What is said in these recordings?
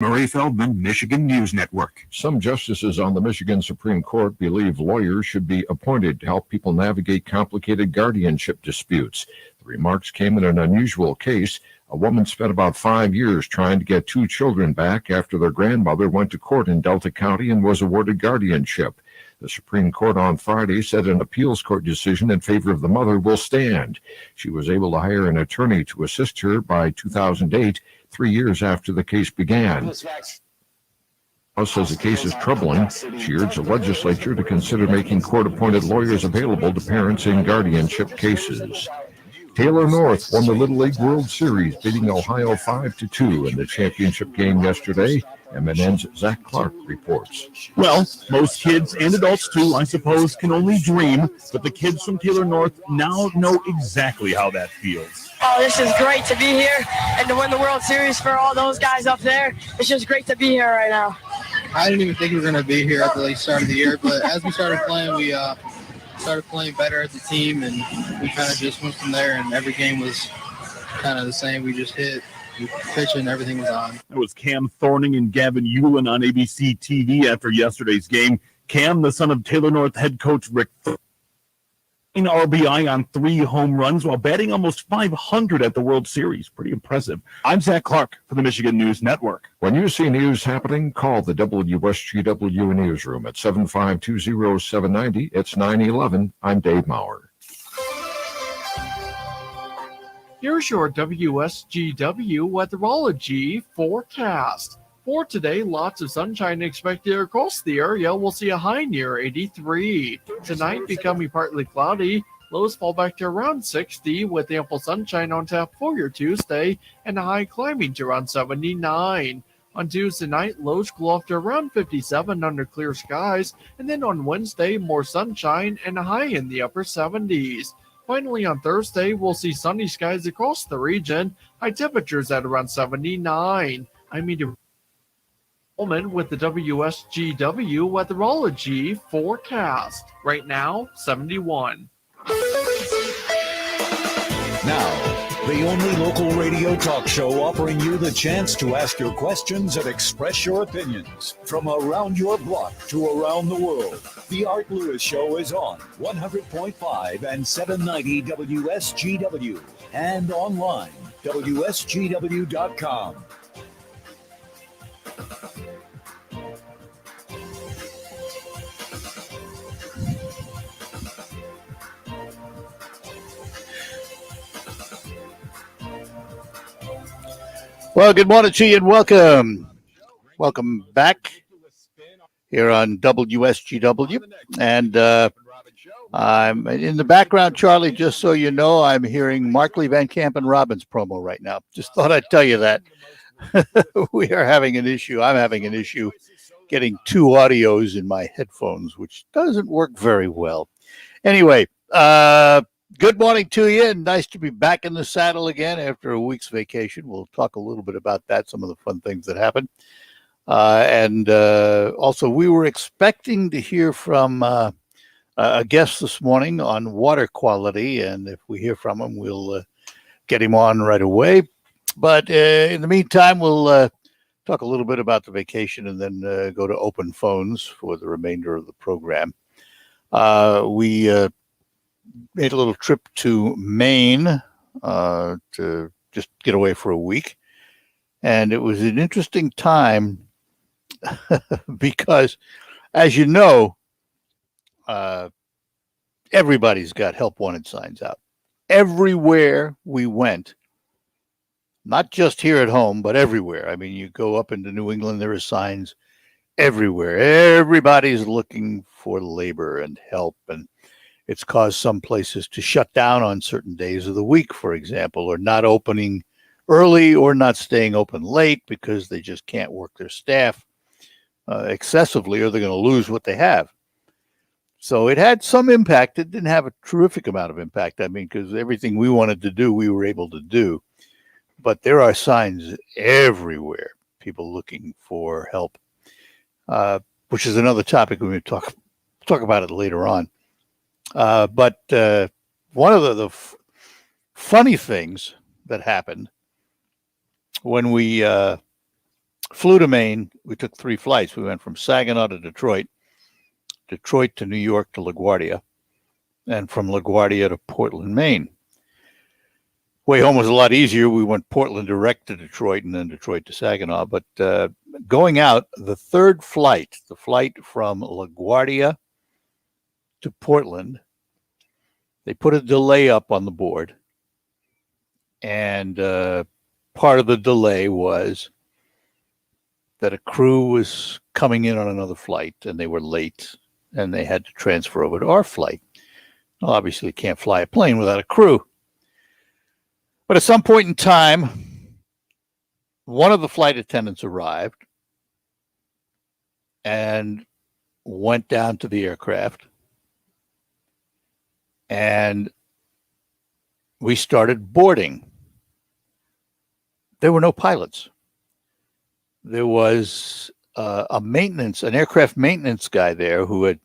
Murray Feldman, Michigan News Network. Some justices on the Michigan Supreme Court believe lawyers should be appointed to help people navigate complicated guardianship disputes. The remarks came in an unusual case. A woman spent about 5 years trying to get 2 children back after their grandmother went to court in Delta County and was awarded guardianship. The Supreme Court on Friday said an appeals court decision in favor of the mother will stand. She was able to hire an attorney to assist her by 2008, 3 years after the case began. House says the case is troubling. She urged the legislature to consider making court-appointed lawyers available to parents in guardianship cases. Taylor North won the Little League World Series, beating Ohio 5-2 in the championship game yesterday. MNN's Zach Clark reports. Well, most kids and adults too, I suppose, can only dream, but the kids from Taylor North now know exactly how that feels. Oh, this is great to be here and to win the World Series for all those guys up there. It's just great to be here right now. I didn't even think we were going to be here at the start of the year, but as we started playing, we started playing better as a team, and we kind of just went from there, and every game was kind of the same. We just hit, we pitched, and everything was on. That was Cam Thorning and Gavin Hewlin on ABC TV after yesterday's game. Cam, the son of Taylor North head coach Rick Thorning, RBI on 3 home runs while batting almost 500 at the World Series. Pretty impressive. I'm Zach Clark for the Michigan News Network. When you see news happening, call the WSGW newsroom at 7520790. It's 911. I'm Dave Maurer. Here's your WSGW Weatherology forecast. For today, lots of sunshine expected across the area. We'll see a high near 83. Tonight, becoming partly cloudy. Lows fall back to around 60 with ample sunshine on tap for your Tuesday and a high climbing to around 79. On Tuesday night, lows cool off to around 57 under clear skies. And then on Wednesday, more sunshine and a high in the upper 70s. Finally, on Thursday, we'll see sunny skies across the region. High temperatures at around 79. I'm meteorologist with the WSGW Weatherology forecast. Right now, 71. Now, the only local radio talk show offering you the chance to ask your questions and express your opinions from around your block to around the world. The Art Lewis Show is on 100.5 and 790 WSGW and online, WSGW.com. Well, good morning to you and welcome. Welcome back here on WSGW. And I'm in the background, Charlie, just so you know, I'm hearing Markley, Van Camp, and Robbins promo right now. Just thought I'd tell you that. We are having an issue. I'm having an issue getting 2 audios in my headphones, which doesn't work very well. Anyway, good morning to you, and nice to be back in the saddle again after a week's vacation. We'll talk a little bit about that, some of the fun things that happened. And also, we were expecting to hear from a guest this morning on water quality, and if we hear from him, we'll get him on right away. But in the meantime, we'll talk a little bit about the vacation and then go to open phones for the remainder of the program. We made a little trip to Maine to just get away for a week. And it was an interesting time because, as you know, everybody's got help wanted signs out. Everywhere we went, not just here at home, but everywhere. I mean, you go up into New England, there are signs everywhere. Everybody's looking for labor and help, and it's caused some places to shut down on certain days of the week, for example, or not opening early or not staying open late because they just can't work their staff excessively or they're going to lose what they have. So it had some impact. It didn't have a terrific amount of impact. I mean, because everything we wanted to do, we were able to do. But there are signs everywhere, people looking for help, which is another topic we will talk about it later on. But one of the funny things that happened when we flew to Maine. We took 3 flights. We went from Saginaw to Detroit, Detroit to New York to LaGuardia, and from LaGuardia to Portland, Maine. Way home was a lot easier. We went Portland direct to Detroit and then Detroit to Saginaw. But going out, the third flight, the flight from LaGuardia to Portland, they put a delay up on the board. And part of the delay was that a crew was coming in on another flight and they were late and they had to transfer over to our flight. Well, obviously, you can't fly a plane without a crew. But at some point in time, one of the flight attendants arrived and went down to the aircraft. And we started boarding. There were no pilots. There was an aircraft maintenance guy there who had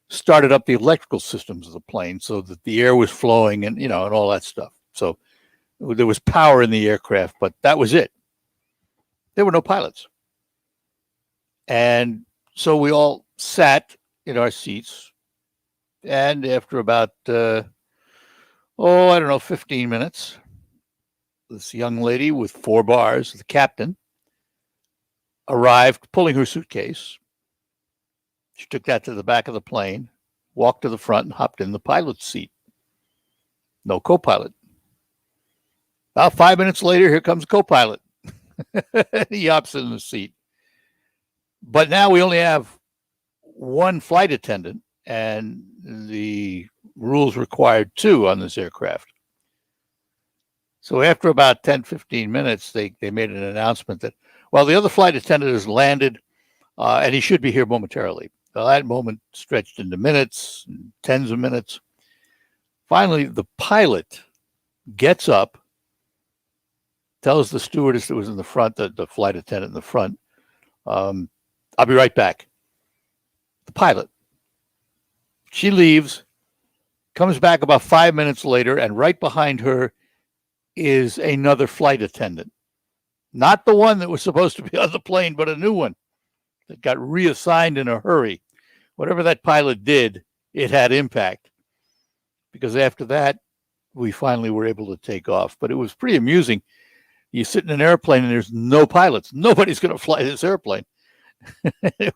started up the electrical systems of the plane so that the air was flowing and, and all that stuff. So there was power in the aircraft, but that was it. There were no pilots. And so we all sat in our seats. And after about, 15 minutes, this young lady with 4 bars, the captain, arrived pulling her suitcase. She took that to the back of the plane, walked to the front, and hopped in the pilot's seat. No co-pilot. About 5 minutes later, here comes a co-pilot. He hops in the seat. But now we only have one flight attendant, and the rules required 2 on this aircraft. So after about 10, 15 minutes, they made an announcement that, well, the other flight attendant has landed, and he should be here momentarily. Well, that moment stretched into minutes, tens of minutes. Finally, the pilot gets up, tells the stewardess that was in the front, the flight attendant in the front, I'll be right back. The pilot. She leaves, comes back about 5 minutes later, and right behind her is another flight attendant. Not the one that was supposed to be on the plane, but a new one that got reassigned in a hurry. Whatever that pilot did, it had impact. Because after that, we finally were able to take off. But it was pretty amusing. You sit in an airplane and there's no pilots. Nobody's going to fly this airplane. I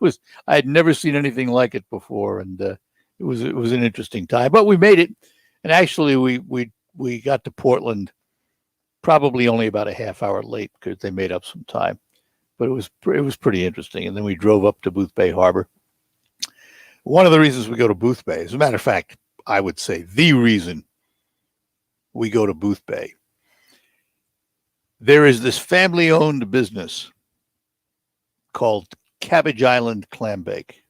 had never seen anything like it before, and it was an interesting time. But we made it, and actually we got to Portland probably only about a half hour late because they made up some time. But it was pretty interesting, and then we drove up to Boothbay Harbor. One of the reasons we go to Boothbay, as a matter of fact, I would say the reason we go to Boothbay. There is this family-owned business called Cabbage Island Clam Bake.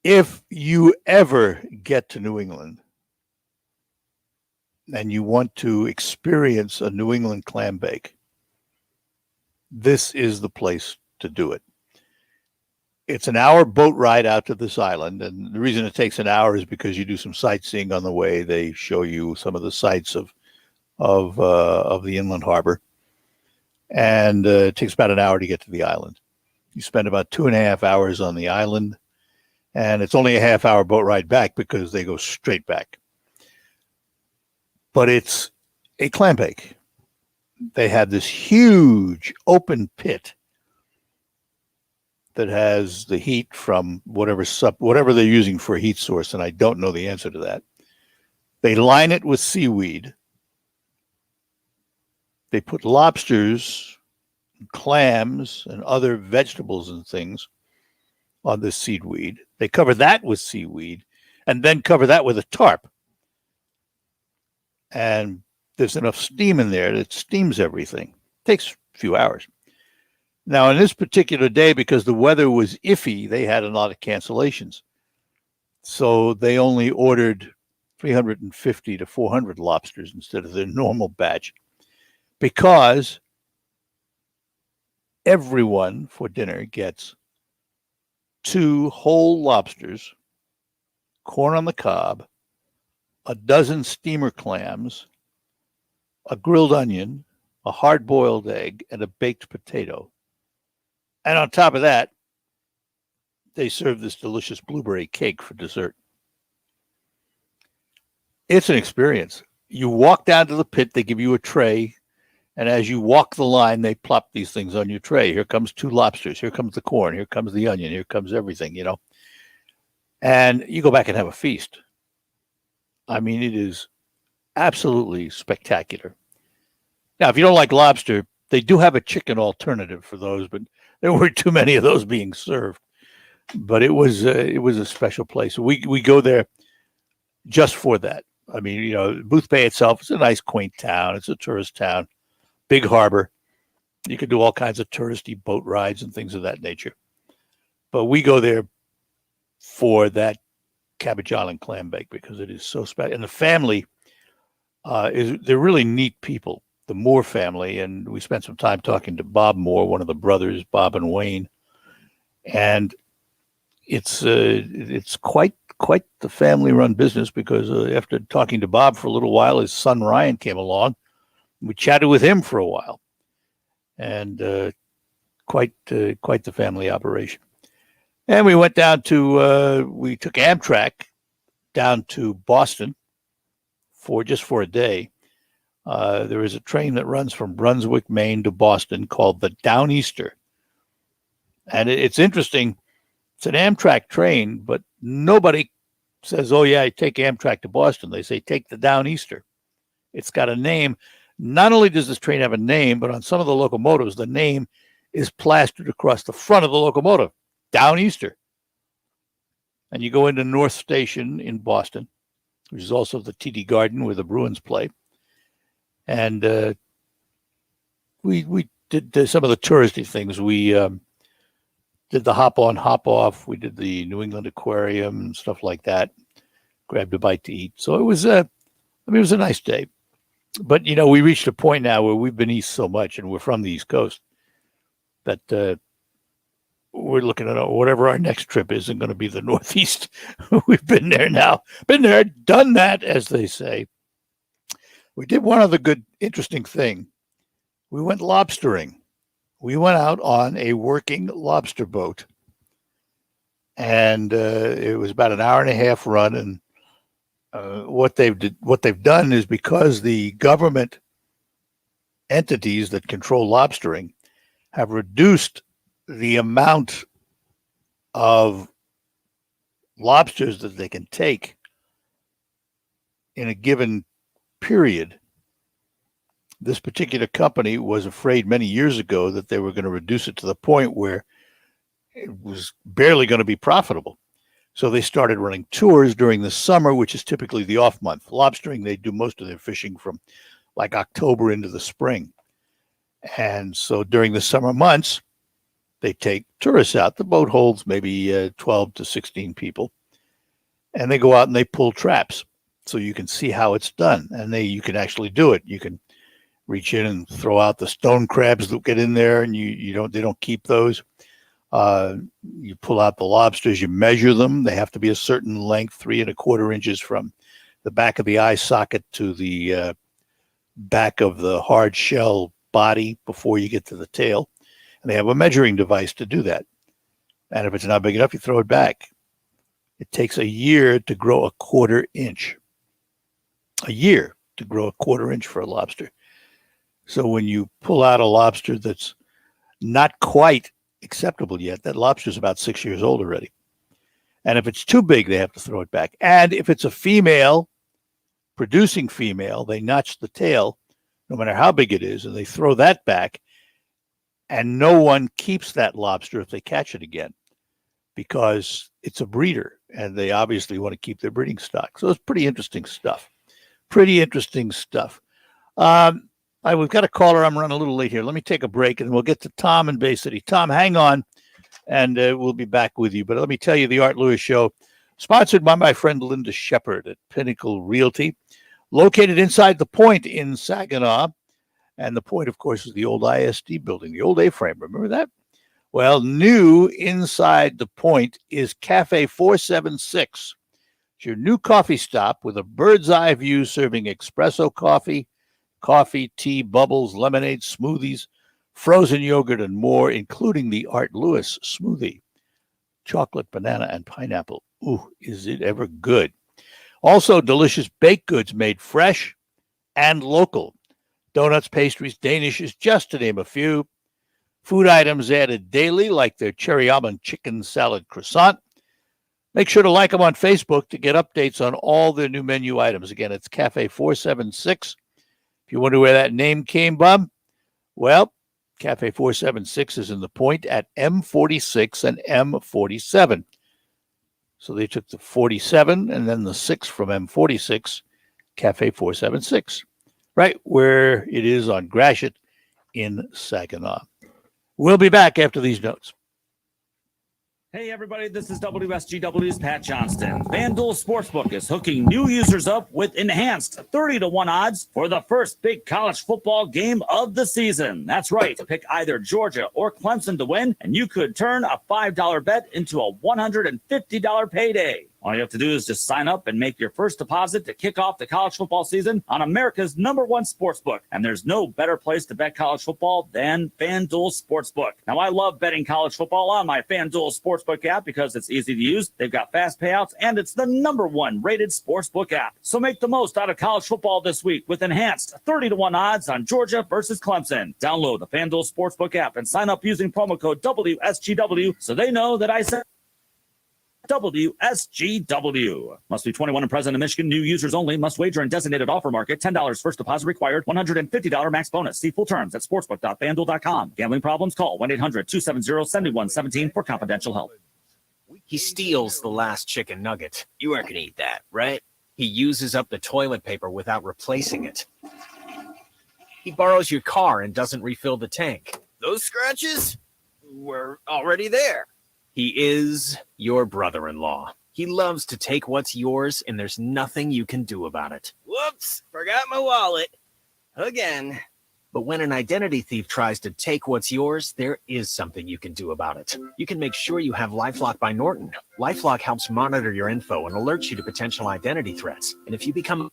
If you ever get to New England and you want to experience a New England clam bake, this is the place to do it. It's an hour boat ride out to this island, and the reason it takes an hour is because you do some sightseeing on the way. They show you some of the sights of the inland harbor, and it takes about an hour to get to the island. You spend about 2.5 hours on the island, and it's only a half-hour boat ride back because they go straight back. But it's a clam bake. They have this huge open pit that has the heat from whatever they're using for a heat source, and I don't know the answer to that. They line it with seaweed. They put lobsters, clams, and other vegetables and things on this seaweed. They cover that with seaweed and then cover that with a tarp. And there's enough steam in there that it steams everything. It takes a few hours. Now, on this particular day, because the weather was iffy, they had a lot of cancellations. So they only ordered 350 to 400 lobsters instead of their normal batch, because everyone for dinner gets 2 whole lobsters, corn on the cob, a dozen steamer clams, a grilled onion, a hard-boiled egg, and a baked potato. And on top of that, they serve this delicious blueberry cake for dessert. It's an experience. You walk down to the pit, they give you a tray, and as you walk the line, they plop these things on your tray. Here comes 2 lobsters. Here comes the corn. Here comes the onion. Here comes everything, you know. And you go back and have a feast. I mean, it is absolutely spectacular. Now, if you don't like lobster, they do have a chicken alternative for those, but there weren't too many of those being served. But it was a special place. We go there just for that. I mean, you know, Boothbay itself is a nice, quaint town. It's a tourist town, big harbor. You can do all kinds of touristy boat rides and things of that nature. But we go there for that Cabbage Island clam bake because it is so special. And the family they're really neat people. The Moore family, and we spent some time talking to Bob Moore, one of the brothers, Bob and Wayne, and it's quite the family-run business because after talking to Bob for a little while, his son Ryan came along. We chatted with him for a while, and quite the family operation. And we went down to we took Amtrak down to Boston for a day. There is a train that runs from Brunswick, Maine to Boston called the Downeaster. And it's interesting. It's an Amtrak train, but nobody says, oh, yeah, I take Amtrak to Boston. They say, take the Downeaster. It's got a name. Not only does this train have a name, but on some of the locomotives, the name is plastered across the front of the locomotive, Downeaster. And you go into North Station in Boston, which is also the TD Garden where the Bruins play. And we did some of the touristy things. We did the hop on, hop off. We did the New England Aquarium and stuff like that. Grabbed a bite to eat. So it was it was a nice day. But, you know, we reached a point now where we've been east so much and we're from the East Coast that we're looking at whatever our next trip is going to be the Northeast. We've been there now. Been there, done that, as they say. We did one other good, interesting thing. We went lobstering. We went out on a working lobster boat. And it was about an hour and a half run. And what they've done is because the government entities that control lobstering have reduced the amount of lobsters that they can take in a given period. This particular company was afraid many years ago that they were going to reduce it to the point where it was barely going to be profitable. So they started running tours during the summer, which is typically the off month. Lobstering, they do most of their fishing from like October into the spring. And so during the summer months, they take tourists out. The boat holds maybe 12 to 16 people. And they go out and they pull traps. So you can see how it's done. And you can actually do it. You can reach in and throw out the stone crabs that get in there, and they don't keep those. You pull out the lobsters, you measure them. They have to be a certain length, 3 1/4 inches from the back of the eye socket to the back of the hard shell body before you get to the tail. And they have a measuring device to do that. And if it's not big enough, you throw it back. It takes a year to grow 1/4 inch. A year to grow 1/4 inch for a lobster. So when you pull out a lobster that's not quite acceptable yet, that lobster is about 6 years old already. And if it's too big, they have to throw it back. And if it's a female, producing female, they notch the tail, no matter how big it is, and they throw that back. And no one keeps that lobster if they catch it again, because it's a breeder, and they obviously want to keep their breeding stock. So it's pretty interesting stuff. Pretty interesting stuff. We've got a caller. I'm running a little late here. Let me take a break, and we'll get to Tom in Bay City. Tom, hang on, and we'll be back with you. But let me tell you, the Art Lewis Show, sponsored by my friend Linda Shepard at Pinnacle Realty, located inside the Point in Saginaw. And the Point, of course, is the old ISD building, the old A-frame. Remember that? Well, new inside the Point is Cafe 476. It's your new coffee stop with a bird's eye view serving espresso coffee, tea, bubbles, lemonade, smoothies frozen yogurt, and more, including the Art Lewis smoothie. Chocolate, banana, and pineapple. Ooh, is it ever good. Also, delicious baked goods made fresh and local. Donuts, pastries, Danishes, just to name a few. Food items added daily, like their cherry almond chicken salad croissant. Make sure to like them on Facebook to get updates on all their new menu items. Again, it's Cafe 476. If you wonder where that name came from, well, Cafe 476 is in the point at M46 and M47. So they took the 47 and then the 6 from M46, Cafe 476, right where it is on Gratiot in Saginaw. We'll be back after these notes. Hey everybody, this is WSGW's Pat Johnston. FanDuel Sportsbook is hooking new users up with enhanced 30-1 odds for the first big college football game of the season. That's right, pick either Georgia or Clemson to win, and you could turn a $5 bet into a $150 payday. All you have to do is just sign up and make your first deposit to kick off the college football season on America's #1 sportsbook. And there's no better place to bet college football than FanDuel Sportsbook. Now, I love betting college football on my FanDuel Sportsbook app because it's easy to use. They've got fast payouts, and it's the #1 rated sportsbook app. So make the most out of college football this week with enhanced 30-1 odds on Georgia versus Clemson. Download the FanDuel Sportsbook app and sign up using promo code WSGW so they know that I said WSGW. Must be 21 and present in Michigan. New users only. Must wager in designated offer market. $10 first deposit required. $150 max bonus. See full terms at sportsbook.fanduel.com. Gambling problems? Call 1-800-270-7117 for confidential help. He steals the last chicken nugget. You aren't going to eat that, right? He uses up the toilet paper without replacing it. He borrows your car and doesn't refill the tank. Those scratches were already there. He is your brother-in-law. He loves to take what's yours, and there's nothing you can do about it. Whoops, forgot my wallet. Again. But when an identity thief tries to take what's yours, there is something you can do about it. You can make sure you have LifeLock by Norton. LifeLock helps monitor your info and alerts you to potential identity threats. And if you become a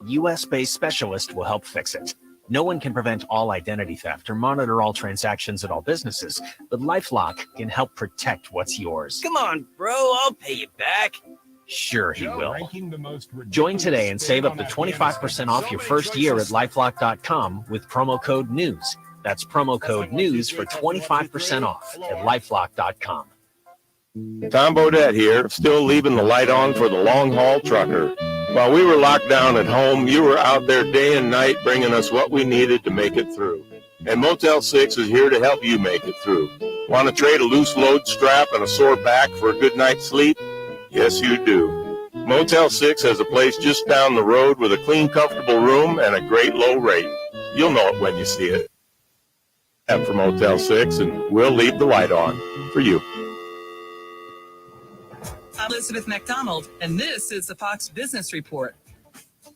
U.S.-based specialist, will help fix it. No one can prevent all identity theft or monitor all transactions at all businesses, but LifeLock can help protect what's yours. Come on, bro, I'll pay you back. Sure he will. Join today and save up to 25% off your first year at LifeLock.com with promo code NEWS. That's promo code NEWS for 25% off at LifeLock.com. Tom Bodette here, still leaving the light on for the long-haul trucker. While we were locked down at home, you were out there day and night bringing us what we needed to make it through. And Motel 6 is here to help you make it through. Want to trade a loose load strap and a sore back for a good night's sleep? Yes, you do. Motel 6 has a place just down the road with a clean, comfortable room and a great low rate. You'll know it when you see it. For Motel 6, and we'll leave the light on for you. I'm Elizabeth McDonald, and this is the Fox Business Report.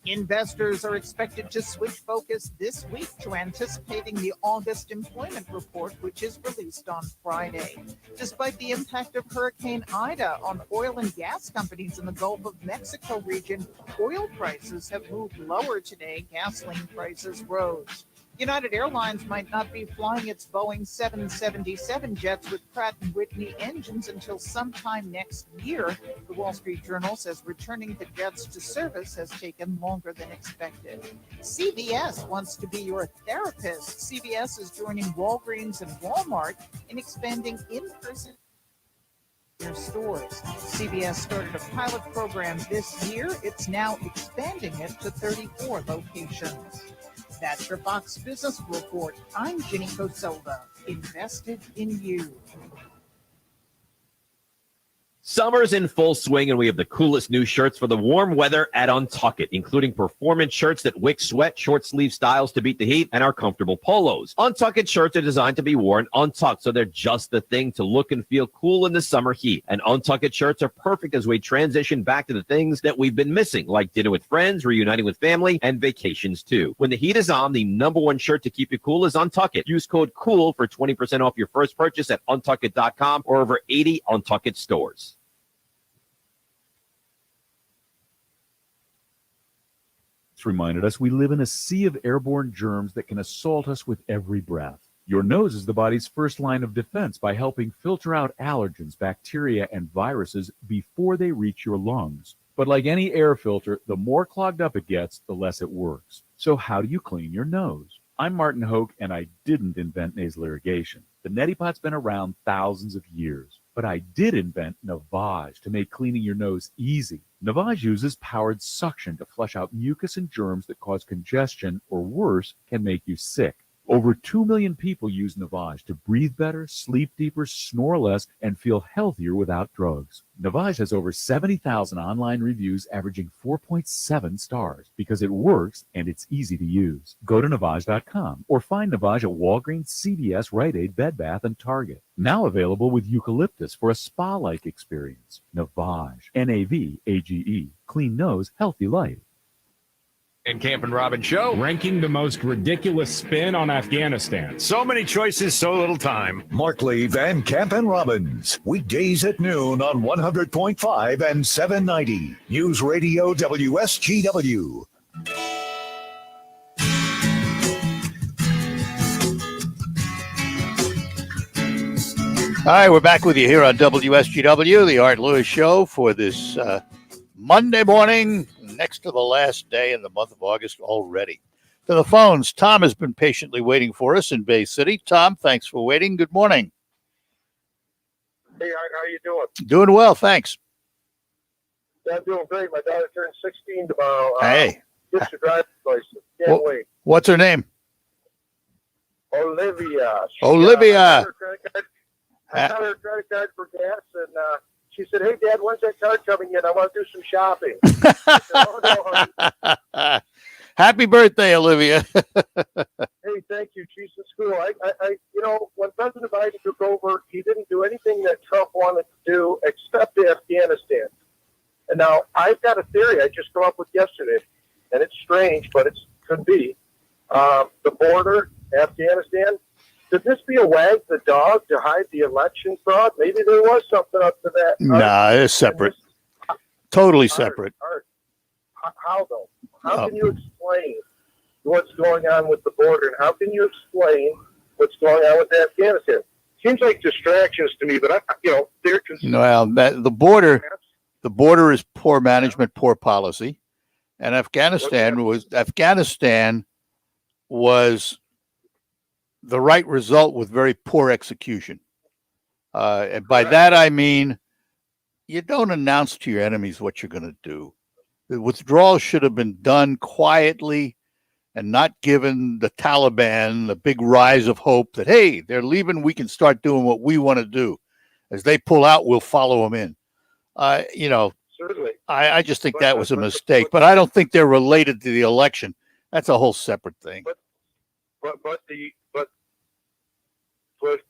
Investors are expected to switch focus this week to anticipating the August employment report, which is released on Friday. Despite the impact of Hurricane Ida on oil and gas companies in the Gulf of Mexico region, oil prices have moved lower today. Gasoline prices rose. United Airlines might not be flying its Boeing 777 jets with Pratt & Whitney engines until sometime next year. The Wall Street Journal says returning the jets to service has taken longer than expected. CVS wants to be your therapist. CVS is joining Walgreens and Walmart in expanding in-person their stores. CVS started a pilot program this year. It's now expanding it to 34 locations. That's your Fox Business Report. I'm Ginny Coselda, invested in you. Summer's in full swing, and we have the coolest new shirts for the warm weather at Untuckit, including performance shirts that wick sweat, short sleeve styles to beat the heat, and our comfortable polos. Untuckit shirts are designed to be worn untucked, so they're just the thing to look and feel cool in the summer heat. And Untuckit shirts are perfect as we transition back to the things that we've been missing, like dinner with friends, reuniting with family, and vacations too. When the heat is on, the #1 shirt to keep you cool is Untuckit. Use code COOL for 20% off your first purchase at untuckit.com or over 80 Untuckit stores. experts reminded us we live in a sea of airborne germs that can assault us with every breath. Your nose is the body's first line of defense by helping filter out allergens, bacteria, and viruses before they reach your lungs. But like any air filter, the more clogged up it gets, the less it works. So how do you clean your nose? I'm Martin Hoke, and I didn't invent nasal irrigation. The neti pot's been around thousands of years. But I did invent Navage to make cleaning your nose easy. Navage uses powered suction to flush out mucus and germs that cause congestion or worse, can make you sick. Over 2 million people use Navage to breathe better, sleep deeper, snore less, and feel healthier without drugs. Navage has over 70,000 online reviews averaging 4.7 stars because it works and it's easy to use. Go to Navage.com or find Navage at Walgreens, CVS, Rite Aid, Bed Bath, and Target. Now available with eucalyptus for a spa-like experience. Navage, Navage, clean nose, healthy life. And Camp and Robin Show, ranking the most ridiculous spin on Afghanistan. So many choices, so little time. Mark Lee and Camp and Robbins, weekdays at noon on 100.5 and 790. News Radio WSGW. All right, we're back with you here on WSGW, the Art Lewis Show, for this Monday morning, next to the last day in the month of August already. To the phones, Tom has been patiently waiting for us in Bay City. Tom, thanks for waiting. Good morning. Hey, Art, how you doing? Doing well, thanks. Yeah, I'm doing great. My daughter turns 16 tomorrow. Hey. Gets her driver's license. Can't wait. What's her name? Olivia. Olivia. I got her a credit card for gas, and she said, "Hey, Dad, when's that card coming in? I want to do some shopping." I said, "Oh, no, honey." Happy birthday, Olivia. Hey, thank you. She's in school. When President Biden took over, he didn't do anything that Trump wanted to do except Afghanistan. And now I've got a theory I just came up with yesterday, and it's strange, but it could be. The border, Afghanistan, could this be a wag the dog to hide the election fraud? Maybe there was something up to that. Nah, it's separate. Totally separate. Art, how though? How can you explain what's going on with the border, and how can you explain what's going on with Afghanistan? Seems like distractions to me, but they're Well, the border is poor management, poor policy, and Afghanistan was the right result with very poor execution. And by that I mean you don't announce to your enemies what you're going to do. The withdrawal should have been done quietly and not given the Taliban the big rise of hope that, hey, they're leaving, we can start doing what we want to do. As they pull out, we'll follow them in. Certainly. I just think that was a mistake, but I don't think they're related to the election. That's a whole separate thing. But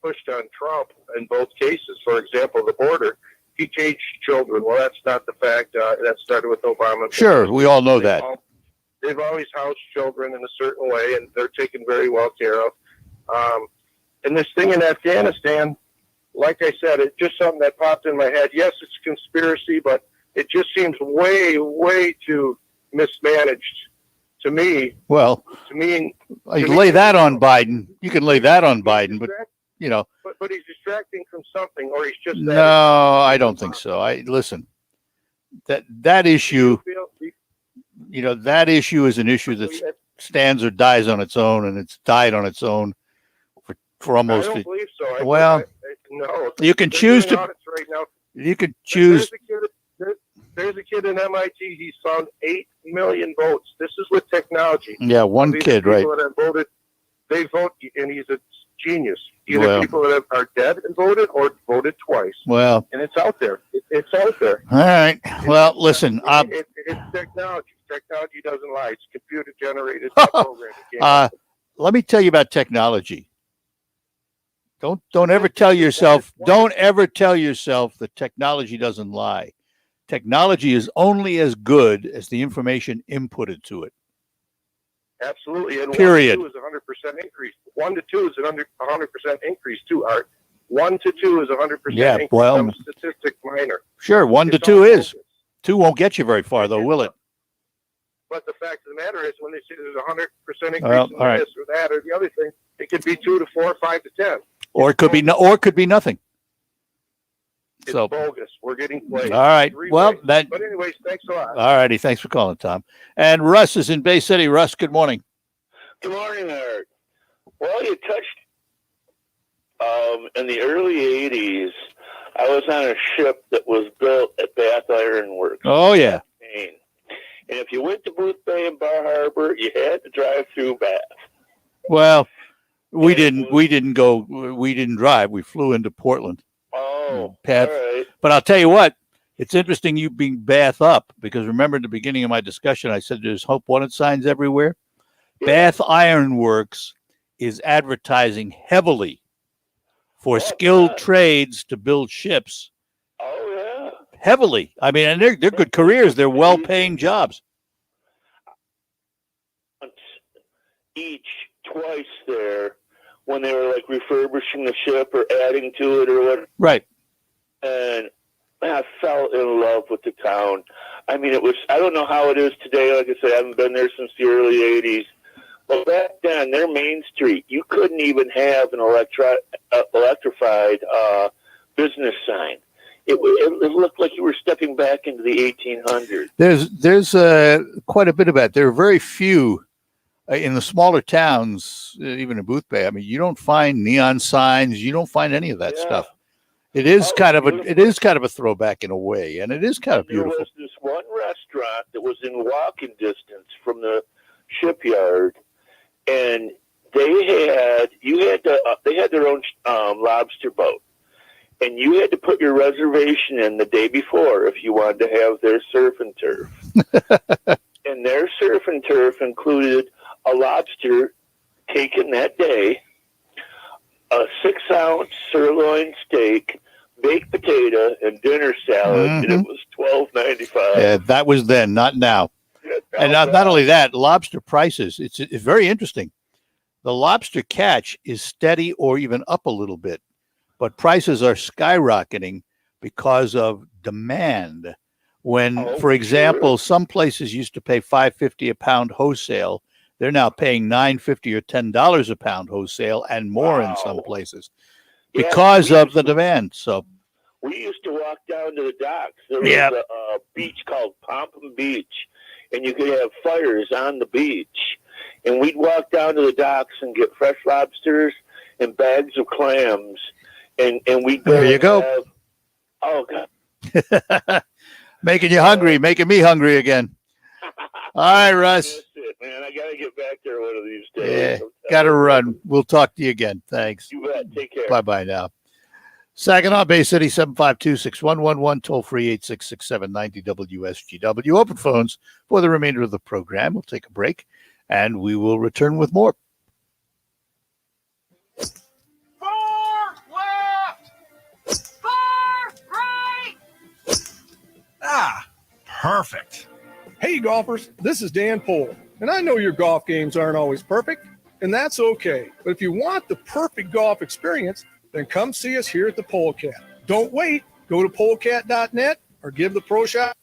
pushed on Trump in both cases. For example, the border, he caged children. Well, that's not the fact. That started with Obama. Sure, we all know that. They've always housed children in a certain way, and they're taken very well care of. And this thing in Afghanistan, like I said, it's just something that popped in my head. Yes, it's conspiracy, but it just seems way, way too mismanaged to me. Well, lay that on Biden. You can lay that on Biden, but But he's distracting from something, or he's just. No, I don't think so. Listen. That issue. That issue is an issue that stands or dies on its own, and it's died on its own for almost. I don't believe so. Well, no. You can choose to. Right now. You could choose. There's a kid in MIT. He's found 8 million votes. This is with technology. Yeah, one kid, right? That have voted, they vote, and he's a genius. Either people that are dead and voted, or voted twice. Well, and it's out there. It's out there. All right. Well, listen. It's technology. Technology doesn't lie. It's computer generated programming. Let me tell you about technology. Don't ever tell yourself. Don't ever tell yourself that technology doesn't lie. Technology is only as good as the information inputted to it. Absolutely. And Period. 1 to 2 is 100% increase. 1 to 2 is 100% increase too, Art. 1 to 2 is 100% increase. Well, I'm a statistic minor. Sure, 1 to 2 is. 2 won't get you very far, though, will it? But the fact of the matter is, when they say there's 100% increase Well, in all right. this or that or the other thing, it could be 2 to 4, 5 to 10. Or it could be nothing. It's So bogus. We're getting played. all right. Well, that. But anyways, thanks a lot. All righty. Thanks for calling, Tom. And Russ is in Bay City. Russ, good morning. Good morning, Art. Well, you touched in the early 80s, I was on a ship that was built at Bath Iron Works. Oh, yeah. Maine. And if you went to Booth Bay and Bar Harbor, you had to drive through Bath. Well, we didn't drive. We flew into Portland. Oh, Pat. all right. But I'll tell you what, it's interesting you being Bath up, because remember at the beginning of my discussion, I said there's Hope Wanted signs everywhere. Yeah. Bath Iron Works is advertising heavily for skilled trades to build ships. Oh, yeah. Heavily. I mean, and they're good careers. They're well-paying jobs. Twice there when they were like refurbishing the ship or adding to it or whatever. Right. And I fell in love with the town. I mean, it was, I don't know how it is today. Like I said, I haven't been there since the early 80s. But back then, their main street, you couldn't even have an electrified business sign. It looked like you were stepping back into the 1800s. There's quite a bit of that. There are very few in the smaller towns, even in Booth Bay. I mean, you don't find neon signs. You don't find any of that stuff. It is kind of a throwback in a way, and it is kind of beautiful. There was this one restaurant that was in walking distance from the shipyard, and they had their own lobster boat, and you had to put your reservation in the day before if you wanted to have their surf and turf. And their surf and turf included a lobster taken that day, a 6-ounce sirloin steak, baked potato, and dinner salad, and it was $12.95. Yeah, that was then, not now. And not only that, lobster prices, it's very interesting. The lobster catch is steady or even up a little bit, but prices are skyrocketing because of demand. When, for example, some places used to pay $5.50 a pound wholesale, they're now paying $9.50 or $10 a pound wholesale and more in some places because of the demand. So we used to walk down to the docks. There was a beach called Pompton Beach, and you could have fires on the beach. And we'd walk down to the docks and get fresh lobsters and bags of clams. And we'd go. There you go. Oh, God. Making you hungry, making me hungry again. All right, Russ. That's it, man. I got to get back there one of these days. Yeah, got to run. We'll talk to you again. Thanks. You bet. Take care. Bye-bye now. Saginaw Bay City, 752-6111, toll-free 866-790 WSGW. Open phones for the remainder of the program. We'll take a break, and we will return with more. Ah, perfect. Hey, golfers, this is Dan Pohl, and I know your golf games aren't always perfect, and that's okay. But if you want the perfect golf experience, then come see us here at the Polecat. Don't wait. Go to polecat.net or give the Pro Shop.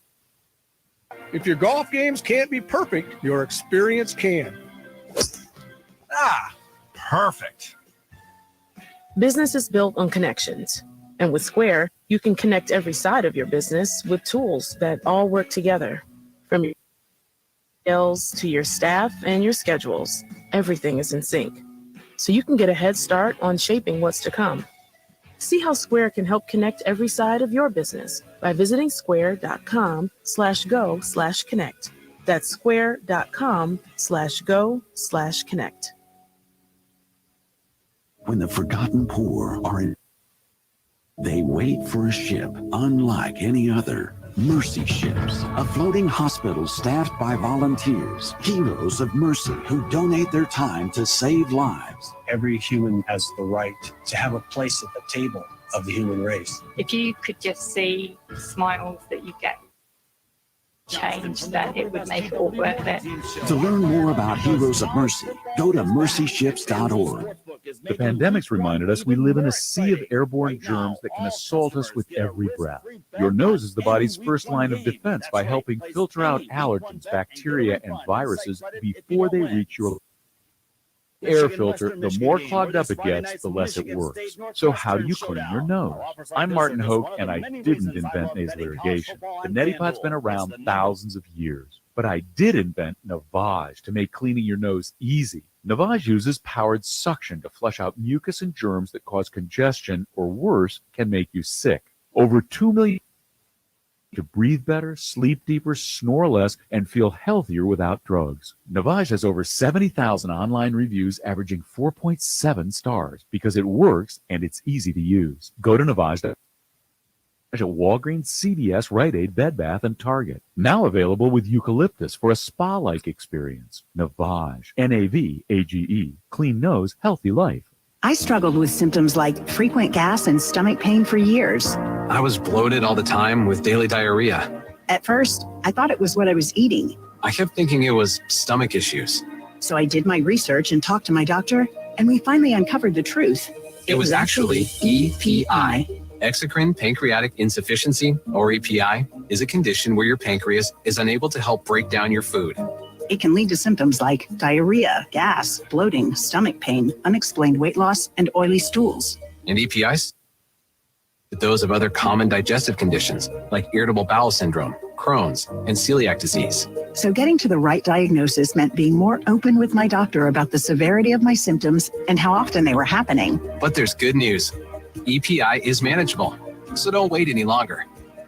If your golf games can't be perfect, your experience can. Ah, perfect. Business is built on connections. And with Square, you can connect every side of your business with tools that all work together. From your sales to your staff and your schedules, everything is in sync. So you can get a head start on shaping what's to come. See how Square can help connect every side of your business by visiting square.com/go/connect. That's square.com/go/connect. When the forgotten poor are in, they wait for a ship unlike any other. Mercy Ships, a floating hospital staffed by volunteers, heroes of mercy who donate their time to save lives. Every human has the right to have a place at the table of the human race. If you could just see the smiles that you get change, then it would make it all worth it. To learn more about Heroes of Mercy, go to mercyships.org. The pandemics reminded us we live in a sea of airborne germs that can assault us with every breath. Your nose is the body's first line of defense by helping filter out allergens, bacteria, and viruses before they reach your air filter. The more clogged up it gets, the less it works. So how do you clean your nose? I'm Martin Hoke, and I didn't invent nasal irrigation. The neti pot's been around thousands of years. But I did invent Navage to make cleaning your nose easy. Navage uses powered suction to flush out mucus and germs that cause congestion, or worse, can make you sick. Over 2 million to breathe better, sleep deeper, snore less, and feel healthier without drugs. Navage has over 70,000 online reviews averaging 4.7 stars because it works and it's easy to use. Go to Navage at Walgreens, CVS, Rite Aid, Bed Bath, and Target. Now available with eucalyptus for a spa-like experience. Navage, Navage, clean nose, healthy life. I struggled with symptoms like frequent gas and stomach pain for years. I was bloated all the time with daily diarrhea. At first, I thought it was what I was eating. I kept thinking it was stomach issues. So I did my research and talked to my doctor, and we finally uncovered the truth. It was actually EPI. Exocrine pancreatic insufficiency, or EPI, is a condition where your pancreas is unable to help break down your food. It can lead to symptoms like diarrhea, gas, bloating, stomach pain, unexplained weight loss, and oily stools. And EPIs? Those of other common digestive conditions like irritable bowel syndrome, Crohn's, and celiac disease. So getting to the right diagnosis meant being more open with my doctor about the severity of my symptoms and how often they were happening. But there's good news. EPI is manageable, so don't wait any longer.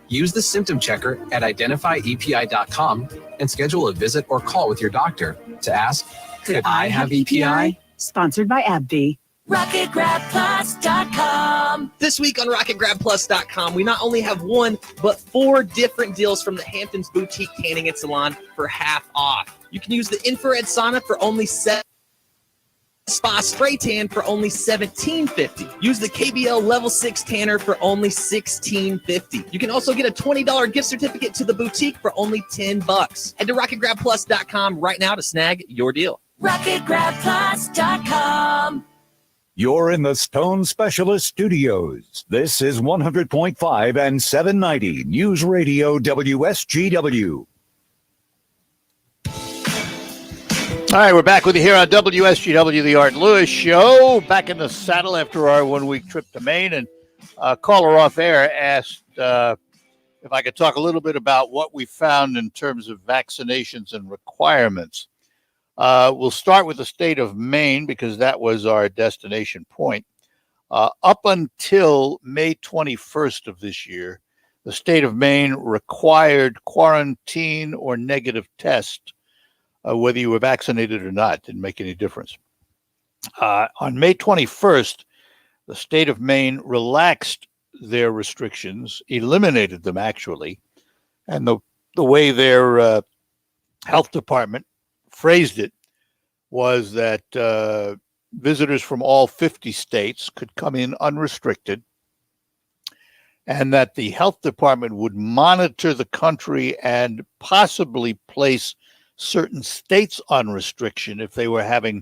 Use the symptom checker at identifyepi.com and schedule a visit or call with your doctor to ask, could I have EPI? Sponsored by AbbVie. RocketGrabPlus.com. This week on RocketGrabPlus.com, we not only have 1, but 4 different deals from the Hamptons Boutique Tanning and Salon for half off. You can use the infrared sauna for only $7. Spa spray tan for only $17.50. Use the KBL Level 6 tanner for only $16.50. You can also get a $20 gift certificate to the boutique for only $10. Head to RocketGrabPlus.com right now to snag your deal. RocketGrabPlus.com. You're in the Stone Specialist Studios. This is 100.5 and 790 News Radio WSGW. All right, we're back with you here on WSGW, the Art Lewis Show. Back in the saddle after our one-week trip to Maine. And caller off air asked if I could talk a little bit about what we found in terms of vaccinations and requirements. We'll start with the state of Maine because that was our destination point. Up until May 21st of this year, the state of Maine required quarantine or negative test whether you were vaccinated or not. Didn't make any difference. On May 21st, the state of Maine relaxed their restrictions, eliminated them actually, and the way their health department phrased it was that visitors from all 50 states could come in unrestricted, and that the health department would monitor the country and possibly place certain states on restriction if they were having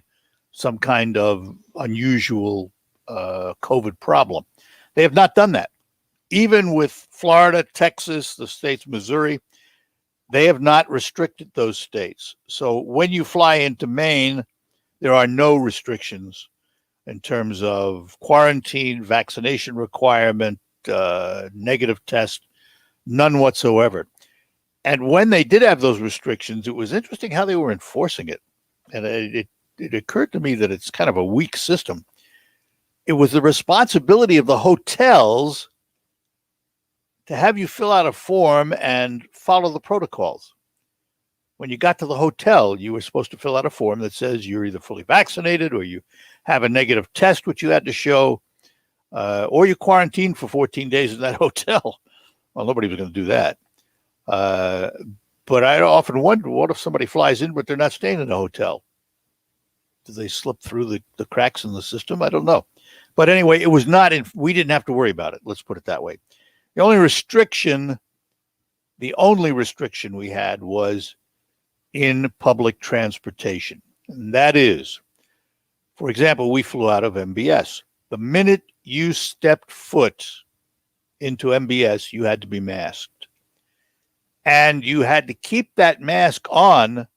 some kind of unusual COVID problem. They have not done that. Even with Florida, Texas, the states, Missouri, they have not restricted those states. So when you fly into Maine, there are no restrictions in terms of quarantine, vaccination requirement, negative test, none whatsoever. And when they did have those restrictions, it was interesting how they were enforcing it. And it occurred to me that it's kind of a weak system. It was the responsibility of the hotels to have you fill out a form and follow the protocols. When you got to the hotel, you were supposed to fill out a form that says you're either fully vaccinated or you have a negative test, which you had to show, or you quarantined for 14 days in that hotel. Well, nobody was going to do that. But I often wonder, what if somebody flies in, but they're not staying in a hotel? Do they slip through the cracks in the system? I don't know. But anyway, it was not we didn't have to worry about it. Let's put it that way. The only restriction we had was in public transportation. And that is, For example, we flew out of MBS. The minute you stepped foot into MBS, you had to be masked. And you had to keep that mask on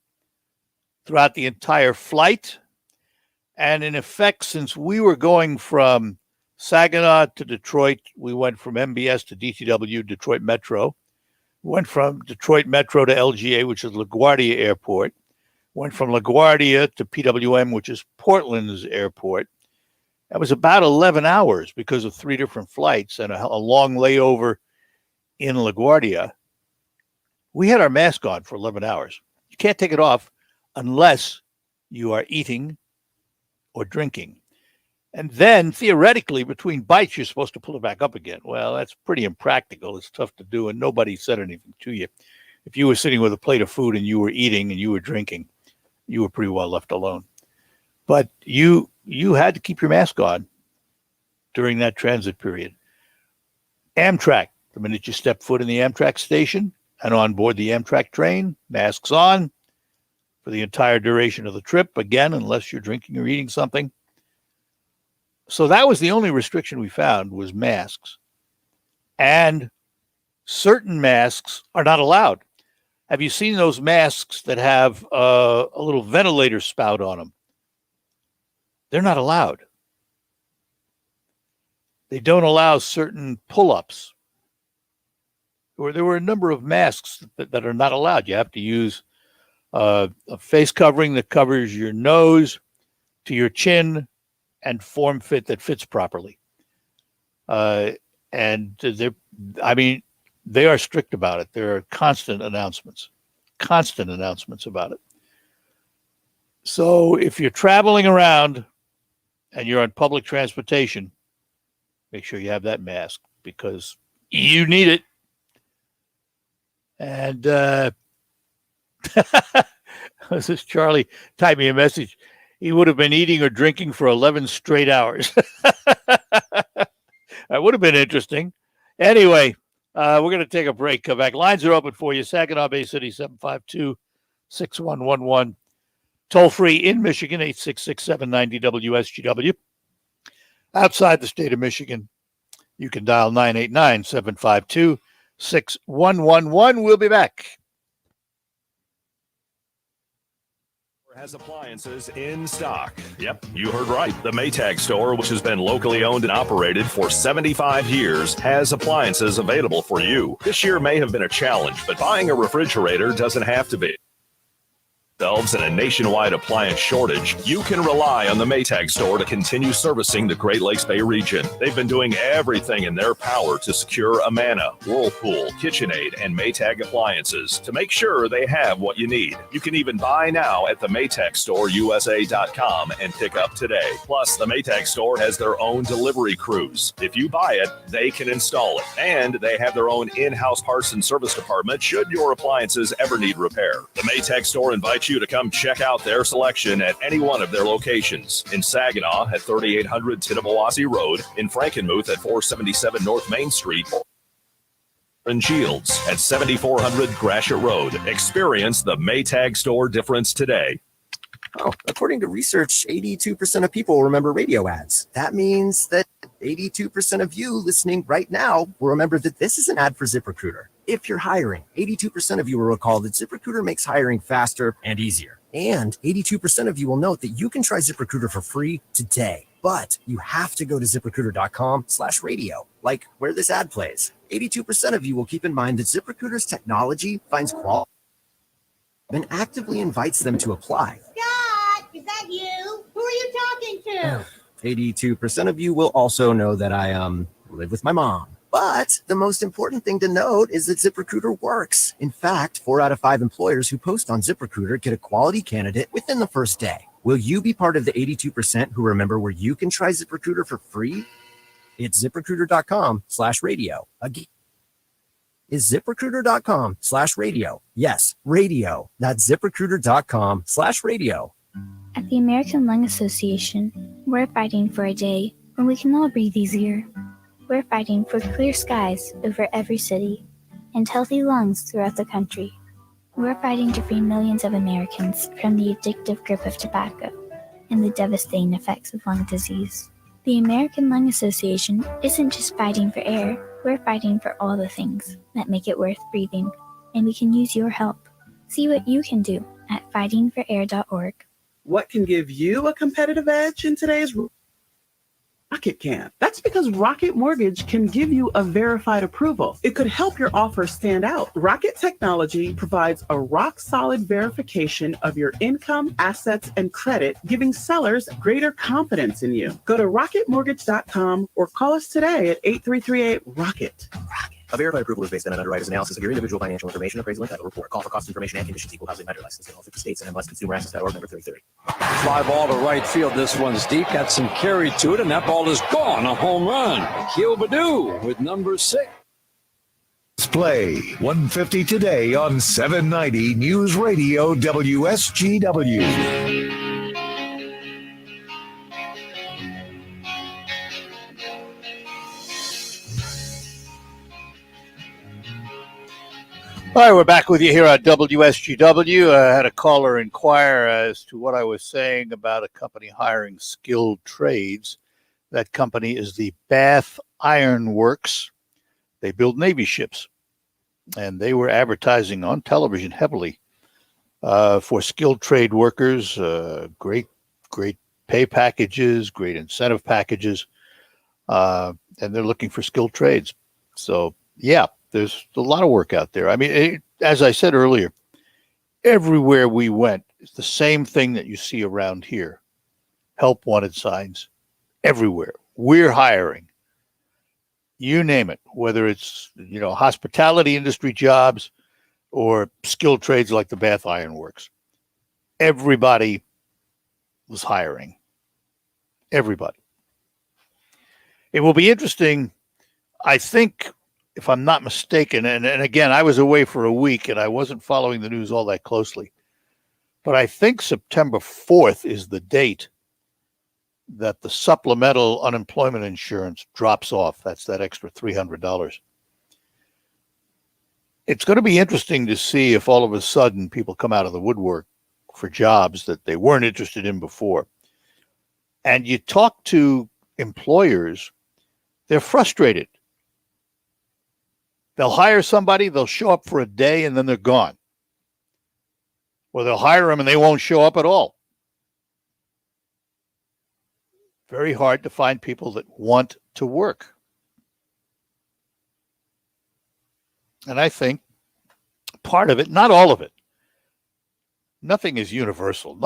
throughout the entire flight. And in effect, since we were going from Saginaw to Detroit, we went from MBS to DTW, Detroit Metro. We went from Detroit Metro to LGA, which is LaGuardia Airport. Went from LaGuardia to PWM, which is Portland's airport. That was about 11 hours because of 3 different flights and a long layover in LaGuardia. We had our mask on for 11 hours. You can't take it off unless you are eating or drinking. And then, theoretically, between bites, you're supposed to pull it back up again. Well, that's pretty impractical. It's tough to do, and nobody said anything to you. If you were sitting with a plate of food and you were eating and you were drinking, you were pretty well left alone. But you had to keep your mask on during that transit period. Amtrak, the minute you step foot in the Amtrak station and on board the Amtrak train, masks on for the entire duration of the trip, again, unless you're drinking or eating something. So that was the only restriction we found, was masks. And certain masks are not allowed. Have you seen those masks that have a little ventilator spout on them? They're not allowed. They don't allow certain pull-ups. There were a number of masks that are not allowed. You have to use a face covering that covers your nose to your chin and form fit that fits properly. And they are strict about it. There are constant announcements about it. So if you're traveling around and you're on public transportation, make sure you have that mask because you need it. And this is Charlie typed me a message. He would have been eating or drinking for 11 straight hours. That would have been interesting. Anyway, we're going to take a break. Come back. Lines are open for you. Saginaw Bay City, 752-6111. Toll free in Michigan, 866-790-WSGW. Outside the state of Michigan, you can dial 989-752-6111. We'll be back. Has appliances in stock. Yep, you heard right. The Maytag store, which has been locally owned and operated for 75 years, has appliances available for you. This year may have been a challenge, but buying a refrigerator doesn't have to be. themselves in a nationwide appliance shortage, you can rely on the Maytag store to continue servicing the Great Lakes Bay region. They've been doing everything in their power to secure Amana, Whirlpool, KitchenAid, and Maytag appliances to make sure they have what you need. You can even buy now at the MaytagStoreUSA.com and pick up today. Plus, the Maytag store has their own delivery crews. If you buy it, they can install it. And they have their own in-house parts and service department should your appliances ever need repair. The Maytag store invites you to come check out their selection at any one of their locations. In Saginaw at 3800 Tittabawassee Road, in Frankenmuth at 477 North Main Street, and Shields at 7400 Gratiot Road. Experience the Maytag store difference today. Oh, according to research, 82% of people remember radio ads. That means that 82% of you listening right now will remember that this is an ad for ZipRecruiter. If you're hiring, 82% of you will recall that ZipRecruiter makes hiring faster and easier. And 82% of you will note that you can try ZipRecruiter for free today. But you have to go to ZipRecruiter.com/radio, like where this ad plays. 82% of you will keep in mind that ZipRecruiter's technology finds quality and actively invites them to apply. Scott, is that you? Who are you talking to? 82% of you will also know that I live with my mom. But the most important thing to note is that ZipRecruiter works. In fact, 4 out of 5 employers who post on ZipRecruiter get a quality candidate within the first day. Will you be part of the 82% who remember where you can try ZipRecruiter for free? It's ZipRecruiter.com/radio. Again, is ZipRecruiter.com/radio. Yes, radio. That's ZipRecruiter.com/radio. At the American Lung Association, we're fighting for a day when we can all breathe easier. We're fighting for clear skies over every city and healthy lungs throughout the country. We're fighting to free millions of Americans from the addictive grip of tobacco and the devastating effects of lung disease. The American Lung Association isn't just fighting for air, we're fighting for all the things that make it worth breathing, and we can use your help. See what you can do at fightingforair.org. What can give you a competitive edge in today's Rocket can? That's because Rocket Mortgage can give you a verified approval. It could help your offer stand out. Rocket Technology provides a rock-solid verification of your income, assets, and credit, giving sellers greater confidence in you. Go to rocketmortgage.com or call us today at 8338-ROCKET. A verified approval is based on an underwriter's analysis of your individual financial information, appraisal, and title report. Call for cost information and conditions. Equal housing lender license in all 50 states and MLSConsumerAccess.org number 3030. Fly ball to right field. This one's deep. Got some carry to it, and that ball is gone. A home run. Akil Baddoo with number 6. Play 150 today on 790 News Radio WSGW. All right, we're back with you here on WSGW. I had a caller inquire as to what I was saying about a company hiring skilled trades. That company is the Bath Iron Works. They build Navy ships, and they were advertising on television heavily for skilled trade workers, great pay packages, great incentive packages, and they're looking for skilled trades. So, yeah. There's a lot of work out there. I mean, as I said earlier, everywhere we went, it's the same thing that you see around here. Help wanted signs everywhere. We're hiring. You name it, whether it's, hospitality industry jobs or skilled trades like the Bath Iron Works. Everybody was hiring. Everybody. It will be interesting, I think, if I'm not mistaken, and again, I was away for a week and I wasn't following the news all that closely, but I think September 4th is the date that the supplemental unemployment insurance drops off. That's that extra $300. It's going to be interesting to see if all of a sudden people come out of the woodwork for jobs that they weren't interested in before. And you talk to employers, they're frustrated. They'll hire somebody, they'll show up for a day, and then they're gone. Or they'll hire them and they won't show up at all. Very hard to find people that want to work. And I think part of it, not all of it, nothing is universal.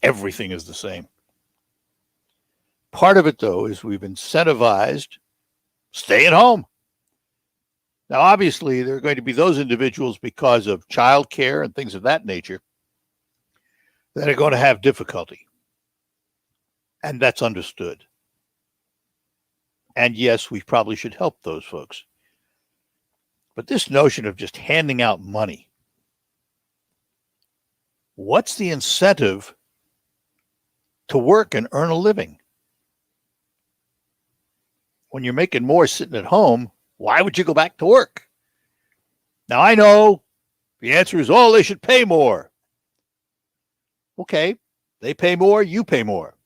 Everything is the same. Part of it, though, is we've incentivized staying home. Now, obviously, there are going to be those individuals because of childcare and things of that nature that are going to have difficulty. And that's understood. And yes, we probably should help those folks. But this notion of just handing out money, what's the incentive to work and earn a living? When you're making more sitting at home, why would you go back to work? Now, I know the answer is, they should pay more. Okay, they pay more, you pay more.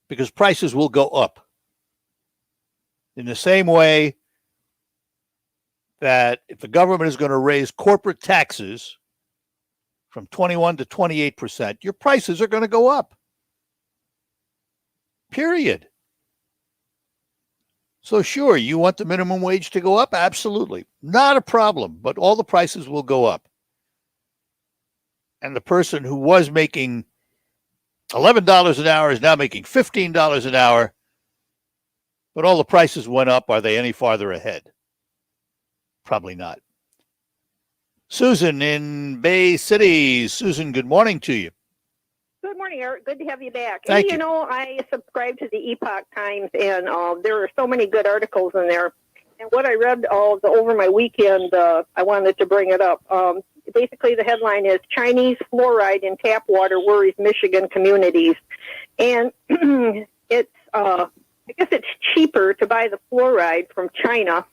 Because prices will go up. In the same way that if the government is going to raise corporate taxes from 21 to 28%, your prices are going to go up. Period. So sure, you want the minimum wage to go up? Absolutely. Not a problem, but all the prices will go up. And the person who was making $11 an hour is now making $15 an hour, but all the prices went up. Are they any farther ahead? Probably not. Susan in Bay City. Susan, good morning to you. Good morning, Eric. Good to have you back. Thank you. I subscribe to the Epoch Times, and there are so many good articles in there. And what I read over my weekend, I wanted to bring it up. Basically, the headline is Chinese fluoride in tap water worries Michigan communities. And it's, I guess it's cheaper to buy the fluoride from China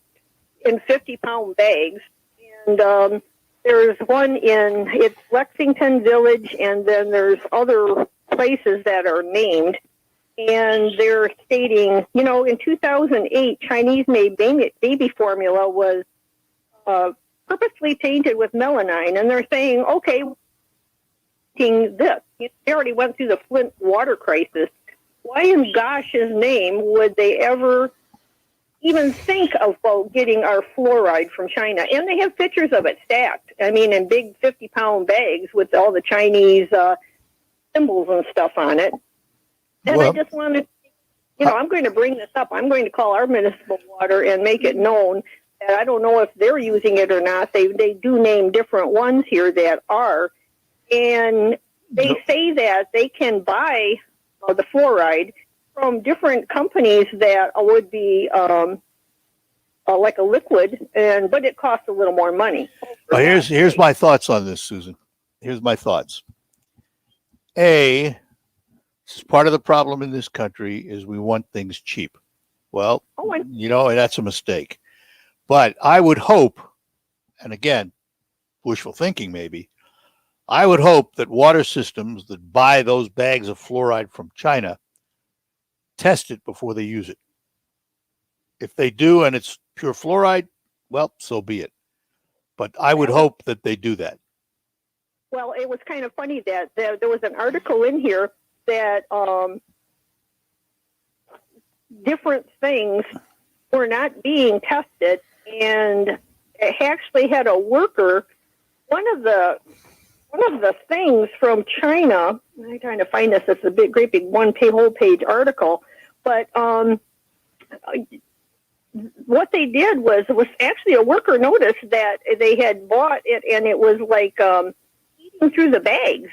in 50-pound bags. And there's one it's Lexington Village, and then there's other places that are named, and they're stating, in 2008, Chinese-made baby formula was purposely tainted with melanine, and they're saying, okay, this. They already went through the Flint water crisis. Why in gosh's name would they ever even think about getting our fluoride from China? And they have pictures of it stacked, in big 50-pound bags with all the Chinese symbols and stuff on it. And I just wanted, I'm going to bring this up. I'm going to call our municipal water and make it known that I don't know if they're using it or not. They do name different ones here that are. And they say that they can buy the fluoride from different companies that would be like a liquid, but it costs a little more money. Well, here's my thoughts on this, Susan. Here's my thoughts. This is part of the problem in this country is we want things cheap. Well, that's a mistake. But I would hope, and again, wishful thinking maybe, I would hope that water systems that buy those bags of fluoride from China test it before they use it. If they do and it's pure fluoride, well, so be it. But I would hope that they do that. Well, it was kind of funny that there was an article in here that different things were not being tested, and it actually had a worker. One of the things from China, I'm trying to find this. It's a great big whole page article, but what they did was actually a worker noticed that they had bought it, and it was like eating through the bags.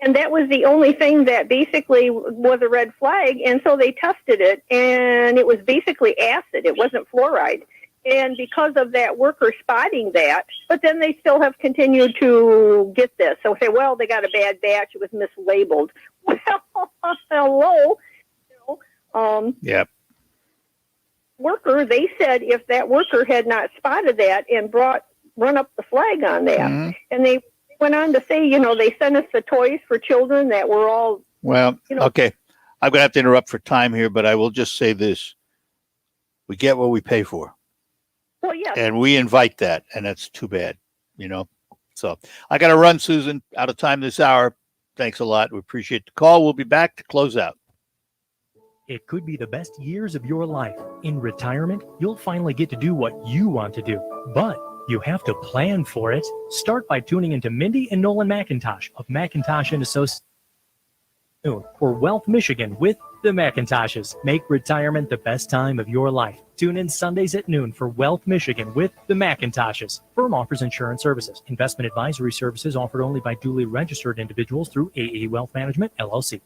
And that was the only thing that basically was a red flag. And so they tested it, and it was basically acid. It wasn't fluoride. And because of that worker spotting that, but then they still have continued to get this. So say, well, they got a bad batch. It was mislabeled. Well, hello. Yep. Worker, they said if that worker had not spotted that and run up the flag on that, and they went on to say, they sent us the toys for children that were all. Well, okay. I'm going to have to interrupt for time here, but I will just say this. We get what we pay for. Well, yeah. And we invite that, and that's too bad, So I got to run, Susan, out of time this hour. Thanks a lot. We appreciate the call. We'll be back to close out. It could be the best years of your life. In retirement, you'll finally get to do what you want to do, but you have to plan for it. Start by tuning into Mindy and Nolan McIntosh of McIntosh & Associates for Wealth Michigan with the McIntoshes. Make retirement the best time of your life. Tune in Sundays at noon for Wealth Michigan with the McIntoshes. Firm offers insurance services. Investment advisory services offered only by duly registered individuals through AE Wealth Management, LLC.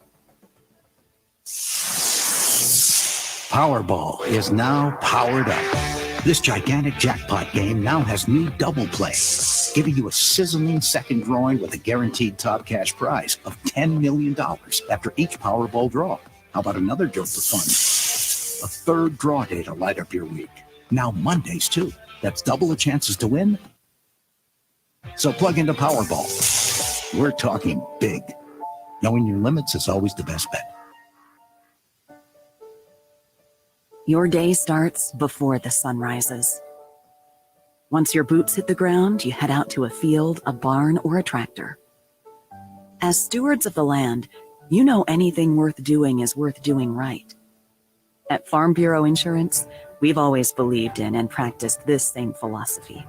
Powerball is now powered up. This gigantic jackpot game now has new double play, giving you a sizzling second drawing with a guaranteed top cash prize of $10 million after each Powerball draw. How about another jolt of fun? A third draw day to light up your week. Now Mondays, too. That's double the chances to win. So plug into Powerball. We're talking big. Knowing your limits is always the best bet. Your day starts before the sun rises. Once your boots hit the ground, you head out to a field, a barn, or a tractor. As stewards of the land, you know anything worth doing is worth doing right. At Farm Bureau Insurance, we've always believed in and practiced this same philosophy.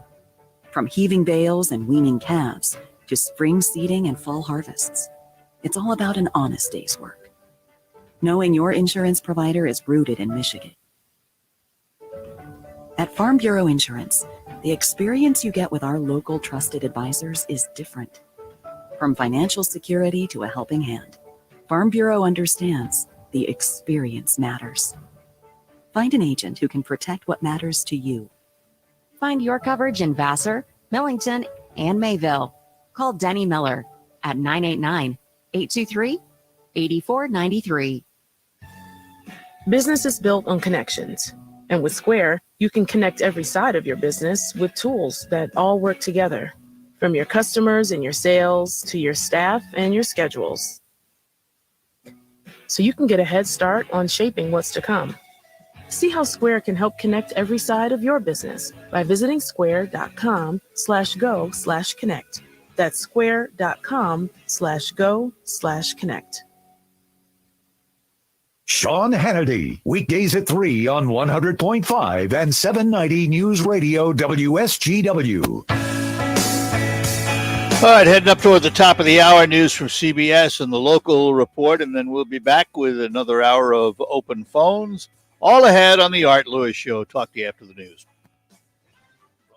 From heaving bales and weaning calves to spring seeding and fall harvests, it's all about an honest day's work. Knowing your insurance provider is rooted in Michigan. At Farm Bureau Insurance, the experience you get with our local trusted advisors is different. From financial security to a helping hand, Farm Bureau understands the experience matters. Find an agent who can protect what matters to you. Find your coverage in Vassar, Millington, and Mayville. Call Denny Miller at 989-823-8493. Business is built on connections. And with Square, you can connect every side of your business with tools that all work together, from your customers and your sales to your staff and your schedules. so you can get a head start on shaping what's to come. See how Square can help connect every side of your business by visiting square.com/go/connect. That's square.com/go/connect. Sean Hannity, weekdays at 3 on 100.5 and 790 News Radio WSGW. All right, heading up toward the top of the hour, news from CBS and the local report, and then we'll be back with another hour of open phones. All ahead on the Art Lewis Show. Talk to you after the news. From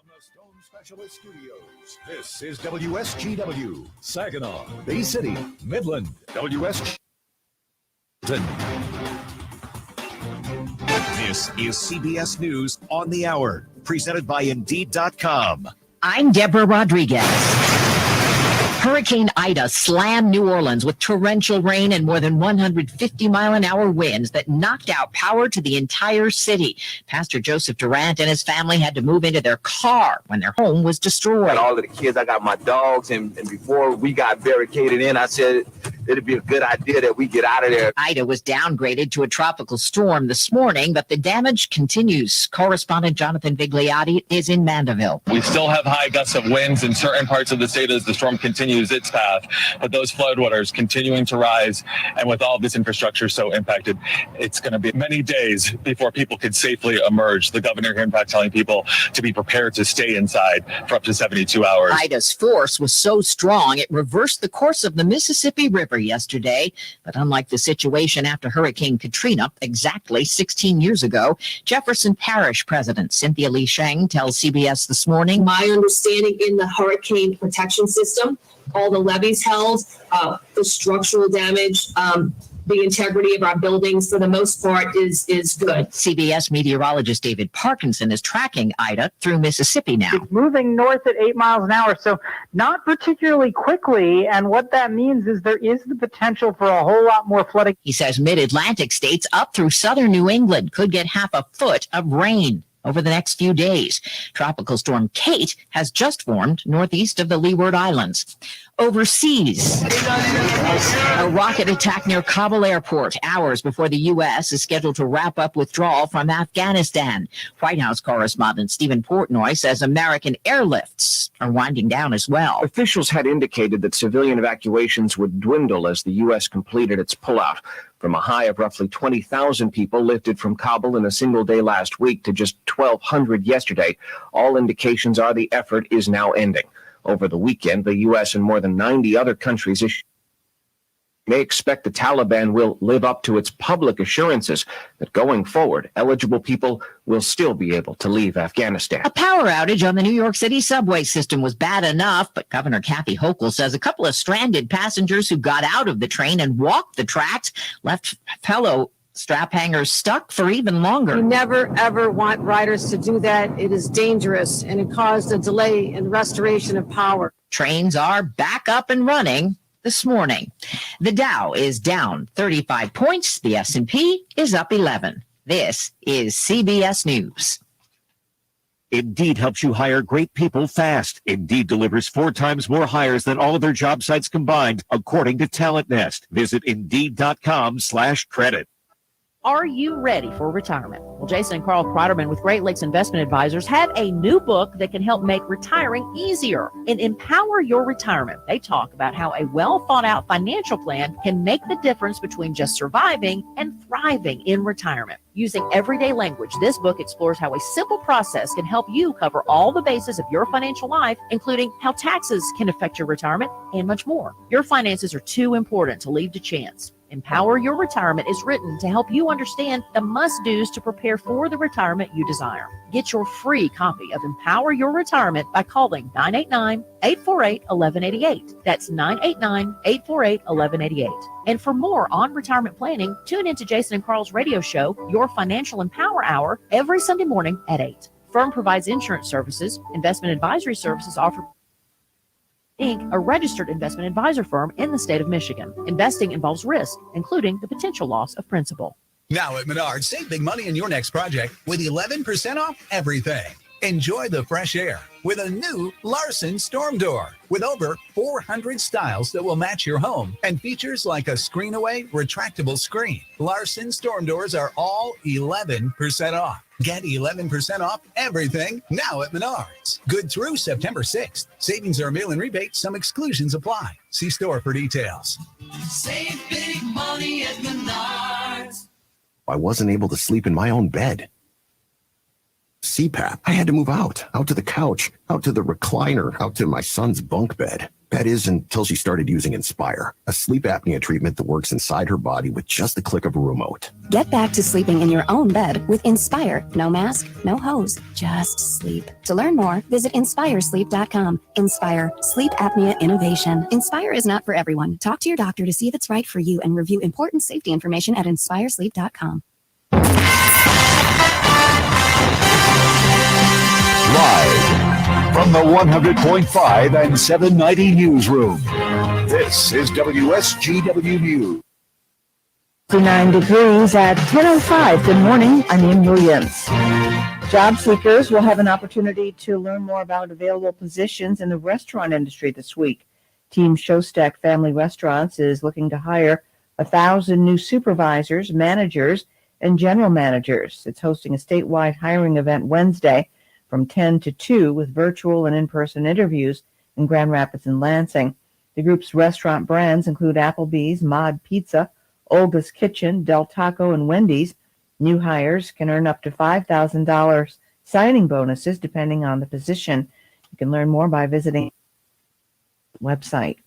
the Stone Specialist Studios, this is WSGW, Saginaw, Bay City, Midland, WSG. This is CBS News on the Hour, presented by Indeed.com. I'm Deborah Rodriguez. Hurricane Ida slammed New Orleans with torrential rain and more than 150-mile-an-hour winds that knocked out power to the entire city. Pastor Joseph Durant and his family had to move into their car when their home was destroyed. I got all of the kids, I got my dogs, and before we got barricaded in, I said it'd be a good idea that we get out of there. Ida was downgraded to a tropical storm this morning, but the damage continues. Correspondent Jonathan Vigliotti is in Mandeville. We still have high gusts of winds in certain parts of the state as the storm continues its path, but those floodwaters continuing to rise, and with all of this infrastructure so impacted, it's going to be many days before people can safely emerge. The governor here, in fact, telling people to be prepared to stay inside for up to 72 hours. Ida's force was so strong it reversed the course of the Mississippi River yesterday, but unlike the situation after Hurricane Katrina exactly 16 years ago, Jefferson Parish President Cynthia Lee Sheng tells CBS This Morning, my understanding in the hurricane protection system, all the levees held, the structural damage, the integrity of our buildings for the most part is good. CBS meteorologist David Parkinson is tracking Ida through Mississippi now. It's moving north at 8 miles an hour, so not particularly quickly. And what that means is there is the potential for a whole lot more flooding. He says mid-Atlantic states up through southern New England could get half a foot of rain over the next few days. Tropical storm Kate has just formed northeast of the Leeward Islands. Overseas, a rocket attack near Kabul airport hours before the U.S. is scheduled to wrap up withdrawal from Afghanistan. White House correspondent Stephen Portnoy says American airlifts are winding down as well. Officials had indicated that civilian evacuations would dwindle as the U.S. completed its pullout. From a high of roughly 20,000 people lifted from Kabul in a single day last week to just 1,200 yesterday, all indications are the effort is now ending. Over the weekend, the U.S. and more than 90 other countries may expect the Taliban will live up to its public assurances that going forward, eligible people will still be able to leave Afghanistan. A power outage on the New York City subway system was bad enough, but Governor Kathy Hochul says a couple of stranded passengers who got out of the train and walked the tracks left fellow strap hangers stuck for even longer. You never, ever want riders to do that. It is dangerous, and it caused a delay in restoration of power. Trains are back up and running this morning. The Dow is down 35 points. The S&P is up 11. This is CBS News. Indeed helps you hire great people fast. Indeed delivers 4 times more hires than all other job sites combined, according to Talent Nest. Visit Indeed.com/credit. Are you ready for retirement? Well, Jason and Carl Kreiderman with Great Lakes Investment Advisors have a new book that can help make retiring easier. In Empower Your Retirement, they talk about how a well-thought-out financial plan can make the difference between just surviving and thriving in retirement. Using everyday language, this book explores how a simple process can help you cover all the bases of your financial life, including how taxes can affect your retirement and much more. Your finances are too important to leave to chance. Empower Your Retirement is written to help you understand the must-dos to prepare for the retirement you desire. Get your free copy of Empower Your Retirement by calling 989-848-1188. That's 989-848-1188. And for more on retirement planning, tune into Jason and Carl's radio show, Your Financial Empower Hour, every Sunday morning at 8. Firm provides insurance services, investment advisory services offered Inc., a registered investment advisor firm in the state of Michigan. Investing involves risk, including the potential loss of principal. Now at Menards, save big money in your next project with 11% off everything. Enjoy the fresh air, with a new Larson Storm Door with over 400 styles that will match your home and features like a screen-away retractable screen. Larson Storm Doors are all 11% off. Get 11% off everything now at Menards. Good through September 6th. Savings are mail-in rebate. Some exclusions apply. See store for details. Save big money at Menards. I wasn't able to sleep in my own bed. CPAP. I had to move out to the couch, out to the recliner, out to my son's bunk bed. That is until she started using Inspire, a sleep apnea treatment that works inside her body with just the click of a remote. Get back to sleeping in your own bed with Inspire. No mask, no hose, just sleep. To learn more, visit InspireSleep.com. Inspire, sleep apnea innovation. Inspire is not for everyone. Talk to your doctor to see if it's right for you and review important safety information at InspireSleep.com. Live from the 100.5 and 790 newsroom, this is WSGW News. 59 degrees at 10:05. Good morning. I'm Ian Williams. Job seekers will have an opportunity to learn more about available positions in the restaurant industry this week. Team Showstack Family Restaurants is looking to hire 1,000 new supervisors, managers, and general managers. It's hosting a statewide hiring event Wednesday from 10 to 2 with virtual and in-person interviews in Grand Rapids and Lansing. The group's restaurant brands include Applebee's, Mod Pizza, Olga's Kitchen, Del Taco, and Wendy's. New hires can earn up to $5,000 signing bonuses depending on the position. You can learn more by visiting the website.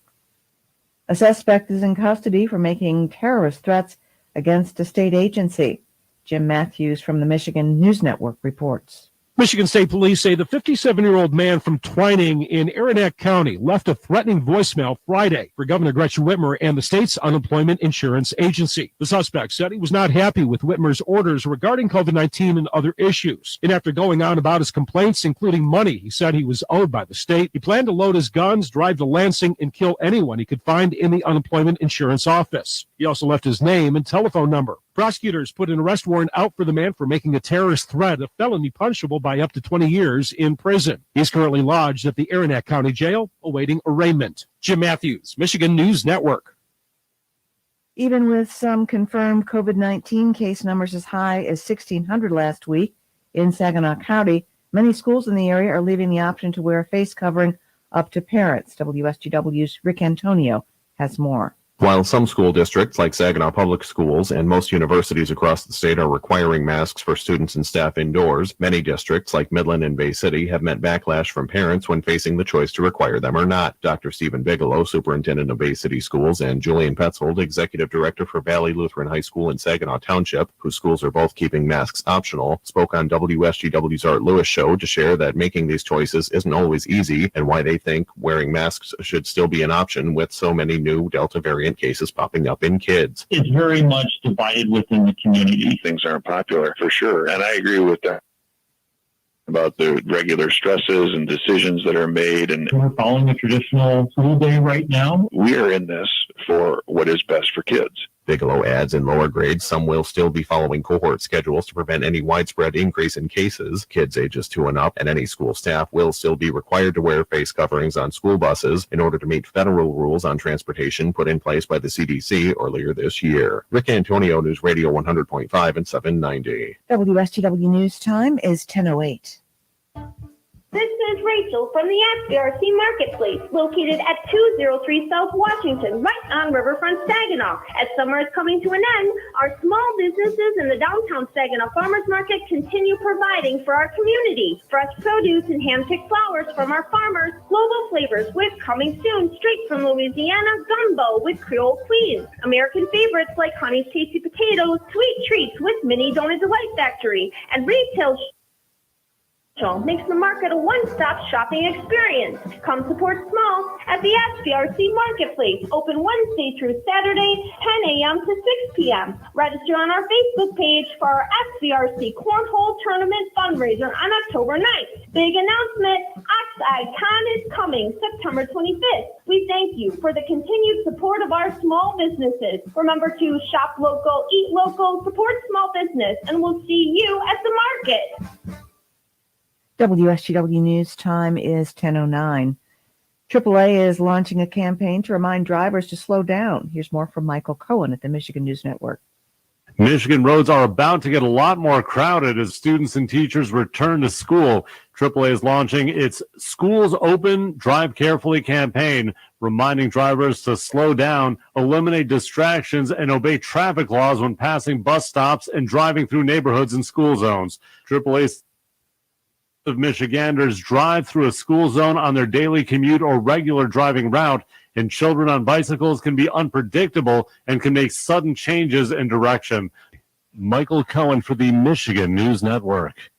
A suspect is in custody for making terrorist threats against a state agency. Jim Matthews from the Michigan News Network reports. Michigan State Police say the 57-year-old man from Twining in Aranac County left a threatening voicemail Friday for Governor Gretchen Whitmer and the state's unemployment insurance agency. The suspect said he was not happy with Whitmer's orders regarding COVID-19 and other issues. And after going on about his complaints, including money he said he was owed by the state, he planned to load his guns, drive to Lansing, and kill anyone he could find in the unemployment insurance office. He also left his name and telephone number. Prosecutors put an arrest warrant out for the man for making a terrorist threat, a felony punishable by up to 20 years in prison. He's currently lodged at the Aranac County Jail, awaiting arraignment. Jim Matthews, Michigan News Network. Even with some confirmed COVID-19 case numbers as high as 1,600 last week in Saginaw County, many schools in the area are leaving the option to wear a face covering up to parents. WSGW's Rick Antonio has more. While some school districts, like Saginaw Public Schools and most universities across the state, are requiring masks for students and staff indoors, many districts, like Midland and Bay City, have met backlash from parents when facing the choice to require them or not. Dr. Stephen Bigelow, superintendent of Bay City Schools, and Julian Petzold, executive director for Valley Lutheran High School in Saginaw Township, whose schools are both keeping masks optional, spoke on WSGW's Art Lewis show to share that making these choices isn't always easy and why they think wearing masks should still be an option with so many new Delta variant cases popping up in kids. It's very much divided within the community. Things aren't popular for sure, and I agree with that about the regular stresses and decisions that are made. And we're following a traditional school day right now. We are in this for what is best for kids. Bigelow adds in lower grades, some will still be following cohort schedules to prevent any widespread increase in cases. Kids ages 2 and up and any school staff will still be required to wear face coverings on school buses in order to meet federal rules on transportation put in place by the CDC earlier this year. Rick Antonio, News Radio 100.5 and 790. WSGW News Time is 10:08. This is Rachel from the SBRC Marketplace, located at 203 South Washington, right on Riverfront Saginaw. As summer is coming to an end, our small businesses in the downtown Saginaw Farmers Market continue providing for our community. Fresh produce and hand-picked flowers from our farmers, global flavors with coming soon straight from Louisiana, gumbo with Creole Queens, American favorites like Honey's Tasty Potatoes, sweet treats with Mini Donut Delight Factory, and retail makes the market a one-stop shopping experience. Come support small at the SBRC Marketplace, open Wednesday through Saturday, 10 a.m. to 6 p.m. Register on our Facebook page for our SBRC Cornhole Tournament fundraiser on October 9th. Big announcement, Oxide Con is coming September 25th. We thank you for the continued support of our small businesses. Remember to shop local, eat local, support small business, and we'll see you at the market. WSGW News time is 10:09. AAA is launching a campaign to remind drivers to slow down. Here's more from Michael Cohen at the Michigan News Network. Michigan roads are about to get a lot more crowded as students and teachers return to school. AAA is launching its Schools Open, Drive Carefully campaign, reminding drivers to slow down, eliminate distractions, and obey traffic laws when passing bus stops and driving through neighborhoods and school zones. AAA of Michiganders drive through a school zone on their daily commute or regular driving route, and children on bicycles can be unpredictable and can make sudden changes in direction. Michael Cohen for the Michigan News Network.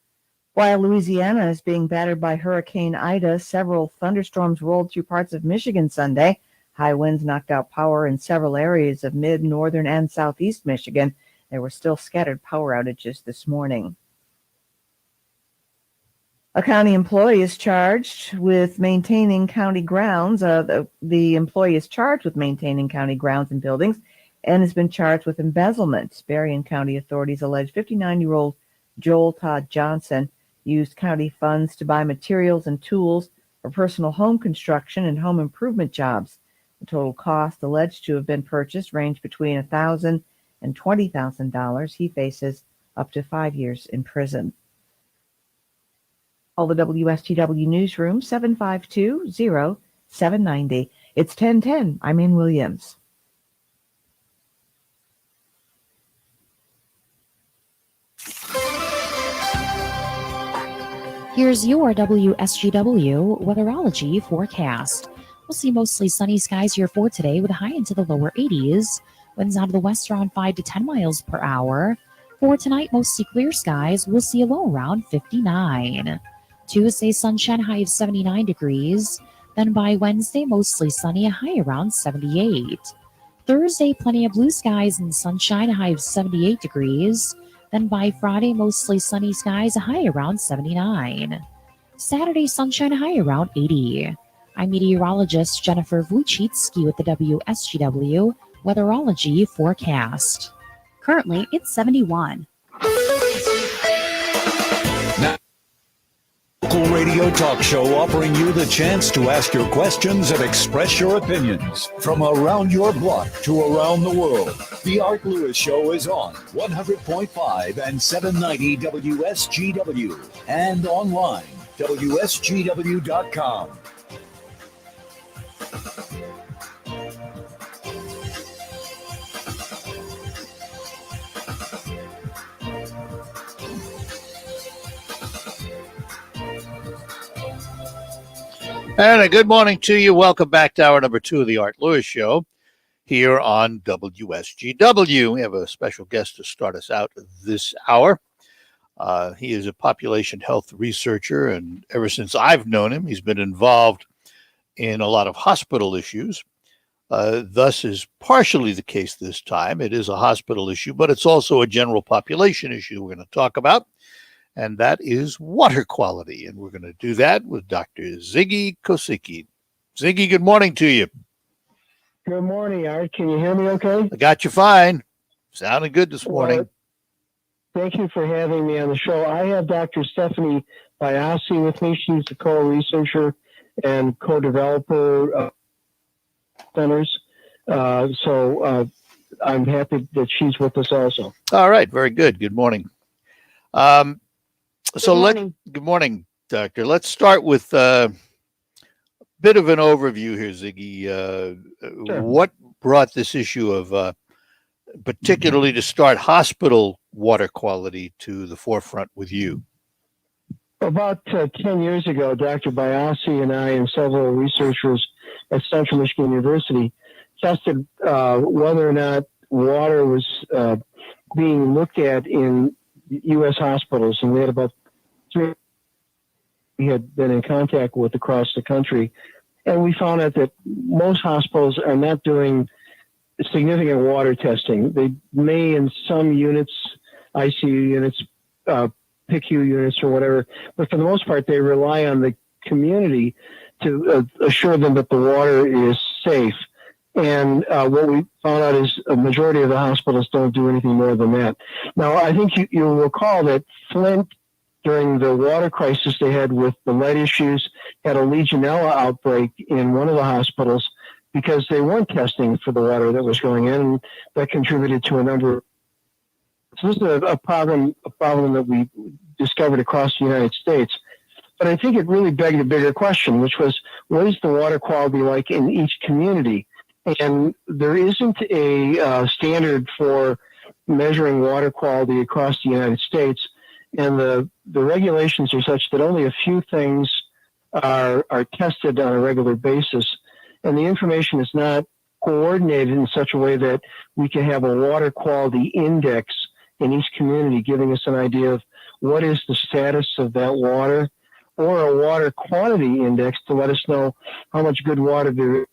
While Louisiana is being battered by Hurricane Ida, several thunderstorms rolled through parts of Michigan Sunday. High winds knocked out power in several areas of mid, northern, and southeast Michigan. There were still scattered power outages this morning. A county employee is charged with maintaining county grounds. The employee is charged with maintaining county grounds and buildings and has been charged with embezzlement. Berrien County authorities allege 59-year-old Joel Todd Johnson used county funds to buy materials and tools for personal home construction and home improvement jobs. The total cost alleged to have been purchased ranged between $1,000 and $20,000. He faces up to 5 years in prison. Call the WSTW newsroom, 752-0790. It's 1010. I'm Ann Williams. Here's your WSGW Weatherology forecast. We'll see mostly sunny skies here for today with a high into the lower 80s. Winds out of the west around 5 to 10 miles per hour. For tonight, mostly clear skies. We'll see a low around 59. Tuesday, sunshine, high of 79 degrees. Then by Wednesday, mostly sunny, a high around 78. Thursday, plenty of blue skies and sunshine, a high of 78 degrees. Then by Friday, mostly sunny skies, a high around 79. Saturday, sunshine, a high around 80. I'm meteorologist Jennifer Wojcicki with the WSGW Weatherology forecast. Currently, it's 71. Local radio talk show offering you the chance to ask your questions and express your opinions. From around your block to around the world, The Art Lewis Show is on 100.5 and 790 WSGW and online, WSGW.com. And a good morning to you. Welcome back to hour number 2 of the Art Lewis Show here on WSGW. We have a special guest to start us out this hour. He is a population health researcher, and ever since I've known him, he's been involved in a lot of hospital issues. Thus is partially the case this time. It is a hospital issue, but it's also a general population issue we're going to talk about. And that is water quality. And we're going to do that with Dr. Wsgw Kosicki. Ziggy, good morning to you. Good morning, Art. Can you hear me okay? I got you fine. Sounding good this morning. Thank you for having me on the show. I have Dr. Stephanie Biasi with me. She's the co-researcher and co-developer centers. So I'm happy that she's with us also. All right. Very good. Good morning. Good morning, Doctor. Let's start with a bit of an overview here, Ziggy. Sure. What brought this issue of particularly to start hospital water quality to the forefront with you? About 10 years ago, Dr. Biasi and I and several researchers at Central Michigan University tested whether or not water was being looked at in U.S. hospitals, and we had about 3 we had been in contact with across the country, and we found out that most hospitals are not doing significant water testing. They may in some units, ICU units, PICU units or whatever, but for the most part, they rely on the community to assure them that the water is safe. And what we found out is a majority of the hospitals don't do anything more than that. Now, I think you'll recall that Flint during the water crisis they had with the lead issues, had a Legionella outbreak in one of the hospitals because they weren't testing for the water that was going in, and that contributed to a number. So this is a problem that we discovered across the United States. But I think it really begged a bigger question, which was, what is the water quality like in each community? And there isn't a standard for measuring water quality across the United States. And the regulations are such that only a few things are tested on a regular basis. And the information is not coordinated in such a way that we can have a water quality index in each community, giving us an idea of what is the status of that water, or a water quantity index to let us know how much good water there is.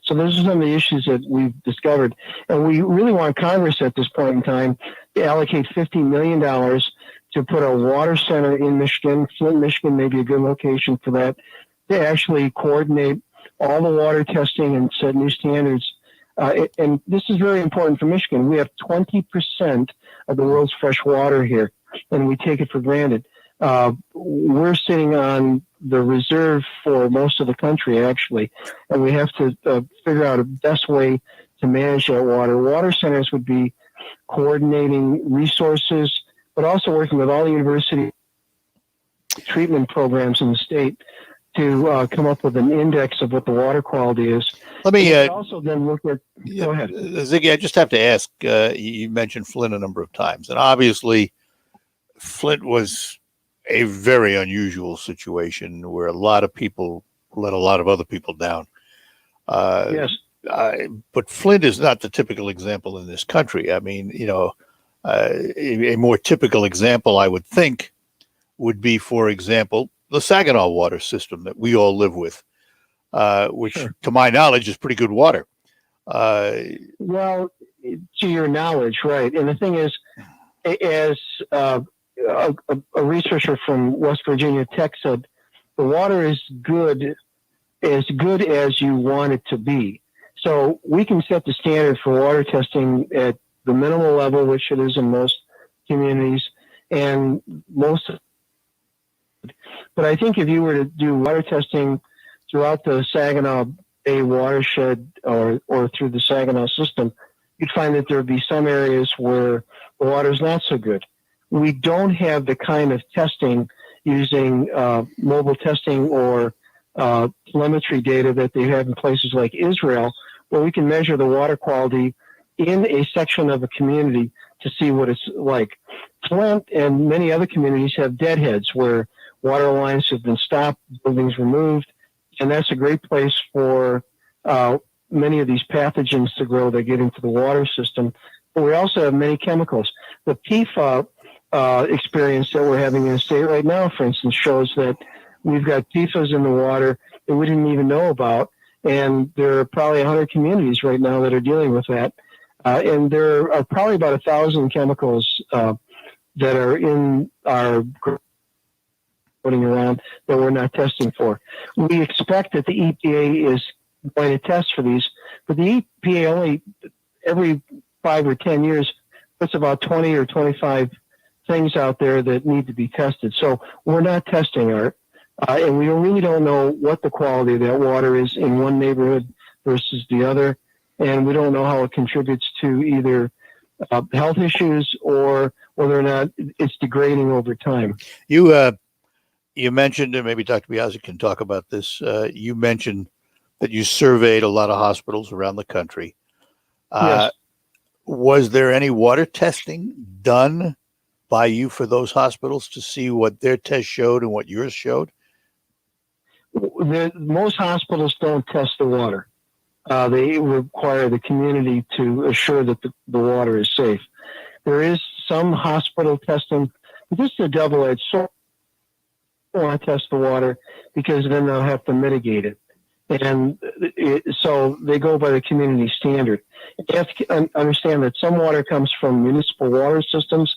So those are some of the issues that we've discovered. And we really want Congress at this point in time to allocate $50 million to put a water center in Michigan. Flint, Michigan may be a good location for that, to actually coordinate all the water testing and set new standards. And this is very important for Michigan. We have 20% of the world's fresh water here, and we take it for granted. We're sitting on the reserve for most of the country, actually, and we have to figure out a best way to manage that water. Water centers would be coordinating resources, but also working with all the university treatment programs in the state to come up with an index of what the water quality is. Let me also then look at. Go ahead, Ziggy. I just have to ask. You mentioned Flint a number of times, and obviously, Flint was a very unusual situation where a lot of people let a lot of other people down. Yes. But Flint is not the typical example in this country. I mean, a more typical example, I would think, would be, for example, the Saginaw water system that we all live with, which, to my knowledge, is pretty good water. Well, to your knowledge, right. And the thing is, as a researcher from West Virginia Tech said, the water is good as you want it to be. So we can set the standard for water testing at the minimal level, which it is in most communities, and most. But I think if you were to do water testing throughout the Saginaw Bay watershed or through the Saginaw system, you'd find that there would be some areas where the water is not so good. We don't have the kind of testing using mobile testing or telemetry data that they have in places like Israel, where we can measure the water quality in a section of a community to see what it's like. Flint and many other communities have deadheads where water lines have been stopped, buildings removed, and that's a great place for many of these pathogens to grow that get into the water system. But we also have many chemicals. The PFAS experience that we're having in the state right now, for instance, shows that we've got PFAS in the water that we didn't even know about, and there are probably 100 communities right now that are dealing with that. And there are probably about 1,000 chemicals that are in our putting around that we're not testing for. We expect that the EPA is going to test for these, but the EPA only every 5 or 10 years puts about 20 or 25 things out there that need to be tested. So we're not testing Art, and we really don't know what the quality of that water is in one neighborhood versus the other, and we don't know how it contributes to either health issues or whether or not it's degrading over time. You mentioned, and maybe Dr. Biasi can talk about this, you mentioned that you surveyed a lot of hospitals around the country. Yes. Was there any water testing done by you for those hospitals to see what their test showed and what yours showed? Most hospitals don't test the water. They require the community to assure that the water is safe. There is some hospital testing, but this is a double-edged sword. They want to test the water because then they'll have to mitigate it. And so they go by the community standard. You have to understand that some water comes from municipal water systems.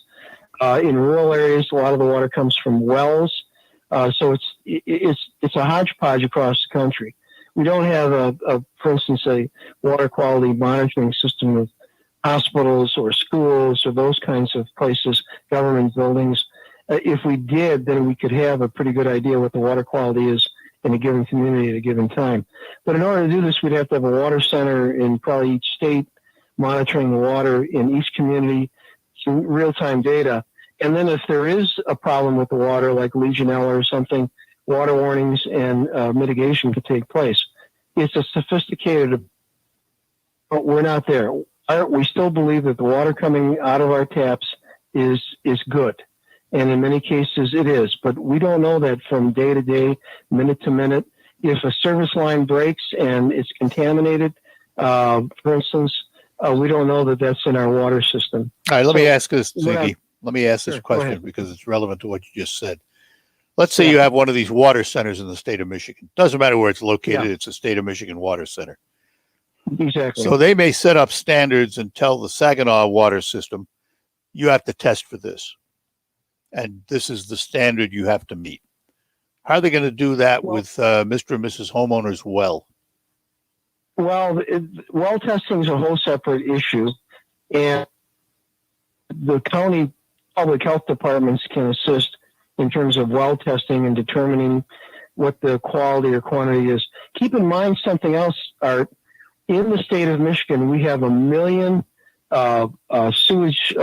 In rural areas, a lot of the water comes from wells. So it's a hodgepodge across the country. We don't have for instance, a water quality monitoring system with hospitals or schools or those kinds of places, government buildings. if we did, then we could have a pretty good idea what the water quality is in a given community at a given time. But in order to do this, we'd have to have a water center in probably each state monitoring the water in each community, some real-time data. And then if there is a problem with the water, like Legionella or something, water warnings and mitigation could take place. It's a sophisticated, but we're not there. We still believe that the water coming out of our taps is good. And in many cases it is, but we don't know that from day to day, minute to minute. If a service line breaks and it's contaminated, for instance, we don't know that that's in our water system. All right, let me ask this, we're not- Ziggy. Let me ask this Sure, go question ahead. because it's relevant to what you just said. Let's say you have one of these water centers in the state of Michigan. Doesn't matter where it's located, it's a state of Michigan water center. Exactly. So they may set up standards and tell the Saginaw water system, you have to test for this. And this is the standard you have to meet. How are they going to do that with Mr. and Mrs. Homeowner's well? Well, well testing is a whole separate issue, and the county public health departments can assist in terms of well testing and determining what the quality or quantity is. Keep in mind something else, Art. In the state of Michigan, we have 1 million sewage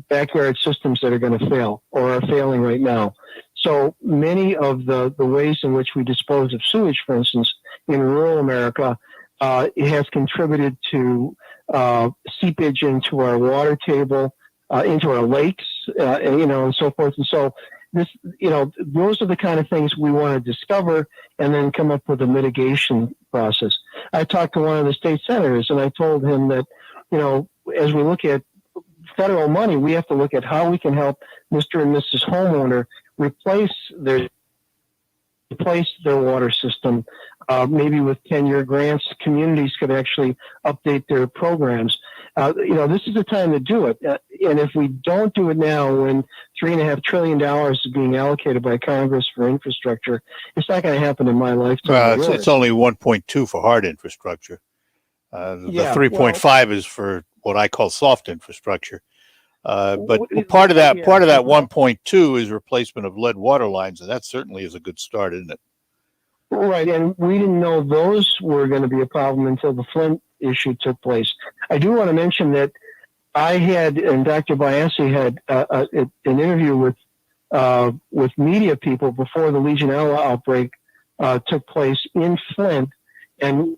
backyard systems that are going to fail or are failing right now. So many of the ways in which we dispose of sewage, for instance, in rural America, it has contributed to seepage into our water table, into our lakes, and so forth. And so this, those are the kind of things we want to discover and then come up with a mitigation process. I talked to one of the state senators and I told him that, as we look at federal money, we have to look at how we can help Mr. and Mrs. Homeowner replace their water system. Maybe with 10-year grants, communities could actually update their programs. This is the time to do it. And if we don't do it now, when $3.5 trillion is being allocated by Congress for infrastructure, it's not going to happen in my lifetime. It's only 1.2 for hard infrastructure. The 3.5 is for what I call soft infrastructure. But part of that 1.2 is replacement of lead water lines, and that certainly is a good start, isn't it? Right, and we didn't know those were going to be a problem until the Flint issue took place. I do want to mention that I had, and Dr. Biasi had an interview with media people before the Legionella outbreak took place in Flint, and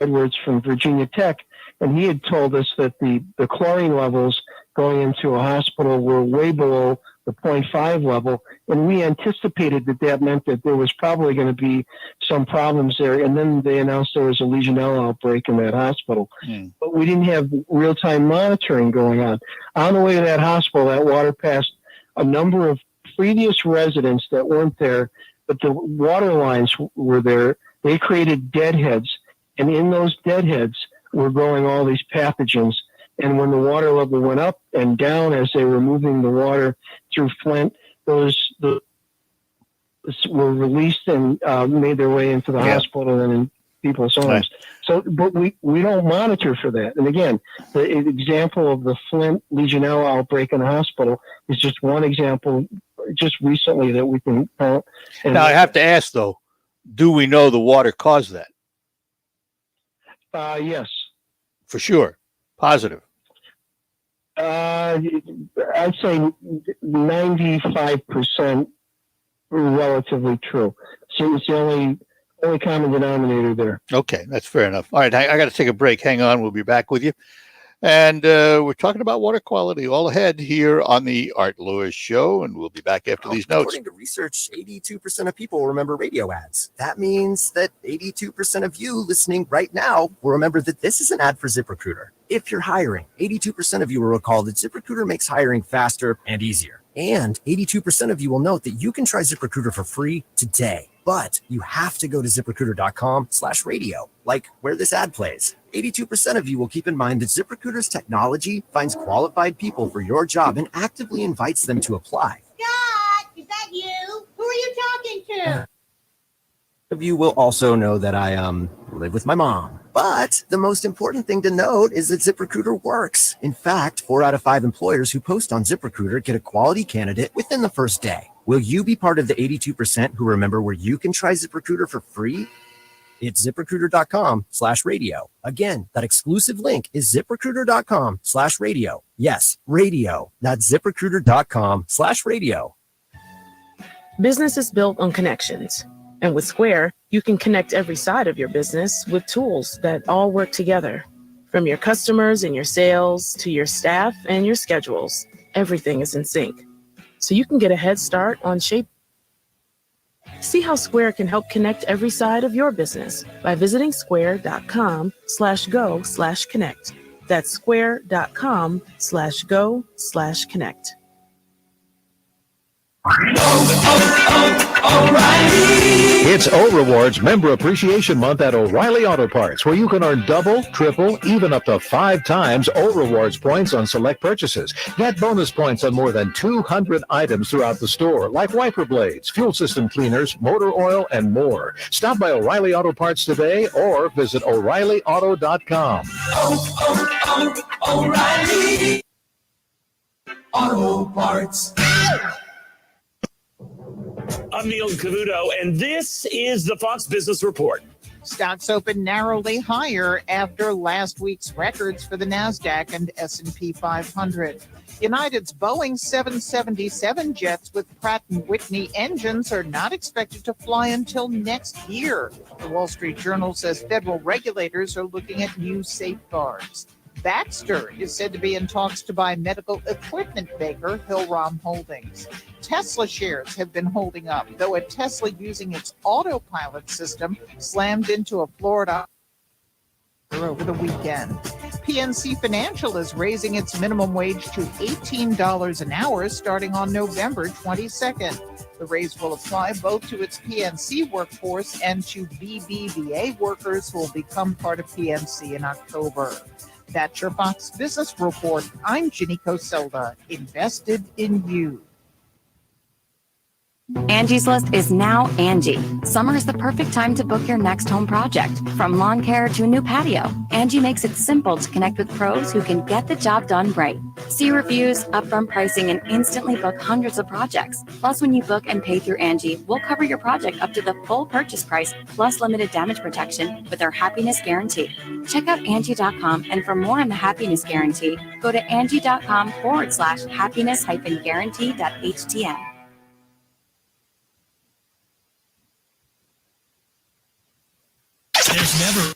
Edwards from Virginia Tech, and he had told us that the chlorine levels going into a hospital were way below the 0.5 level, and we anticipated that meant that there was probably going to be some problems there, and then they announced there was a Legionella outbreak in that hospital. But we didn't have real-time monitoring going on. On the way to that hospital, that water passed a number of previous residents that weren't there, but the water lines were there. They created deadheads, and in those deadheads were growing all these pathogens. And when the water level went up and down as they were moving the water through Flint, those were released and made their way into the hospital and in people's homes. Right. So, but we don't monitor for that. And again, the example of the Flint Legionella outbreak in the hospital is just one example just recently that we can count. Now, I have to ask, though, do we know the water caused that? Yes. For sure. Positive. I'd say 95% relatively true. So it's the only common denominator there. Okay, that's fair enough. All right, I got to take a break. Hang on, we'll be back with you. And we're talking about water quality all ahead here on the Art Lewis Show, and we'll be back after these notes. According to research, 82% of people remember radio ads. That means that 82% of you listening right now will remember that this is an ad for ZipRecruiter. If you're hiring, 82% of you will recall that ZipRecruiter makes hiring faster and easier. And 82% of you will note that you can try ZipRecruiter for free today. But you have to go to ZipRecruiter.com/radio, like where this ad plays. 82% of you will keep in mind that ZipRecruiter's technology finds qualified people for your job and actively invites them to apply. Scott, is that you? Who are you talking to? Of you will also know that I live with my mom. But the most important thing to note is that ZipRecruiter works. In fact, 4 out of 5 employers who post on ZipRecruiter get a quality candidate within the first day. Will you be part of the 82% who remember where you can try ZipRecruiter for free? It's ZipRecruiter.com/radio. Again, that exclusive link is ZipRecruiter.com/radio. Yes, radio. That's ZipRecruiter.com/radio. Business is built on connections. And with Square, you can connect every side of your business with tools that all work together. From your customers and your sales to your staff and your schedules, everything is in sync. So you can get a head start on shape. See how Square can help connect every side of your business by visiting square.com/go/connect. That's square.com/go/connect. It's O Rewards Member Appreciation Month at O'Reilly Auto Parts, where you can earn double, triple, even up to 5 times O Rewards points on select purchases. Get bonus points on more than 200 items throughout the store, like wiper blades, fuel system cleaners, motor oil, and more. Stop by O'Reilly Auto Parts today or visit O'ReillyAuto.com. O'Reilly Auto Parts. I'm Neil Cavuto, and this is the Fox Business Report. Stocks opened narrowly higher after last week's records for the NASDAQ and S&P 500. United's Boeing 777 jets with Pratt & Whitney engines are not expected to fly until next year. The Wall Street Journal says federal regulators are looking at new safeguards. Baxter is said to be in talks to buy medical equipment maker Hill-Rom Holdings. Tesla shares have been holding up, though a Tesla using its autopilot system slammed into a Florida over the weekend. PNC Financial is raising its minimum wage to $18 an hour starting on November 22nd. The raise will apply both to its PNC workforce and to BBVA workers who will become part of PNC in October. That's your Fox Business Report. I'm Ginny Coselda, invested in you. Angie's List is now Angie. Summer is the perfect time to book your next home project. From lawn care to a new patio, Angie makes it simple to connect with pros who can get the job done right. See reviews, upfront pricing, and instantly book hundreds of projects. Plus, when you book and pay through Angie, we'll cover your project up to the full purchase price, plus limited damage protection with our Happiness Guarantee. Check out Angie.com, and for more on the Happiness Guarantee, go to Angie.com/happiness-guarantee.htm. There's never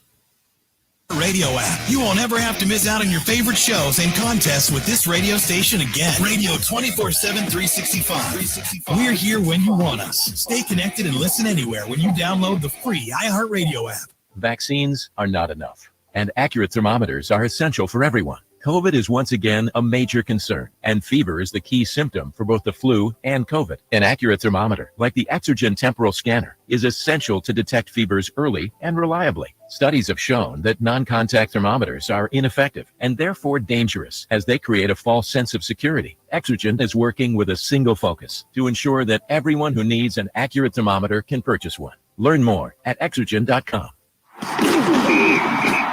a radio app. You won't ever have to miss out on your favorite shows and contests with this radio station again. Radio 24/7, 365. We're here when you want us. Stay connected and listen anywhere when you download the free iHeartRadio app. Vaccines are not enough, and accurate thermometers are essential for everyone. COVID is once again a major concern, and fever is the key symptom for both the flu and COVID. An accurate thermometer, like the Exergen temporal scanner, is essential to detect fevers early and reliably. Studies have shown that non-contact thermometers are ineffective and therefore dangerous, as they create a false sense of security. Exergen is working with a single focus to ensure that everyone who needs an accurate thermometer can purchase one. Learn more at Exergen.com.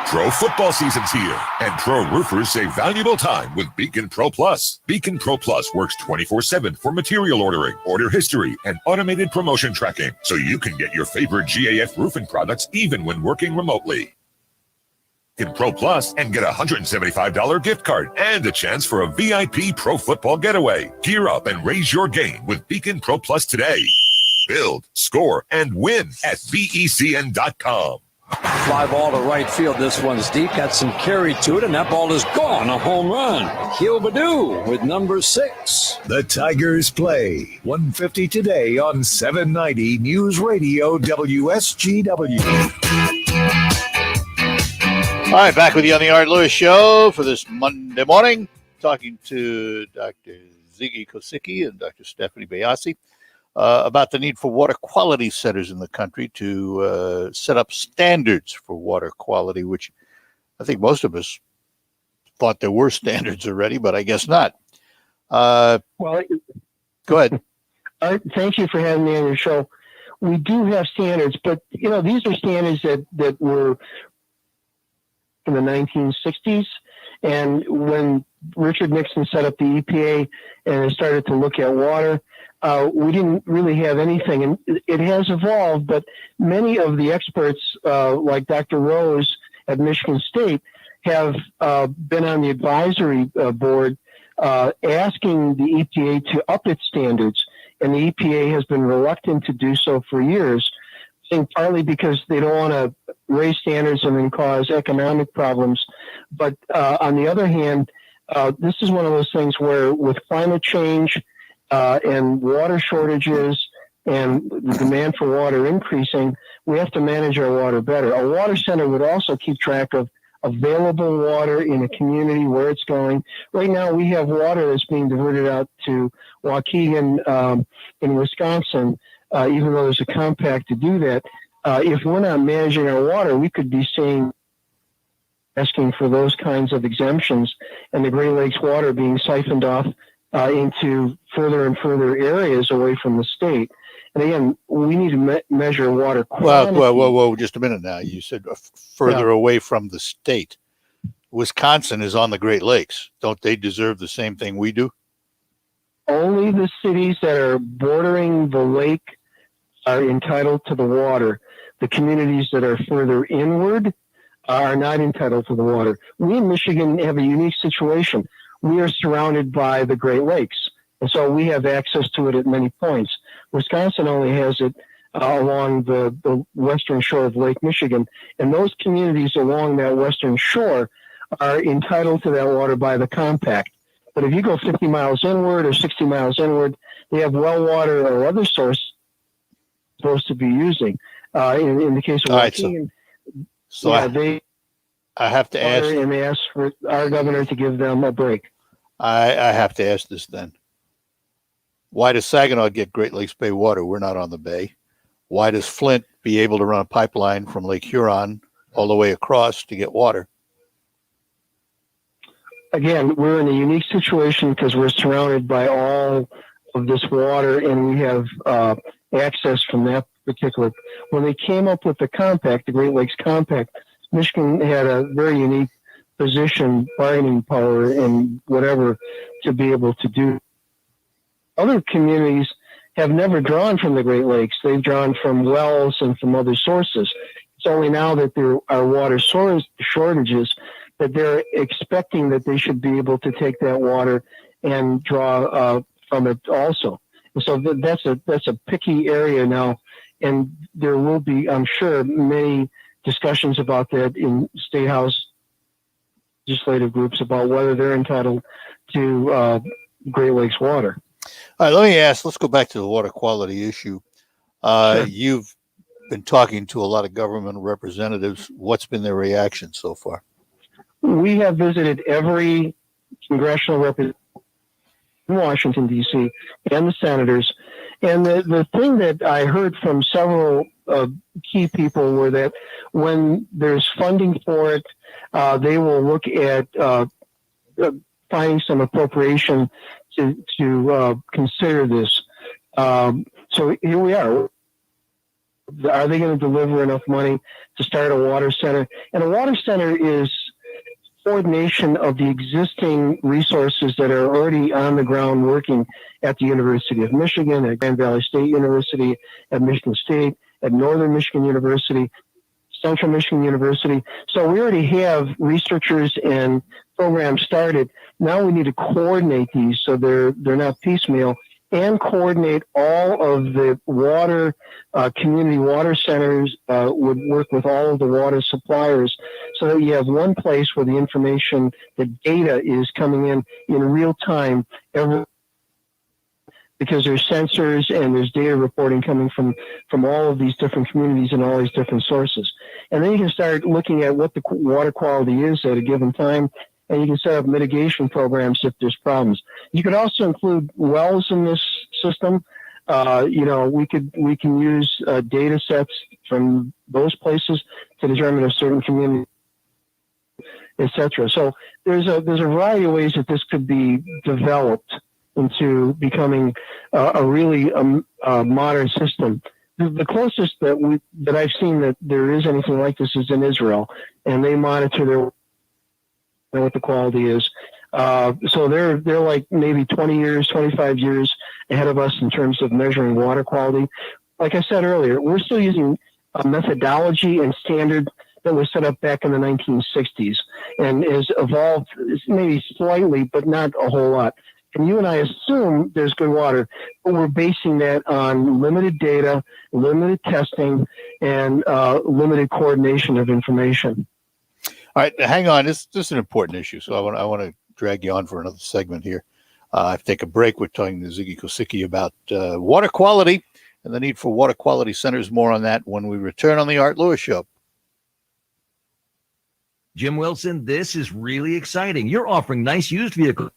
Pro football season's here, and pro roofers save valuable time with Beacon Pro Plus. Beacon Pro Plus works 24/7 for material ordering, order history, and automated promotion tracking, so you can get your favorite GAF roofing products even when working remotely. Beacon Pro Plus and get a $175 gift card and a chance for a VIP pro football getaway. Gear up and raise your game with Beacon Pro Plus today. Build, score, and win at BECN.com. Fly ball to right field. This one's deep. Got some carry to it, and that ball is gone. A home run. Gil Badou with number 6. The Tigers play 1:50 today on 790 News Radio WSGW. All right, back with you on the Art Lewis Show for this Monday morning. Talking to Dr. Ziggy Kosicki and Dr. Stephanie Bayasi. About the need for water quality centers in the country to set up standards for water quality, which I think most of us thought there were standards already, but I guess not. Well, go ahead. Thank you for having me on your show. We do have standards, but these are standards that were in the 1960s. And when Richard Nixon set up the EPA and it started to look at water, we didn't really have anything. And it has evolved, but many of the experts, like Dr. Rose at Michigan State, have been on the advisory board asking the EPA to up its standards. And the EPA has been reluctant to do so for years, I think partly because they don't want to raise standards and then cause economic problems. But on the other hand, this is one of those things where with climate change and water shortages and the demand for water increasing, we have to manage our water better. A water center would also keep track of available water in a community, where it's going. Right now, we have water that's being diverted out to Waukegan in Wisconsin, even though there's a compact to do that. If we're not managing our water, we could be asking for those kinds of exemptions, and the Great Lakes water being siphoned off into further and further areas away from the state. And again, we need to measure water quantity. Whoa, just a minute now. You said further away from the state. Wisconsin is on the Great Lakes. Don't they deserve the same thing we do? Only the cities that are bordering the lake are entitled to the water. The communities that are further inward are not entitled to the water. We in Michigan have a unique situation. We are surrounded by the Great Lakes, and so we have access to it at many points. Wisconsin only has it along the western shore of Lake Michigan, and those communities along that western shore are entitled to that water by the compact. But if you go 50 miles inward or 60 miles inward, they have well water or other source supposed to be using. In the case of Waukegan, I have to ask, and they ask for our governor to give them a break. I have to ask this then. Why does Saginaw get Great Lakes Bay water? We're not on the bay. Why does Flint be able to run a pipeline from Lake Huron all the way across to get water? Again, we're in a unique situation because we're surrounded by all of this water, and we have access from that particular. When they came up with the compact, the Great Lakes Compact, Michigan had a very unique position, bargaining power, and whatever to be able to do. Other communities have never drawn from the Great Lakes. They've drawn from wells and from other sources. It's only now that there are water shortages that they're expecting that they should be able to take that water and draw from it also. And so that's a picky area now, and there will be, I'm sure, many discussions about that in State House legislative groups about whether they're entitled to Great Lakes water. All right, let me ask, let's go back to the water quality issue. Sure. You've been talking to a lot of government representatives. What's been their reaction so far? We have visited every congressional representative in Washington, D.C., and the senators. And the thing that I heard from several key people were that when there's funding for it, they will look at finding some appropriation to consider this. So here we are. Are they going to deliver enough money to start a water center? And a water center is coordination of the existing resources that are already on the ground working at the University of Michigan, at Grand Valley State University, at Michigan State, at Northern Michigan University, Central Michigan University. So we already have researchers and programs started. Now we need to coordinate these so they're not piecemeal, and coordinate all of the water, community water centers would work with all of the water suppliers so that you have one place where the information, the data is coming in real time because there's sensors and there's data reporting coming from all of these different communities and all these different sources. And then you can start looking at what the water quality is at a given time, and you can set up mitigation programs if there's problems. You could also include wells in this system. We can use data sets from those places to determine a certain community, etc. So there's a variety of ways that this could be developed into becoming a really modern system. The closest that I've seen that there is anything like this is in Israel, and they monitor their know what the quality is. So they're like maybe 20 years, 25 years ahead of us in terms of measuring water quality. Like I said earlier, we're still using a methodology and standard that was set up back in the 1960s and has evolved maybe slightly, but not a whole lot. And you and I assume there's good water, but we're basing that on limited data, limited testing, and limited coordination of information. All right, hang on. This is an important issue, so I want to drag you on for another segment here. I have to take a break. We're talking to Ziggy Kosicki about water quality and the need for water quality centers. More on that when we return on the Art Lewis Show. Jim Wilson, this is really exciting. You're offering nice used vehicles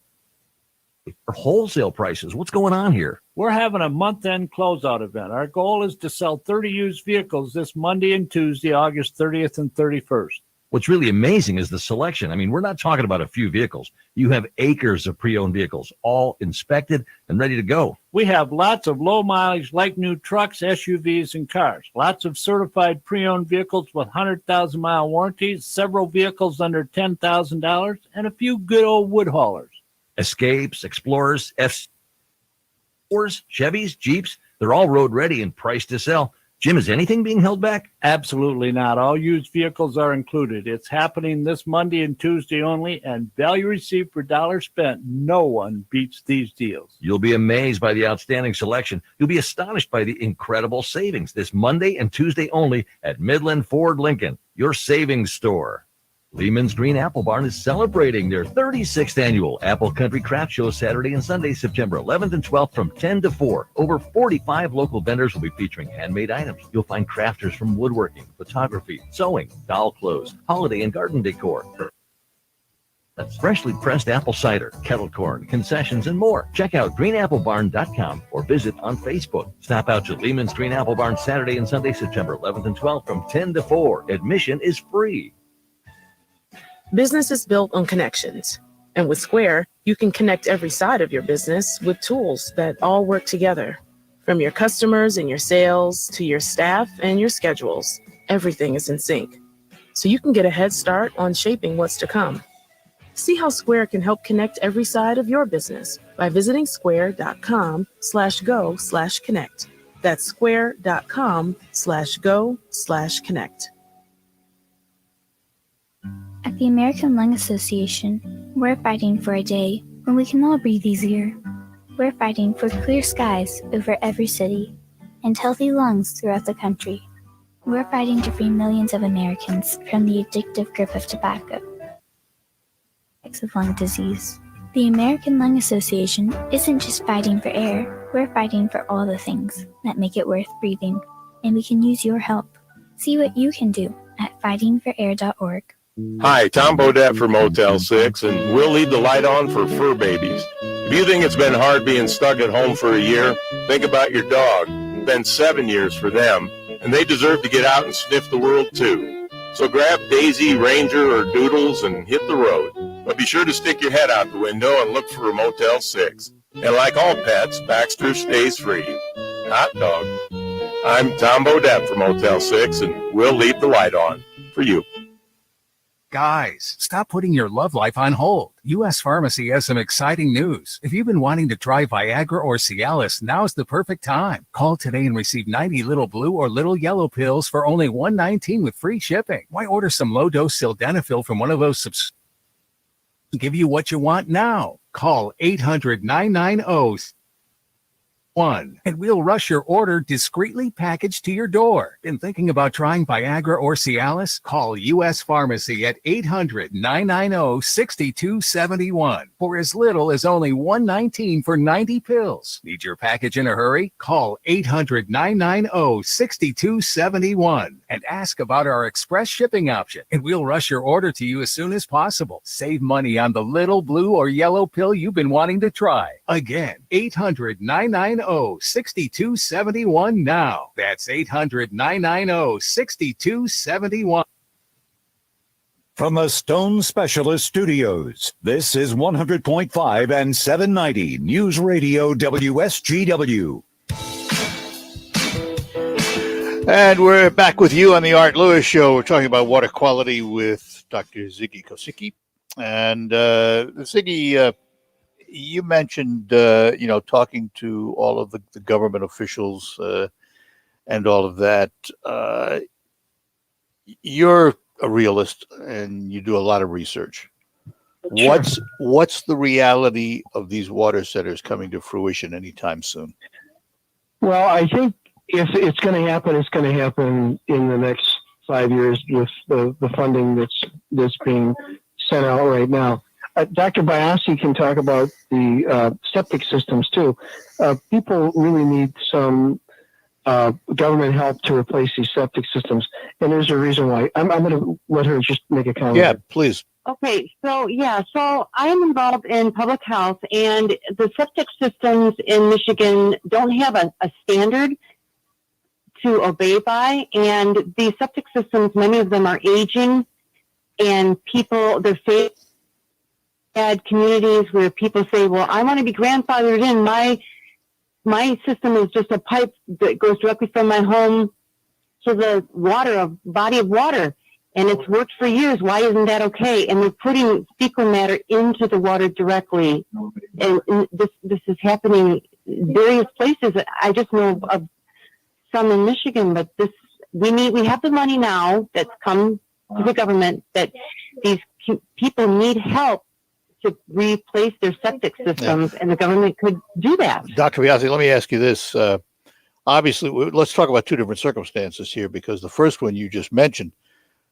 for wholesale prices. What's going on here? We're having a month-end closeout event. Our goal is to sell 30 used vehicles this Monday and Tuesday, August 30th and 31st. What's really amazing is the selection. I mean, we're not talking about a few vehicles. You have acres of pre-owned vehicles, all inspected and ready to go. We have lots of low-mileage, like-new trucks, SUVs, and cars. Lots of certified pre-owned vehicles with 100,000-mile warranties, several vehicles under $10,000, and a few good old wood haulers. Escapes, Explorers, F4s, Chevys, Jeeps, they're all road ready and priced to sell. Jim, is anything being held back? Absolutely not. All used vehicles are included. It's happening this Monday and Tuesday only, and value received per dollar spent. No one beats these deals. You'll be amazed by the outstanding selection. You'll be astonished by the incredible savings this Monday and Tuesday only at Midland Ford Lincoln, your savings store. Lehman's Green Apple Barn is celebrating their 36th annual Apple Country Craft Show Saturday and Sunday, September 11th and 12th from 10 to 4. Over 45 local vendors will be featuring handmade items. You'll find crafters from woodworking, photography, sewing, doll clothes, holiday and garden decor. That's freshly pressed apple cider, kettle corn, concessions, and more. Check out greenapplebarn.com or visit on Facebook. Stop out to Lehman's Green Apple Barn Saturday and Sunday, September 11th and 12th from 10 to 4. Admission is free. Business is built on connections. And with Square, you can connect every side of your business with tools that all work together. From your customers and your sales to your staff and your schedules, everything is in sync. So you can get a head start on shaping what's to come. See how Square can help connect every side of your business by visiting square.com/go/connect. That's square.com/go/connect. At the American Lung Association, we're fighting for a day when we can all breathe easier. We're fighting for clear skies over every city and healthy lungs throughout the country. We're fighting to free millions of Americans from the addictive grip of tobacco of lung disease. The American Lung Association isn't just fighting for air, we're fighting for all the things that make it worth breathing, and we can use your help. See what you can do at fightingforair.org. Hi, Tom Bodette for Motel 6, and we'll leave the light on for fur babies. If you think it's been hard being stuck at home for a year, think about your dog. It's been 7 years for them, and they deserve to get out and sniff the world too. So grab Daisy, Ranger, or Doodles and hit the road. But be sure to stick your head out the window and look for a Motel 6. And like all pets, Baxter stays free. Hot dog. I'm Tom Bodette for Motel 6, and we'll leave the light on for you. Guys, stop putting your love life on hold. U.S. Pharmacy has some exciting news. If you've been wanting to try Viagra or Cialis, now's the perfect time. Call today and receive 90 little blue or little yellow pills for only $119 with free shipping. Why order some low-dose sildenafil from one of those give you what you want now? Call 800-990-1 and we'll rush your order discreetly packaged to your door. Been thinking about trying Viagra or Cialis? Call U.S. Pharmacy at 800-990-6271 for as little as only $119 for 90 pills. Need your package in a hurry? Call 800-990-6271 and ask about our express shipping option, and we'll rush your order to you as soon as possible. Save money on the little blue or yellow pill you've been wanting to try. Again, 800-990-6271 now. That's 800-990-6271. From the Stone Specialist Studios, this is 100.5 and 790 News Radio WSGW. And we're back with you on the Art Lewis Show. We're talking about water quality with Dr. Ziggy Kosicki. And Ziggy, you mentioned, talking to all of the government officials and all of that. You're a realist and you do a lot of research. Sure. What's the reality of these water centers coming to fruition anytime soon? Well, I think if it's going to happen, it's going to happen in the next 5 years with the funding that's being sent out right now. Dr. Biasi can talk about the septic systems too. People really need some government help to replace these septic systems, and there's a reason why. I'm going to let her just make a comment. Yeah, please. Okay, so I am involved in public health, and the septic systems in Michigan don't have a standard to obey by, and these septic systems, many of them are aging, and they're had communities where people say, well, I want to be grandfathered in. My system is just a pipe that goes directly from my home to the water, a body of water. And it's worked for years. Why isn't that okay? And they're putting fecal matter into the water directly. And this is happening in various places. I just know of some in Michigan, but we have the money now that's come to the government that these people need help to replace their septic systems, and the government could do that. Dr. Biasi, let me ask you this. Obviously, let's talk about two different circumstances here, because the first one you just mentioned,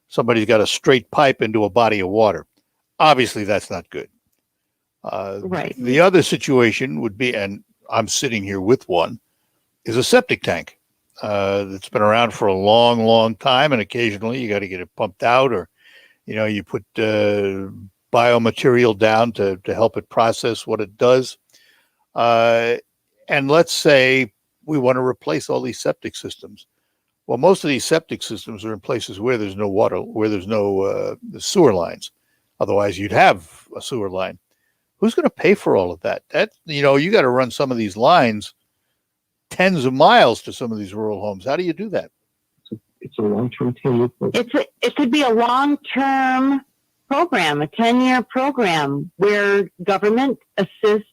somebody's got a straight pipe into a body of water. Obviously, that's not good. Right. The other situation would be, and I'm sitting here with one, is a septic tank that's been around for a long, long time, and occasionally you got to get it pumped out, or you put biomaterial down to help it process what it does. And let's say we want to replace all these septic systems. Well, most of these septic systems are in places where there's no water, where there's no sewer lines. Otherwise, you'd have a sewer line. Who's going to pay for all of that? You got to run some of these lines tens of miles to some of these rural homes. How do you do that? It's a long-term tenure program. It could be a long-term program, a 10-year program where government assists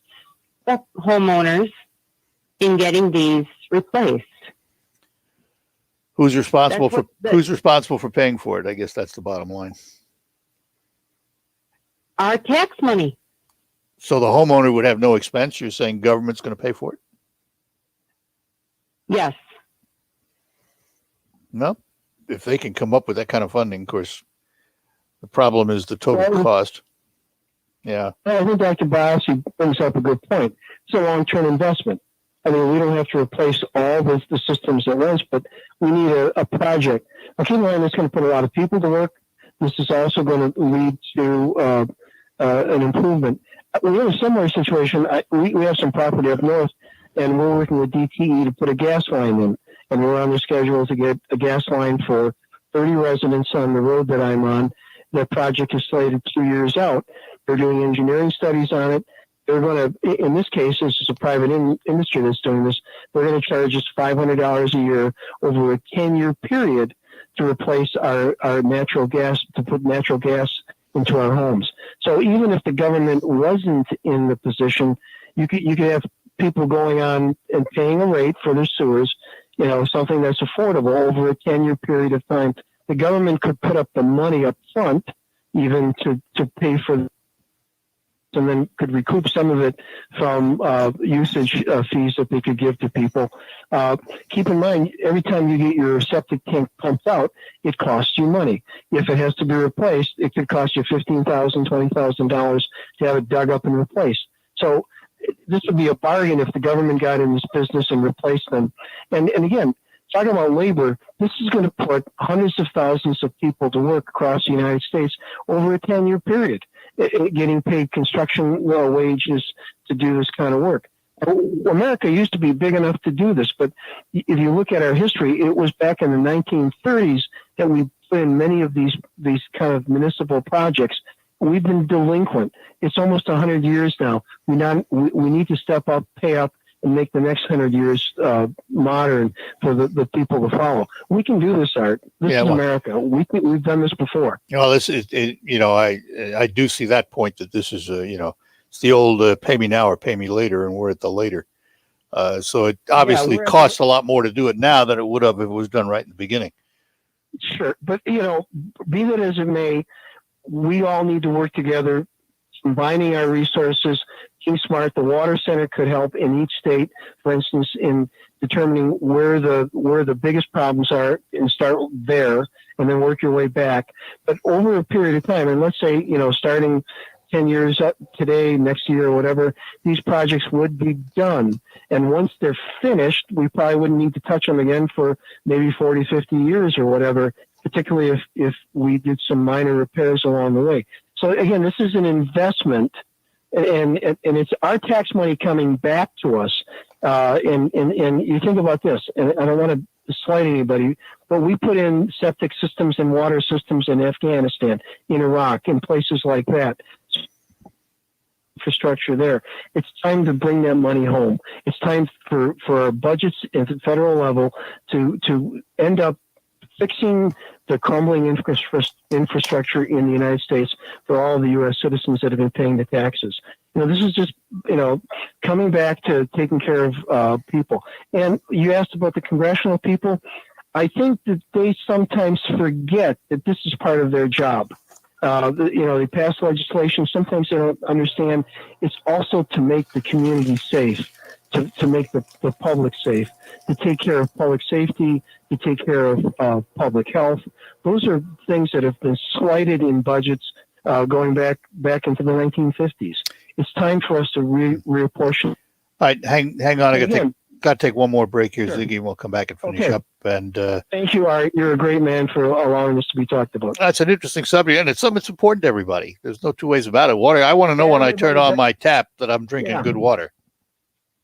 the homeowners in getting these replaced. Who's responsible for paying for it? I guess that's the bottom line. Our tax money. So the homeowner would have no expense. You're saying government's going to pay for it? Yes. No, if they can come up with that kind of funding, of course. The problem is the total cost. Yeah. I think Dr. Biasi brings up a good point. It's a long-term investment. I mean, we don't have to replace all the systems at once, but we need a project. Now, keep in mind, it's going to put a lot of people to work. This is also going to lead to an improvement. We have a similar situation. We have some property up north, and we're working with DTE to put a gas line in. And we're on the schedule to get a gas line for 30 residents on the road that I'm on. The project is slated 2 years out. They're doing engineering studies on it. They're going to, in this case, this is a private industry that's doing this. They're going to charge us $500 a year over a 10-year period to replace our natural gas, to put natural gas into our homes. So even if the government wasn't in the position, you could have people going on and paying a rate for their sewers, something that's affordable over a 10-year period of time. The government could put up the money up front, even to pay for, and then could recoup some of it from usage fees that they could give to people. Keep in mind, every time you get your septic tank pumped out, it costs you money. If it has to be replaced, it could cost you $15,000, $20,000 to have it dug up and replaced. So this would be a bargain if the government got in this business and replaced them. And again, talking about labor, this is going to put hundreds of thousands of people to work across the United States over a 10-year period, getting paid construction wages to do this kind of work. America used to be big enough to do this, but if you look at our history, it was back in the 1930s that we put in many of these kind of municipal projects. We've been delinquent. It's almost 100 years now. We need to step up, pay up, and make the next 100 years modern for the people to follow. We can do this, Art. This is America. We've done this before. This is, I do see that point, that this is, it's the old pay me now or pay me later, and we're at the later. So it obviously costs a lot more to do it now than it would have if it was done right in the beginning. Sure. But, be that as it may, we all need to work together, combining our resources, being smart. The Water Center could help in each state, for instance, in determining where the biggest problems are, and start there and then work your way back. But over a period of time, and let's say, starting 10 years up today, next year, or whatever, these projects would be done. And once they're finished, we probably wouldn't need to touch them again for maybe 40, 50 years or whatever, particularly if we did some minor repairs along the way. So again, this is an investment, and it's our tax money coming back to us. And you think about this, and I don't want to slight anybody, but we put in septic systems and water systems in Afghanistan, in Iraq, in places like that. Infrastructure there. It's time to bring that money home. It's time for our budgets at the federal level to end up fixing the crumbling infrastructure in the United States for all the U.S. citizens that have been paying the taxes. This is just, coming back to taking care of people. And you asked about the congressional people. I think that they sometimes forget that this is part of their job. They pass legislation. Sometimes they don't understand. It's also to make the community safe, to make the public safe, to take care of public safety, to take care of public health. Those are things that have been slighted in budgets going back into the 1950s. It's time for us to reapportion. All right, hang on. I got to take one more break here, Ziggy, and we'll come back and finish up. And thank you, Art. You're a great man for allowing this to be talked about. That's an interesting subject, and it's something that's important to everybody. There's no two ways about it. Water. I want to know when I turn on my tap that I'm drinking good water.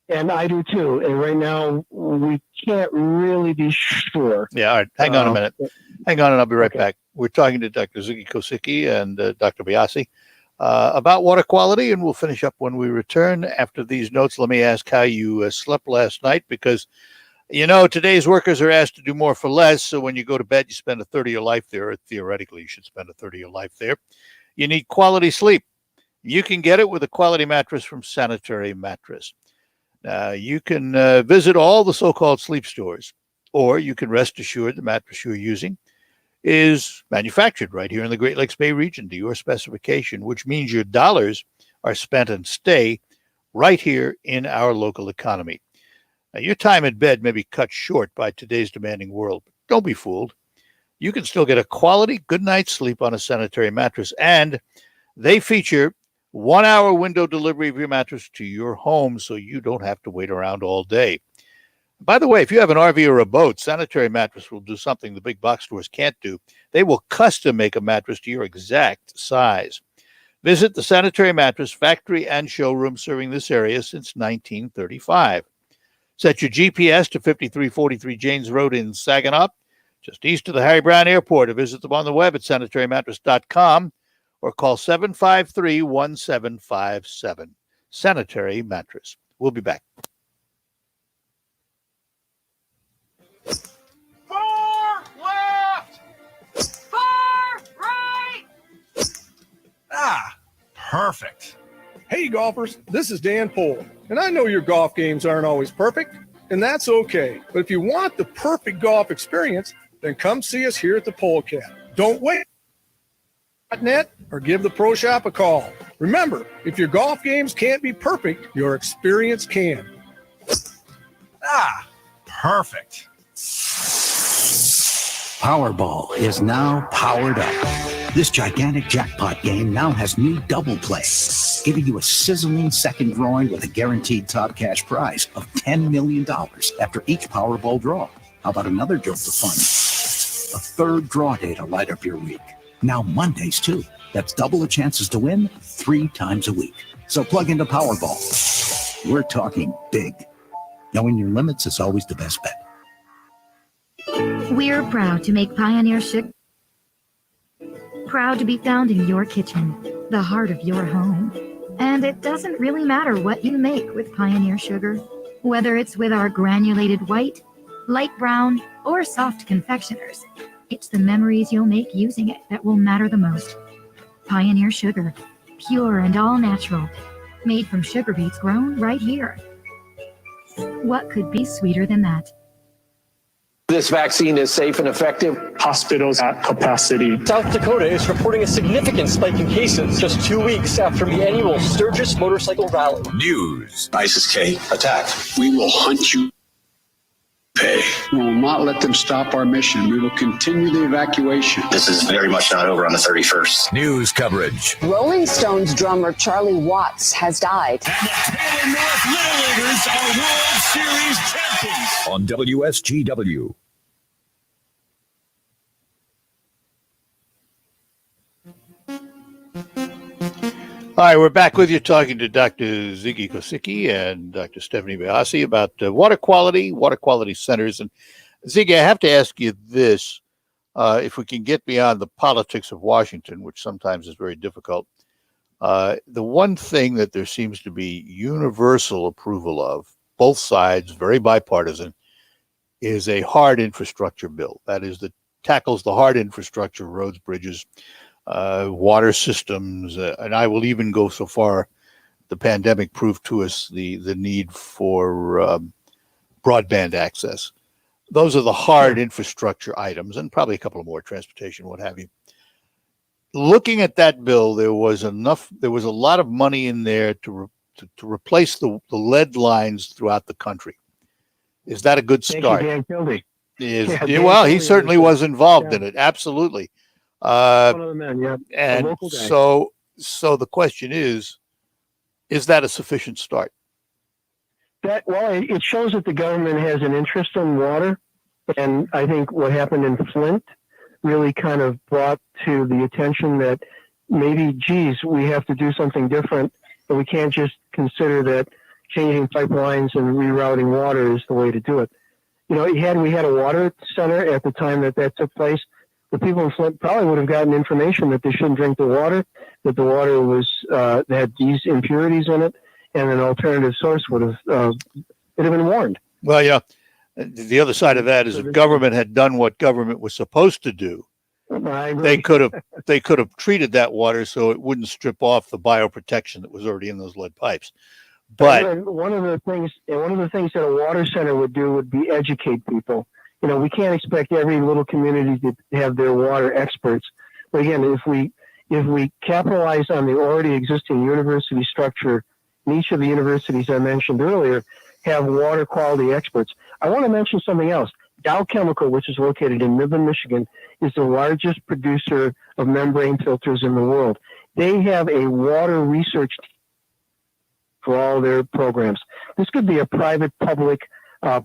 And I do too. And right now, we can't really be sure. Yeah, all right. Hang on a minute. Hang on, and I'll be right back. We're talking to Dr. Ziggy Kosicki and Dr. Biasi about water quality, and we'll finish up when we return. After these notes, let me ask how you slept last night, because, today's workers are asked to do more for less. So when you go to bed, you spend a third of your life there, or theoretically, you should spend a third of your life there. You need quality sleep. You can get it with a quality mattress from Sanitary Mattress. You can visit all the so-called sleep stores, or you can rest assured the mattress you're using is manufactured right here in the Great Lakes Bay region to your specification, which means your dollars are spent and stay right here in our local economy. Now, your time in bed may be cut short by today's demanding world, but don't be fooled. You can still get a quality good night's sleep on a Sanitary Mattress, and they feature 1-hour window delivery of your mattress to your home, so you don't have to wait around all day. By the way, if you have an RV or a boat, Sanitary Mattress will do something the big box stores can't do. They will custom make a mattress to your exact size. Visit the Sanitary Mattress factory and showroom serving this area since 1935. Set your GPS to 5343 Janes Road in Saginaw, just east of the Harry Brown Airport, or visit them on the web at sanitarymattress.com or call 753-1757. Sanitary Mattress. We'll be back. Far left! Far right! Ah, perfect. Hey, golfers, this is Dan Pohl, and I know your golf games aren't always perfect, and that's okay. But if you want the perfect golf experience, then come see us here at the Polecat. Don't wait. .net or give the Pro Shop a call. Remember, if your golf games can't be perfect, your experience can. Ah, perfect. Powerball is now powered up. This gigantic jackpot game now has new double play, giving you a sizzling second drawing with a guaranteed top cash prize of $10 million after each Powerball draw. How about another jolt of fun? A third draw day to light up your week. Now Mondays, too. That's double the chances to win 3 times a week. So plug into Powerball. We're talking big. Knowing your limits is always the best bet. We're proud to make Pioneer Sugar. Proud to be found in your kitchen, the heart of your home. And it doesn't really matter what you make with Pioneer Sugar. Whether it's with our granulated white, light brown, or soft confectioners, it's the memories you'll make using it that will matter the most. Pioneer Sugar, pure and all natural, made from sugar beets grown right here. What could be sweeter than that? This vaccine is safe and effective. Hospitals at capacity. South Dakota is reporting a significant spike in cases just 2 weeks after the annual Sturgis motorcycle rally. News. ISIS K. Attack. We will hunt you. Pay. We will not let them stop our mission. We will continue the evacuation. This is very much not over on the 31st. News coverage. Rolling Stones drummer Charlie Watts has died. And the Taylor North Little Leaguers are World Series champions. On WSGW. All right, we're back with you talking to Dr. Ziggy Kosicki and Dr. Stephanie Biasi about water quality centers. And Ziggy, I have to ask you this, if we can get beyond the politics of Washington, which sometimes is very difficult. The one thing that there seems to be universal approval of, both sides, very bipartisan, is a hard infrastructure bill. That is, that tackles the hard infrastructure, roads, bridges, water systems, and I will even go so far, the pandemic proved to us the need for broadband access. Those are the hard infrastructure items, and probably a couple of more, transportation, what have you. Looking at that bill, there was a lot of money in there to replace the lead lines throughout the country. Is that a good start? Thank you, Dan Kildee. Well, he certainly was involved in it. Absolutely. One of the men, yeah. And so the question is that a sufficient start? It shows that the government has an interest in water, and I think what happened in Flint really kind of brought to the attention that maybe, we have to do something different, and we can't just consider that changing pipelines and rerouting water is the way to do it. You know, we had a water center at the time that took place. The people in Flint probably would have gotten information that they shouldn't drink the water, that the water was had these impurities in it, and an alternative source would have been warned. Well, yeah. The other side of that is if government had done what government was supposed to do, they could have treated that water so it wouldn't strip off the bioprotection that was already in those lead pipes. But one of the things that a water center would do would be educate people. You know, we can't expect every little community to have their water experts. But again, if we capitalize on the already existing university structure, and each of the universities I mentioned earlier have water quality experts. I want to mention something else. Dow Chemical, which is located in Midland, Michigan, is the largest producer of membrane filters in the world. They have a water research team for all their programs. This could be a private-public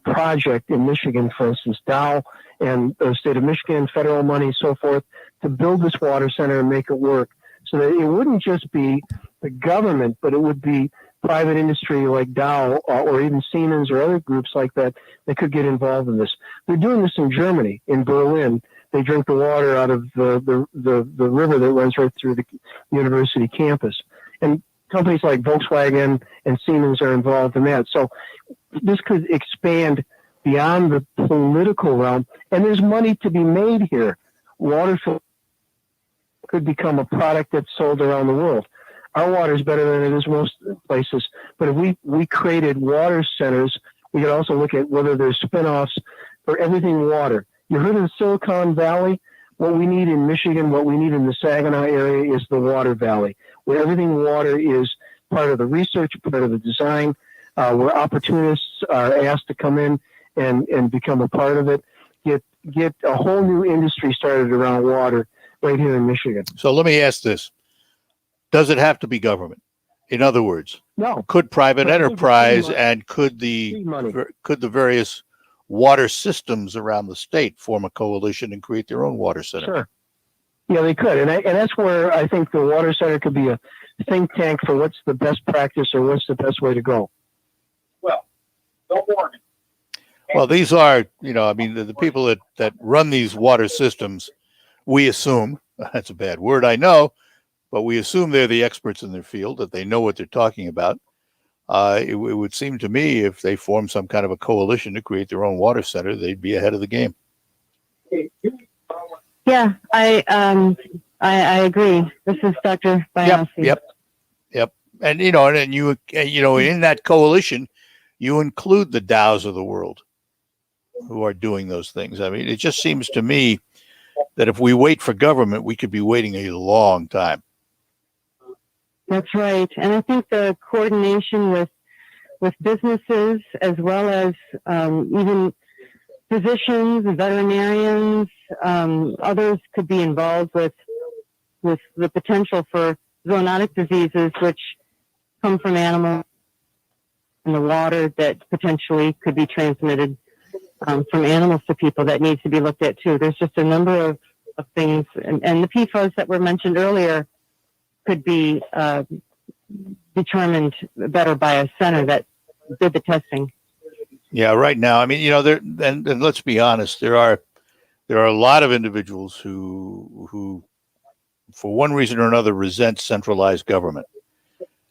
project in Michigan, for instance, Dow and the state of Michigan, federal money, so forth, to build this water center and make it work so that it wouldn't just be the government, but it would be private industry like Dow or even Siemens or other groups like that could get involved in this. They're doing this in Germany, in Berlin. They drink the water out of the river that runs right through the university campus. And companies like Volkswagen and Siemens are involved in that. So this could expand beyond the political realm, and there's money to be made here. Water could become a product that's sold around the world. Our water is better than it is most places, but if we created water centers, we could also look at whether there's spinoffs for everything water. You heard of the Silicon Valley? What we need in Michigan, what we need in the Saginaw area is the Water Valley, where everything water is part of the research, part of the design, where opportunists are asked to come in and become a part of it, get a whole new industry started around water right here in Michigan. So let me ask this. Does it have to be government? In other words, no. Could private enterprise and could the various water systems around the state form a coalition and create their own water center? Sure. Yeah, they could. And that's where I think the water center could be a think tank for what's the best practice or what's the best way to go. Well, no warning. Well, these are, the people that run these water systems, we assume, that's a bad word, I know, but we assume they're the experts in their field, that they know what they're talking about. It would seem to me if they formed some kind of a coalition to create their own water center, they'd be ahead of the game. Yeah, I agree. This is Dr. Biasi. Yep. And you in that coalition, you include the Dows of the world who are doing those things. I mean, it just seems to me that if we wait for government, we could be waiting a long time. That's right. And I think the coordination with businesses as well as even physicians, veterinarians, others could be involved with the potential for zoonotic diseases, which come from animals in the water that potentially could be transmitted from animals to people that needs to be looked at too. There's just a number of things, and the PFAS that were mentioned earlier could be determined better by a center that did the testing. Yeah, right now, I mean, and let's be honest, there are a lot of individuals who, for one reason or another, resent centralized government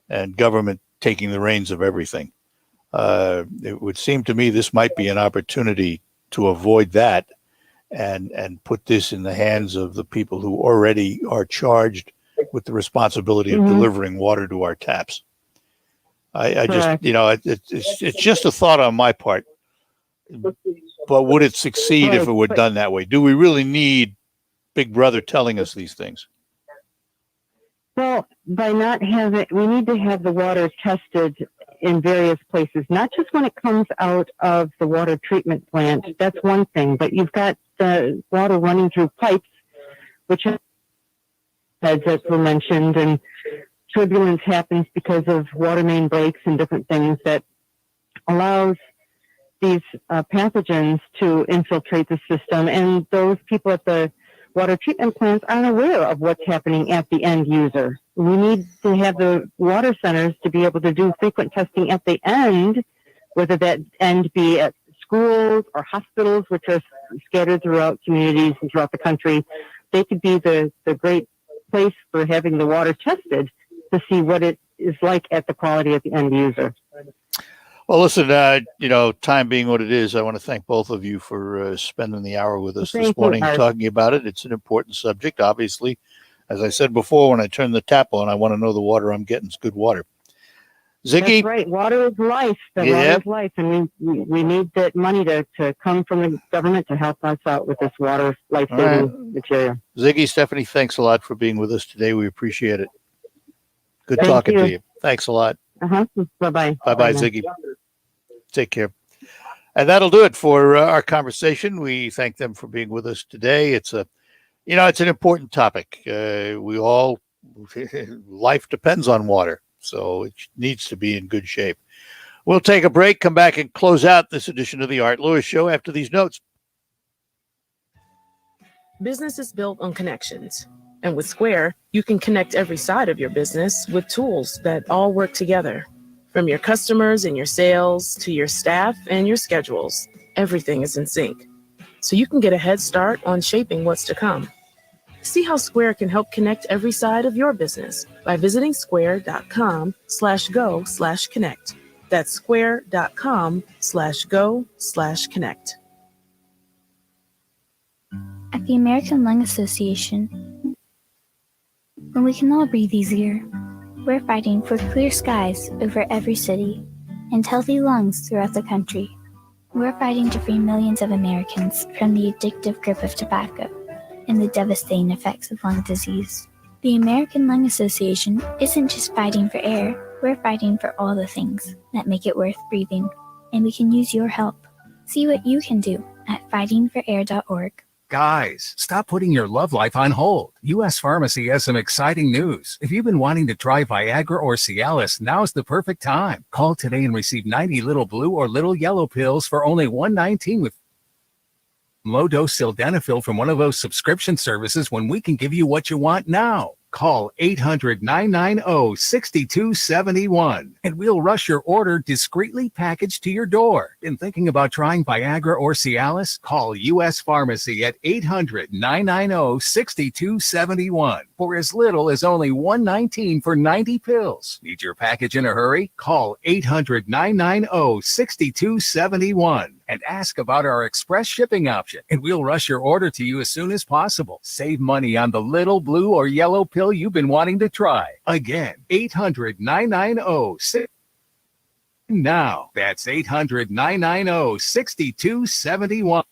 and government taking the reins of everything. It would seem to me this might be an opportunity to avoid that and put this in the hands of the people who already are charged with the responsibility of delivering water to our taps. I just, it's just a thought on my part, but would it succeed if it were done that way? Do we really need Big Brother telling us these things? Well, by not having, we need to have the water tested in various places, not just when it comes out of the water treatment plant. That's one thing, but you've got the water running through pipes, which have beds that were mentioned, and turbulence happens because of water main breaks and different things that allows these pathogens to infiltrate the system. And those people at the water treatment plants aren't aware of what's happening at the end user. We need to have the water centers to be able to do frequent testing at the end, whether that end be at schools or hospitals, which are scattered throughout communities and throughout the country. They could be the great place for having the water tested to see what it is like at the quality at the end user. Well, listen, time being what it is, I want to thank both of you for spending the hour with us this morning talking about it. It's an important subject, obviously. As I said before, when I turn the tap on, I want to know the water I'm getting is good water. Ziggy? That's right. Water is life. Water is life. And we need that money to come from the government to help us out with this water life-saving material. Ziggy, Stephanie, thanks a lot for being with us today. We appreciate it. Good talking to you. Thanks a lot. Bye-bye. Bye-bye, Ziggy. Take care. And that'll do it for our conversation. We thank them for being with us today. It's an important topic. Life depends on water, so it needs to be in good shape. We'll take a break, come back and close out this edition of the Art Lewis Show after these notes. Business is built on connections. And with Square, you can connect every side of your business with tools that all work together. From your customers and your sales to your staff and your schedules, everything is in sync. So you can get a head start on shaping what's to come. See how Square can help connect every side of your business by visiting square.com/go/connect. That's square.com/go/connect. At the American Lung Association, when we can all breathe easier, we're fighting for clear skies over every city and healthy lungs throughout the country. We're fighting to free millions of Americans from the addictive grip of tobacco and the devastating effects of lung disease. The American Lung Association isn't just fighting for air, we're fighting for all the things that make it worth breathing, and we can use your help. See what you can do at fightingforair.org. Guys, stop putting your love life on hold. U.S. Pharmacy has some exciting news. If you've been wanting to try Viagra or Cialis, now's the perfect time. Call today and receive 90 little blue or little yellow pills for only $119 with low-dose sildenafil from one of those subscription services when we can give you what you want now. call 800-990-6271 and we'll rush your order discreetly packaged to your door. Been thinking about trying Viagra or Cialis? Call U.S. Pharmacy at 800-990-6271 for as little as only $119 for 90 pills. Need your package in a hurry? Call 800-990-6271 and ask about our express shipping option, and we'll rush your order to you as soon as possible. Save money on the little blue or yellow pill you've been wanting to try. Again, 800-990-6271. Now, that's 800-990-6271.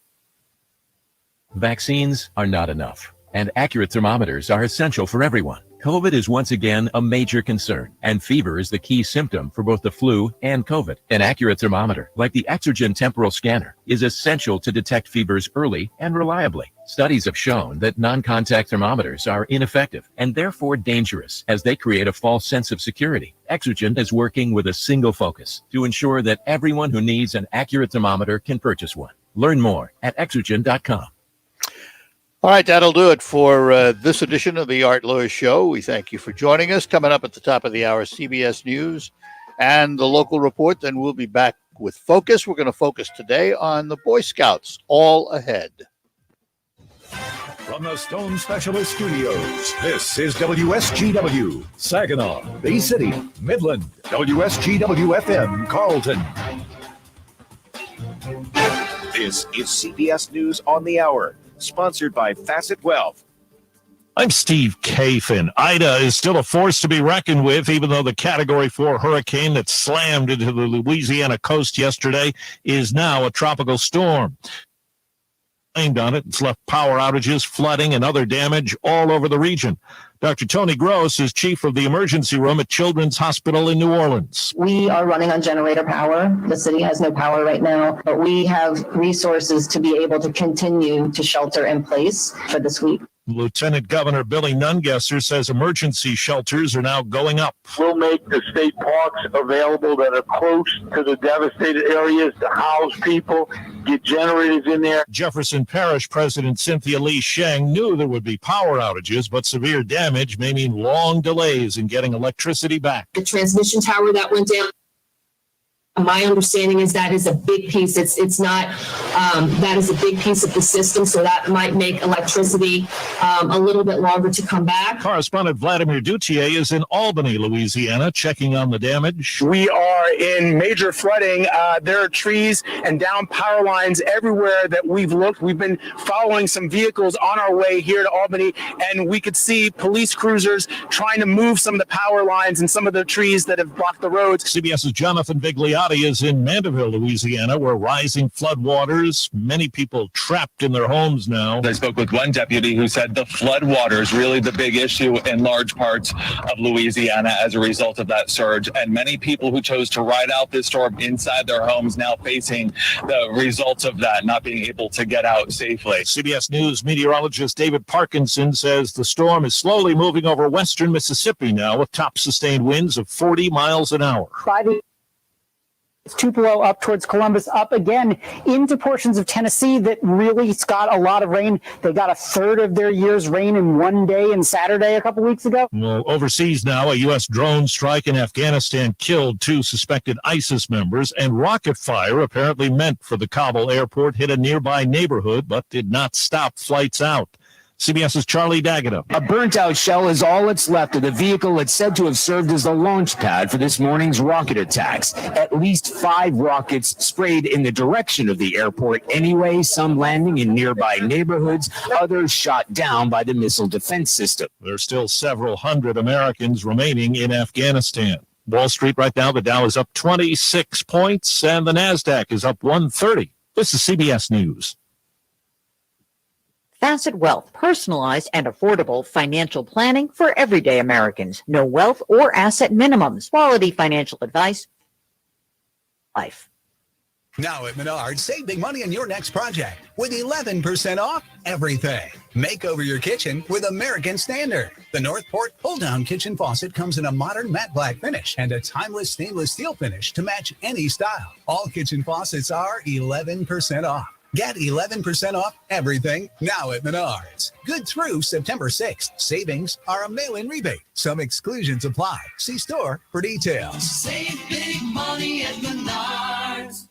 Vaccines are not enough, and accurate thermometers are essential for everyone. COVID is once again a major concern, and fever is the key symptom for both the flu and COVID. An accurate thermometer, like the Exergen temporal scanner, is essential to detect fevers early and reliably. Studies have shown that non-contact thermometers are ineffective and therefore dangerous, as they create a false sense of security. Exergen is working with a single focus to ensure that everyone who needs an accurate thermometer can purchase one. Learn more at exergen.com. All right, that'll do it for this edition of the Art Lewis Show. We thank you for joining us. Coming up at the top of the hour, CBS News and the local report. Then we'll be back with Focus. We're going to focus today on the Boy Scouts. All ahead. From the Stone Specialist Studios, this is WSGW, Saginaw, Bay City, Midland, WSGW-FM, Carlton. This is CBS News on the Hour, sponsored by Facet Wealth. I'm Steve Kafin. Ida is still a force to be reckoned with, even though the Category 4 hurricane that slammed into the Louisiana coast yesterday is now a tropical storm. Blamed on it, it's left power outages, flooding, and other damage all over the region. Dr. Tony Gross is chief of the emergency room at Children's Hospital in New Orleans. We are running on generator power. The city has no power right now, but we have resources to be able to continue to shelter in place for this week. Lieutenant Governor Billy Nungesser says emergency shelters are now going up. We'll make the state parks available that are close to the devastated areas to house people, get generators in there. Jefferson Parish President Cynthia Lee Sheng knew there would be power outages, but severe damage may mean long delays in getting electricity back. The transmission tower that went down, my understanding is that is a big piece. It's not, that is a big piece of the system, so that might make electricity a little bit longer to come back. Correspondent Vladimir Dutier is in Albany, Louisiana, checking on the damage. We are in major flooding. There are trees and down power lines everywhere that we've looked. We've been following some vehicles on our way here to Albany, and we could see police cruisers trying to move some of the power lines and some of the trees that have blocked the roads. CBS's Jonathan Vigliotti is in Mandeville, Louisiana, where rising floodwaters, many people trapped in their homes now. I spoke with one deputy who said the floodwater is really the big issue in large parts of Louisiana as a result of that surge. And many people who chose to ride out this storm inside their homes now facing the results of that, not being able to get out safely. CBS News meteorologist David Parkinson says the storm is slowly moving over western Mississippi now with top sustained winds of 40 miles an hour. Tupelo up towards Columbus, up again into portions of Tennessee that really got a lot of rain. They got a third of their year's rain in one day and Saturday a couple weeks ago. Well, overseas now, a U.S. drone strike in Afghanistan killed 2 suspected ISIS members, and rocket fire apparently meant for the Kabul airport hit a nearby neighborhood but did not stop flights out. CBS's Charlie D'Agata. A burnt-out shell is all that's left of the vehicle that's said to have served as the launch pad for this morning's rocket attacks. At least 5 rockets sprayed in the direction of the airport anyway, some landing in nearby neighborhoods, others shot down by the missile defense system. There are still several hundred Americans remaining in Afghanistan. Wall Street right now, the Dow is up 26 points and the NASDAQ is up 130. This is CBS News. Facet Wealth, personalized and affordable financial planning for everyday Americans. No wealth or asset minimums. Quality financial advice. Life. Now at Menards, save big money on your next project with 11% off everything. Make over your kitchen with American Standard. The Northport pull-down kitchen faucet comes in a modern matte black finish and a timeless stainless steel finish to match any style. All kitchen faucets are 11% off. Get 11% off everything now at Menards. Good through September 6th. Savings are a mail-in rebate. Some exclusions apply. See store for details. Save big money at Menards.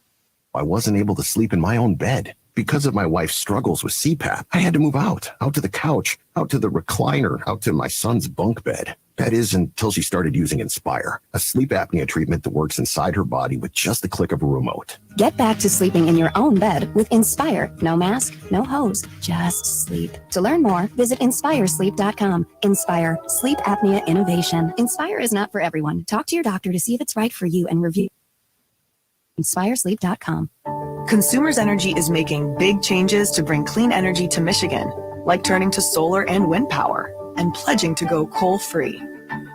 I wasn't able to sleep in my own bed. Because of my wife's struggles with CPAP, I had to move out to the couch, out to the recliner, out to my son's bunk bed. That is until she started using Inspire, a sleep apnea treatment that works inside her body with just the click of a remote. Get back to sleeping in your own bed with Inspire. No mask, no hose, just sleep. To learn more, visit InspireSleep.com. Inspire, sleep apnea innovation. Inspire is not for everyone. Talk to your doctor to see if it's right for you and review. InspireSleep.com. Consumers Energy is making big changes to bring clean energy to Michigan, like turning to solar and wind power and pledging to go coal-free.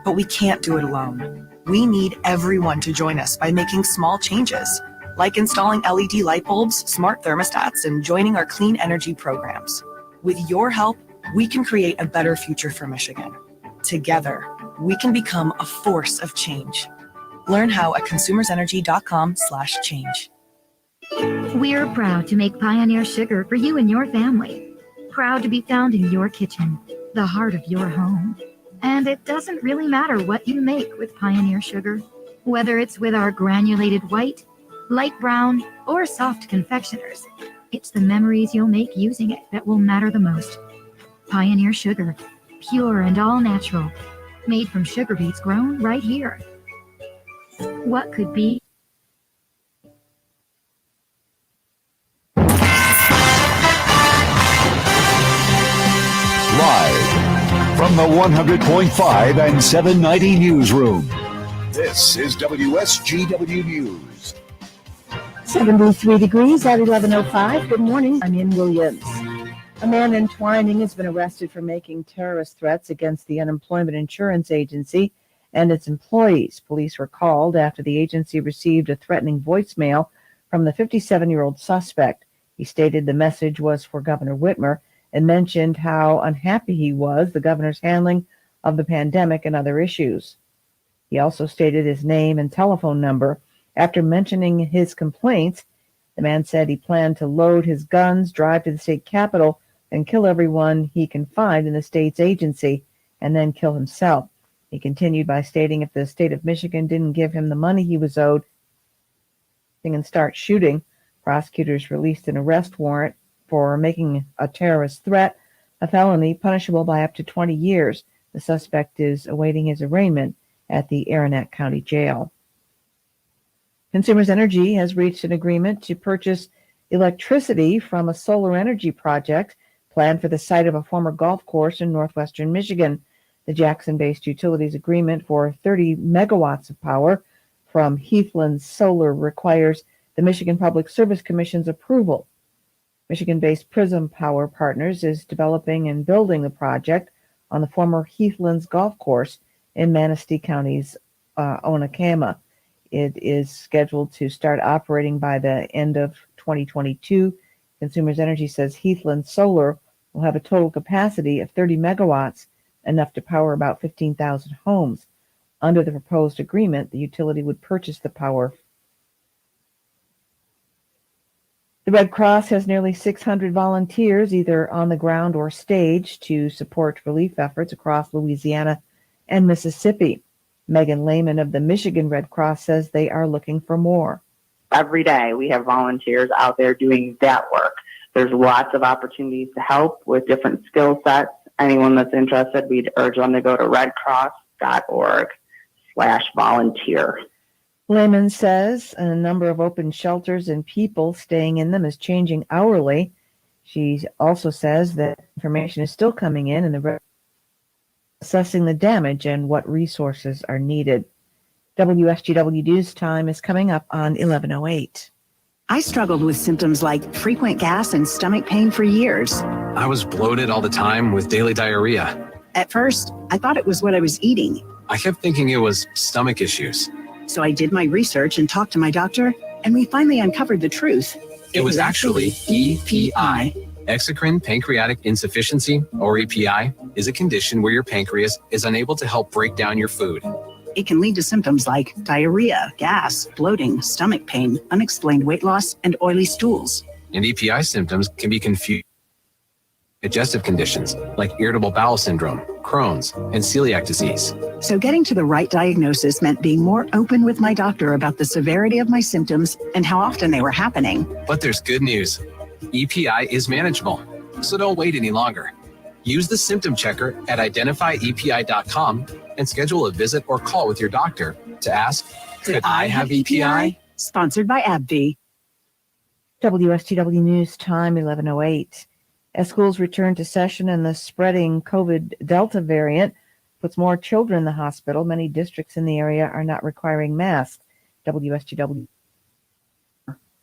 But we can't do it alone. We need everyone to join us by making small changes, like installing LED light bulbs, smart thermostats, and joining our clean energy programs. With your help, we can create a better future for Michigan. Together, we can become a force of change. Learn how at consumersenergy.com/change. We're proud to make Pioneer Sugar for you and your family. Proud to be found in your kitchen, the heart of your home. And it doesn't really matter what you make with Pioneer Sugar, whether it's with our granulated white, light brown, or soft confectioners. It's the memories you'll make using it that will matter the most. Pioneer Sugar, pure and all natural, made from sugar beets grown right here. What could be? Live from the 100.5 and 790 newsroom. This is WSGW News. 73 degrees at 11:05. Good morning. I'm Ian Williams. A man in Twining has been arrested for making terrorist threats against the Unemployment Insurance Agency and its employees. Police were called after the agency received a threatening voicemail from the 57-year-old suspect. He stated the message was for Governor Whitmer and mentioned how unhappy he was the governor's handling of the pandemic and other issues. He also stated his name and telephone number. After mentioning his complaints, the man said he planned to load his guns, drive to the state capitol, and kill everyone he can find in the state's agency, and then kill himself. He continued by stating if the state of Michigan didn't give him the money he was owed, and start shooting. Prosecutors released an arrest warrant for making a terrorist threat, a felony punishable by up to 20 years. The suspect is awaiting his arraignment at the Aranac County Jail. Consumers Energy has reached an agreement to purchase electricity from a solar energy project planned for the site of a former golf course in northwestern Michigan. The Jackson-based utilities agreement for 30 megawatts of power from Heathland Solar requires the Michigan Public Service Commission's approval. Michigan-based Prism Power Partners is developing and building the project on the former Heathlands Golf Course in Manistee County's Onakama. It is scheduled to start operating by the end of 2022. Consumers Energy says Heathland Solar will have a total capacity of 30 megawatts, enough to power about 15,000 homes. Under the proposed agreement, the utility would purchase the power. The Red Cross has nearly 600 volunteers, either on the ground or stage, to support relief efforts across Louisiana and Mississippi. Megan Lehman of the Michigan Red Cross says they are looking for more. Every day we have volunteers out there doing that work. There's lots of opportunities to help with different skill sets. Anyone that's interested, we'd urge them to go to redcross.org/volunteer. Lehman says a number of open shelters and people staying in them is changing hourly. She also says that information is still coming in and the assessing the damage and what resources are needed. WSGW News Time is coming up on 11:08. I struggled with symptoms like frequent gas and stomach pain for years. I was bloated all the time with daily diarrhea. At first, I thought it was what I was eating. I kept thinking it was stomach issues. So I did my research and talked to my doctor, and we finally uncovered the truth. It was actually EPI. Exocrine pancreatic insufficiency, or EPI, is a condition where your pancreas is unable to help break down your food. It can lead to symptoms like diarrhea, gas, bloating, stomach pain, unexplained weight loss, and oily stools. And EPI symptoms can be confused with digestive conditions like irritable bowel syndrome, Crohn's, and celiac disease. So getting to the right diagnosis meant being more open with my doctor about the severity of my symptoms and how often they were happening. But there's good news. EPI is manageable, so don't wait any longer. Use the symptom checker at identifyepi.com and schedule a visit or call with your doctor to ask, could I have EPI? Sponsored by AbbVie. WSTW News Time, 11:08. As schools return to session and the spreading COVID Delta variant puts more children in the hospital, many districts in the area are not requiring masks. WSTW.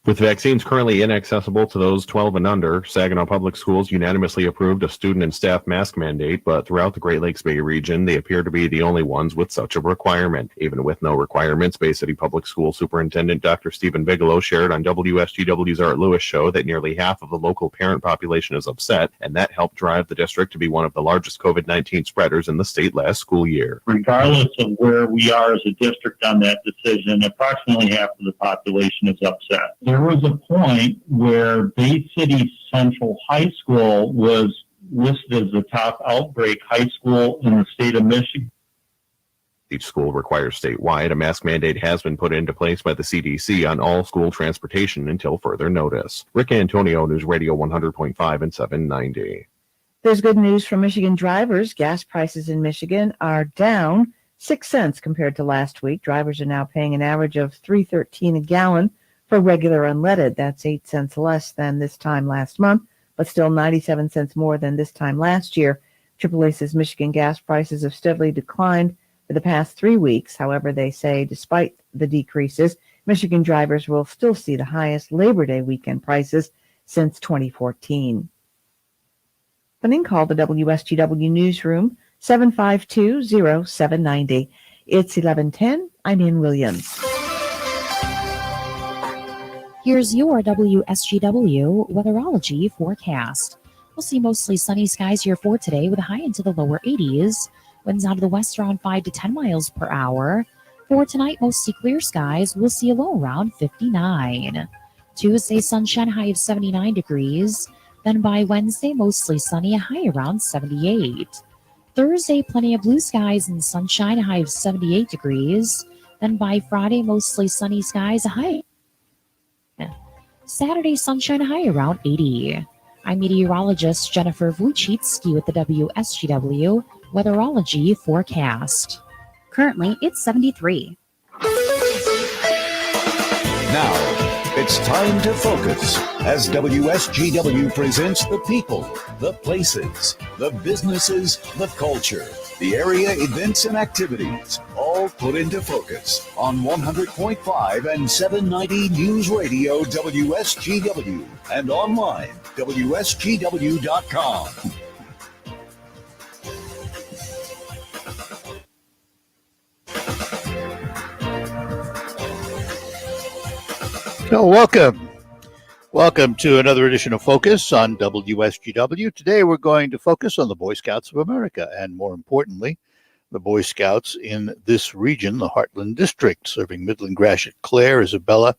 With vaccines currently inaccessible to those 12 and under, Saginaw Public Schools unanimously approved a student and staff mask mandate, but throughout the Great Lakes Bay region, they appear to be the only ones with such a requirement. Even with no requirements, Bay City Public School Superintendent Dr. Stephen Bigelow shared on WSGW's Art Lewis show that nearly half of the local parent population is upset, and that helped drive the district to be one of the largest COVID-19 spreaders in the state last school year. Regardless of where we are as a district on that decision, approximately half of the population is upset. There was a point where Bay City Central High School was listed as the top outbreak high school in the state of Michigan. Each school requires statewide. A mask mandate has been put into place by the CDC on all school transportation until further notice. Rick Antonio, News Radio 100.5 and 790. There's good news for Michigan drivers. Gas prices in Michigan are down 6 cents compared to last week. Drivers are now paying an average of $3.13 a gallon for regular unleaded. That's 8 cents less than this time last month, but still 97 cents more than this time last year. AAA says Michigan gas prices have steadily declined for the past 3 weeks. However, they say despite the decreases, Michigan drivers will still see the highest Labor Day weekend prices since 2014. Funding call the WSGW Newsroom, 752-0790. It's 11:10. I'm Ann Williams. Here's your WSGW Weatherology forecast. We'll see mostly sunny skies here for today with a high into the lower 80s. Winds out of the west around 5 to 10 miles per hour. For tonight, mostly clear skies. We'll see a low around 59. Tuesday, sunshine, high of 79 degrees. Then by Wednesday, mostly sunny, a high around 78. Thursday, plenty of blue skies and sunshine, a high of 78 degrees. Then by Friday, mostly sunny skies, a high. Saturday, sunshine, high around 80. I'm meteorologist Jennifer Wojcicki with the WSGW Weatherology forecast. Currently, it's 73. Now, it's time to focus as WSGW presents the people, the places, the businesses, the culture, the area events and activities, all put into focus on 100.5 and 790 News Radio WSGW and online WSGW.com. So welcome to another edition of Focus on WSGW. Today we're going to focus on the Boy Scouts of America and, more importantly, the Boy Scouts in this region, the Heartland District, serving Midland, Gratiot, Clare, Isabella,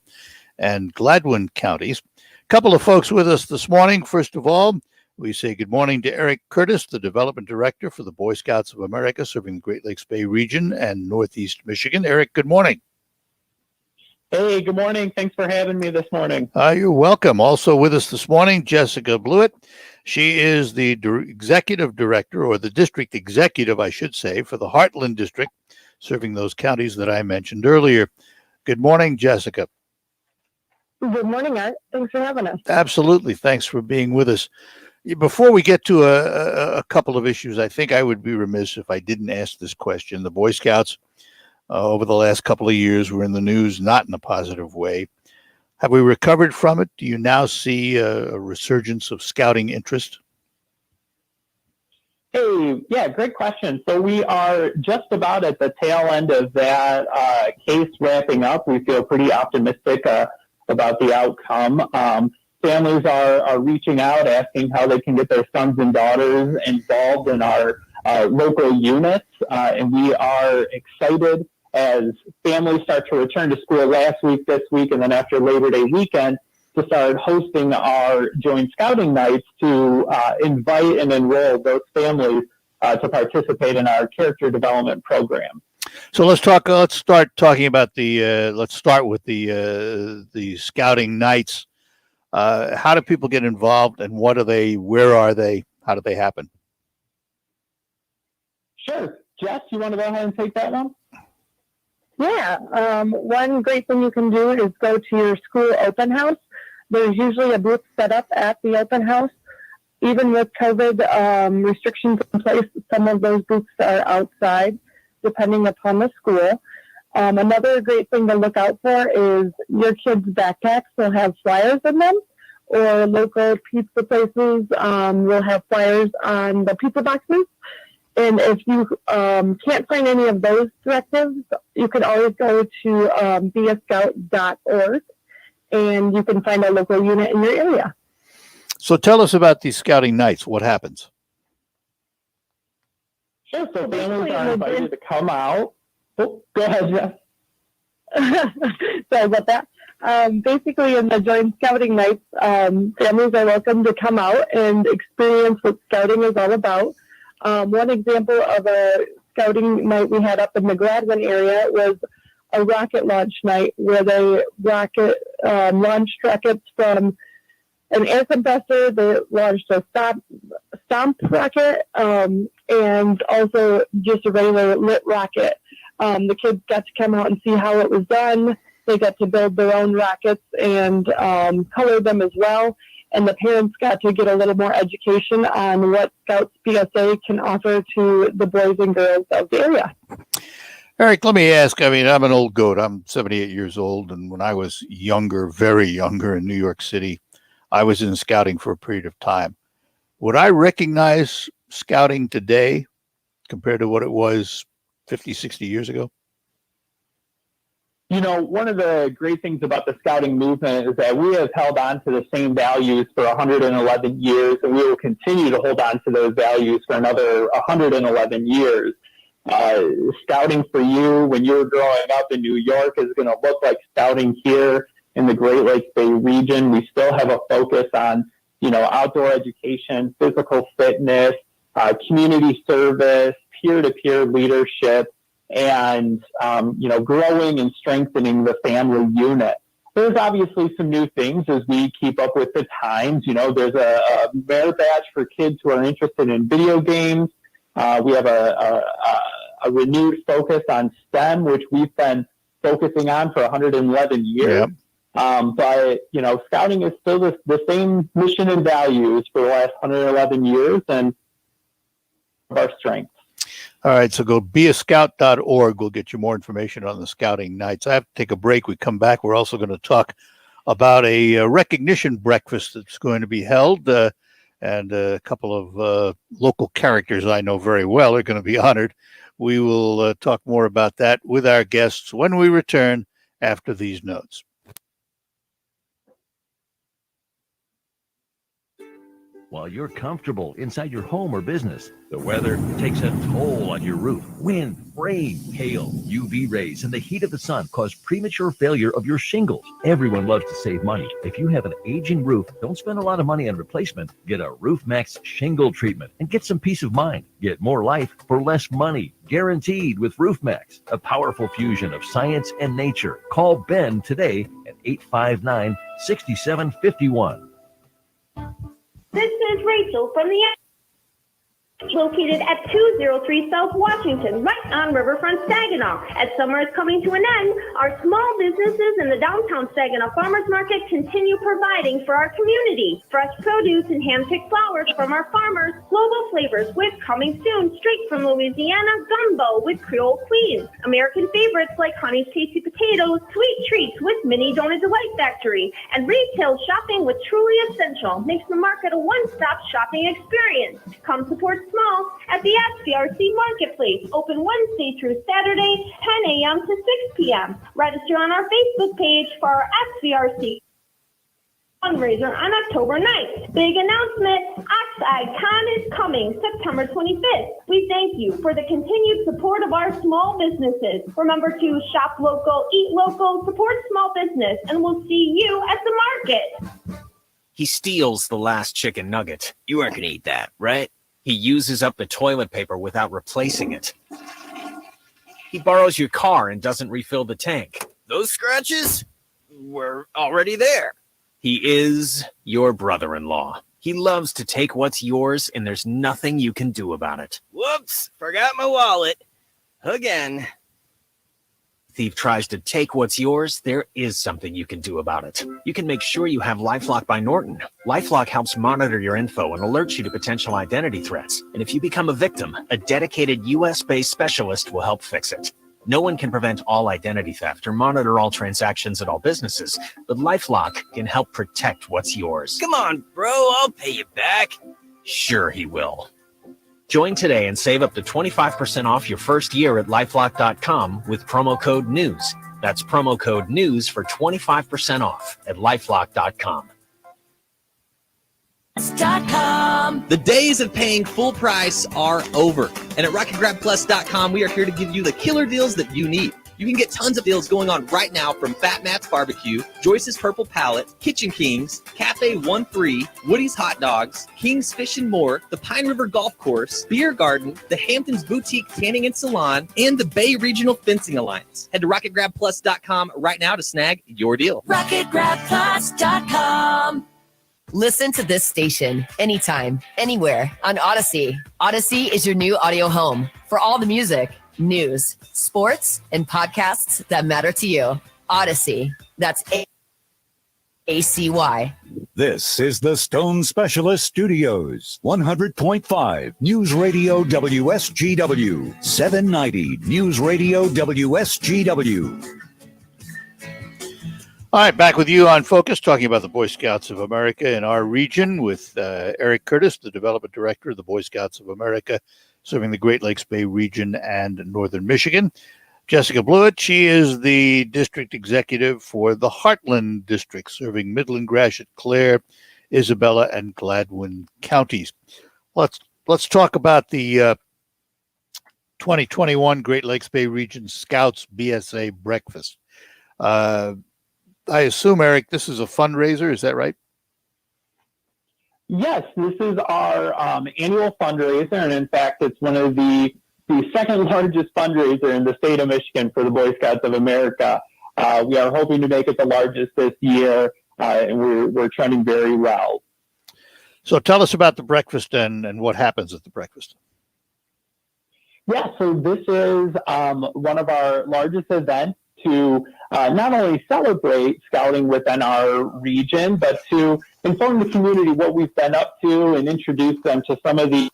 and Gladwin counties. A couple of folks with us this morning. First of all, we say good morning to Eric Curtis, the Development Director for the Boy Scouts of America, serving the Great Lakes Bay region and Northeast Michigan. Eric, good morning. Hey, good morning. Thanks for having me this morning. You're welcome. Also with us this morning, Jessica Blewett. She is the executive director, or the district executive, I should say, for the Heartland District, serving those counties that I mentioned earlier. Good morning, Jessica. Good morning, Art. Thanks for having us. Absolutely. Thanks for being with us. Before we get to a couple of issues, I think I would be remiss if I didn't ask this question. The Boy Scouts over the last couple of years were in the news, not in a positive way. Have we recovered from it? Do you now see a resurgence of scouting interest? Hey, yeah, great question. So we are just about at the tail end of that case wrapping up. We feel pretty optimistic about the outcome. Families are reaching out, asking how they can get their sons and daughters involved in our local units, and we are excited as families start to return to school last week, this week, and then after Labor Day weekend, to start hosting our joint scouting nights to invite and enroll those families to participate in our character development program. So let's start talking about let's start with the scouting nights. How do people get involved, and what are they? Where are they? How do they happen? Sure. Jess, you want to go ahead and take that one? Yeah. One great thing you can do is go to your school open house. There's usually a booth set up at the open house. Even with COVID restrictions in place, some of those booths are outside, depending upon the school. Another great thing to look out for is your kids' backpacks will have flyers in them, or local pizza places will have flyers on the pizza boxes. And if you can't find any of those directives, you can always go to wsgw.org, and you can find a local unit in your area. So tell us about these scouting nights. What happens? Sure. So families are invited to come out. Oh, go ahead, Jeff. Sorry about that. Basically, in the joint scouting nights, families are welcome to come out and experience what scouting is all about. One example of a scouting night we had up in the Gladwin area was a rocket launch night where they launched rockets from an air compressor. They launched a stomp rocket and also just a regular lit rocket. The kids got to come out and see how it was done. They got to build their own rockets and color them as well. And the parents got to get a little more education on what Scouts BSA can offer to the boys and girls of the area. Eric, let me ask. I mean, I'm an old goat. I'm 78 years old. And when I was younger, very younger in New York City, I was in scouting for a period of time. Would I recognize scouting today compared to what it was 50, 60 years ago? You know, one of the great things about the scouting movement is that we have held on to the same values for 111 years, and we will continue to hold on to those values for another 111 years. Scouting for you when you were growing up in New York is going to look like scouting here in the Great Lakes Bay region. We still have a focus on, you know, outdoor education, physical fitness, community service, peer-to-peer leadership, and, you know, growing and strengthening the family unit. There's obviously some new things as we keep up with the times. You know, there's a merit badge for kids who are interested in video games. We have a renewed focus on STEM, which we've been focusing on for 111 years. Yep. But, you know, scouting is still the same mission and values for the last 111 years, and our strength. All right, so go beascout.org. We'll get you more information on the scouting nights. I have to take a break. We come back. We're also going to talk about a recognition breakfast that's going to be held, and a couple of local characters I know very well are going to be honored. We will talk more about that with our guests when we return after these notes. While you're comfortable inside your home or business, the weather takes a toll on your roof. Wind, rain, hail, UV rays, and the heat of the sun cause premature failure of your shingles. Everyone loves to save money. If you have an aging roof, don't spend a lot of money on replacement. Get a RoofMax shingle treatment and get some peace of mind. Get more life for less money, guaranteed with RoofMax, a powerful fusion of science and nature. Call Ben today at 859-6751. This is Rachel from the located at 203 South Washington, right on Riverfront Saginaw. As summer is coming to an end, our small businesses in the downtown Saginaw Farmers Market continue providing for our community. Fresh produce and hand-picked flowers from our farmers, global flavors with coming soon straight from Louisiana, gumbo with Creole Queens, American favorites like Honey's Tasty Potatoes, sweet treats with Mini Donut Delight Factory, and retail shopping with Truly Essential makes the market a one-stop shopping experience. Come support small at the SVRC Marketplace, open Wednesday through Saturday, 10 a.m. to 6 p.m. Register on our Facebook page for our SVRC fundraiser on October 9th. Big announcement, Icon is coming September 25th. We thank you for the continued support of our small businesses. Remember to shop local, eat local, support small business, and we'll see you at the market. He steals the last chicken nugget. You aren't going to eat that, right? He uses up the toilet paper without replacing it. He borrows your car and doesn't refill the tank. Those scratches were already there. He is your brother-in-law. He loves to take what's yours, and there's nothing you can do about it. Whoops, forgot my wallet. Again. Thief tries to take what's yours, there is something you can do about it. You can make sure you have LifeLock by Norton. LifeLock helps monitor your info and alerts you to potential identity threats. And if you become a victim, a dedicated US-based specialist will help fix it. No one can prevent all identity theft or monitor all transactions at all businesses, but LifeLock can help protect what's yours. Come on, bro, I'll pay you back. Sure he will. Join today and save up to 25% off your first year at LifeLock.com with promo code NEWS. That's promo code NEWS for 25% off at LifeLock.com. The days of paying full price are over. And at RocketGrabPlus.com, we are here to give you the killer deals that you need. You can get tons of deals going on right now from Fat Matt's Barbecue, Joyce's Purple Palette, Kitchen Kings, Cafe 1-3, Woody's Hot Dogs, King's Fish and More, the Pine River Golf Course, Beer Garden, the Hamptons Boutique Tanning and Salon, and the Bay Regional Fencing Alliance. Head to RocketGrabPlus.com right now to snag your deal. RocketGrabPlus.com. Listen to this station anytime, anywhere on Odyssey. Odyssey is your new audio home for all the music, news, sports, and podcasts that matter to you. Odyssey. That's ACY. This is the Stone Specialist Studios, 100.5 News Radio WSGW, 790 News Radio WSGW. All right, back with you on Focus, talking about the Boy Scouts of America in our region with Eric Curtis, the Development Director of the Boy Scouts of America, serving the Great Lakes Bay region and northern Michigan. Jessica Blewett, she is the District Executive for the Heartland District, serving Midland, Gratiot, Clare, Isabella, and Gladwin counties. Let's talk about the 2021 Great Lakes Bay Region Scouts BSA Breakfast. I assume, Eric, this is a fundraiser. Is that right? Yes, this is our annual fundraiser, and in fact, it's one of the second largest fundraiser in the state of Michigan for the Boy Scouts of America. We are hoping to make it the largest this year, and we're trending very well. So tell us about the breakfast and what happens at the breakfast. Yeah, so this is one of our largest events to not only celebrate scouting within our region, but to inform the community what we've been up to and introduce them to some of the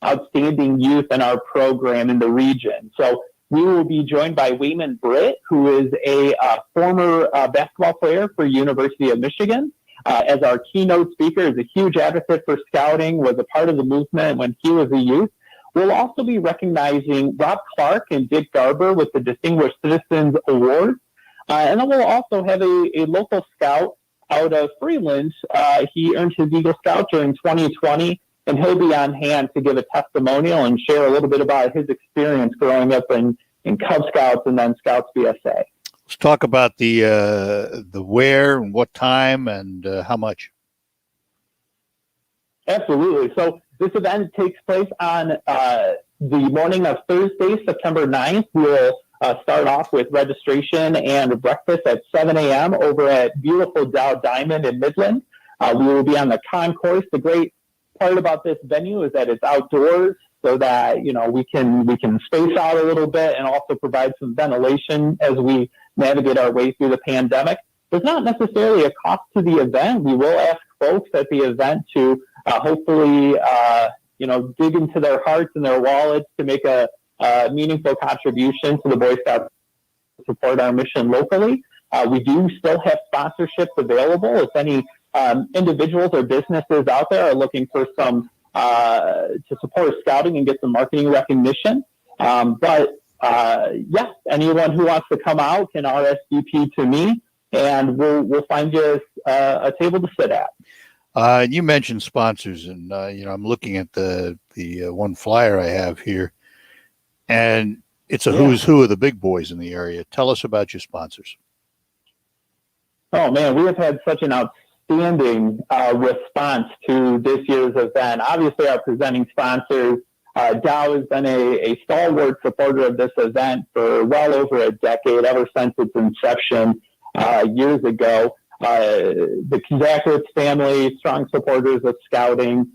outstanding youth in our program in the region. So we will be joined by Wayman Britt, who is a former basketball player for University of Michigan, as our keynote speaker, is a huge advocate for scouting, was a part of the movement when he was a youth. We'll also be recognizing Rob Clark and Dick Garber with the Distinguished Citizens Award. And then we'll also have a local scout out of Freeland. He earned his Eagle Scout during 2020, and he'll be on hand to give a testimonial and share a little bit about his experience growing up in Cub Scouts and then Scouts BSA. Let's talk about the where and what time and how much. Absolutely. So this event takes place on the morning of Thursday, September 9th. We'll start off with registration and breakfast at 7 a.m. over at beautiful Dow Diamond in Midland. We will be on the concourse. The great part about this venue is that it's outdoors, so that we can space out a little bit and also provide some ventilation as we navigate our way through the pandemic. There's not necessarily a cost to the event. We will ask folks at the event to hopefully dig into their hearts and their wallets to make a meaningful contribution to the Boy Scouts to support our mission locally. We do still have sponsorships available if any individuals or businesses out there are looking for some to support scouting and get some marketing recognition. But anyone who wants to come out can RSVP to me, and we'll find you a table to sit at. You mentioned sponsors, and I'm looking at the one flyer I have here, and it's a who's who of the big boys in the area. Tell us about your sponsors. Oh man, we have had such an outstanding response to this year's event. Obviously, our presenting sponsors, Dow has been a stalwart supporter of this event for well over a decade, ever since its inception years ago. The Kazakowicz family, strong supporters of scouting.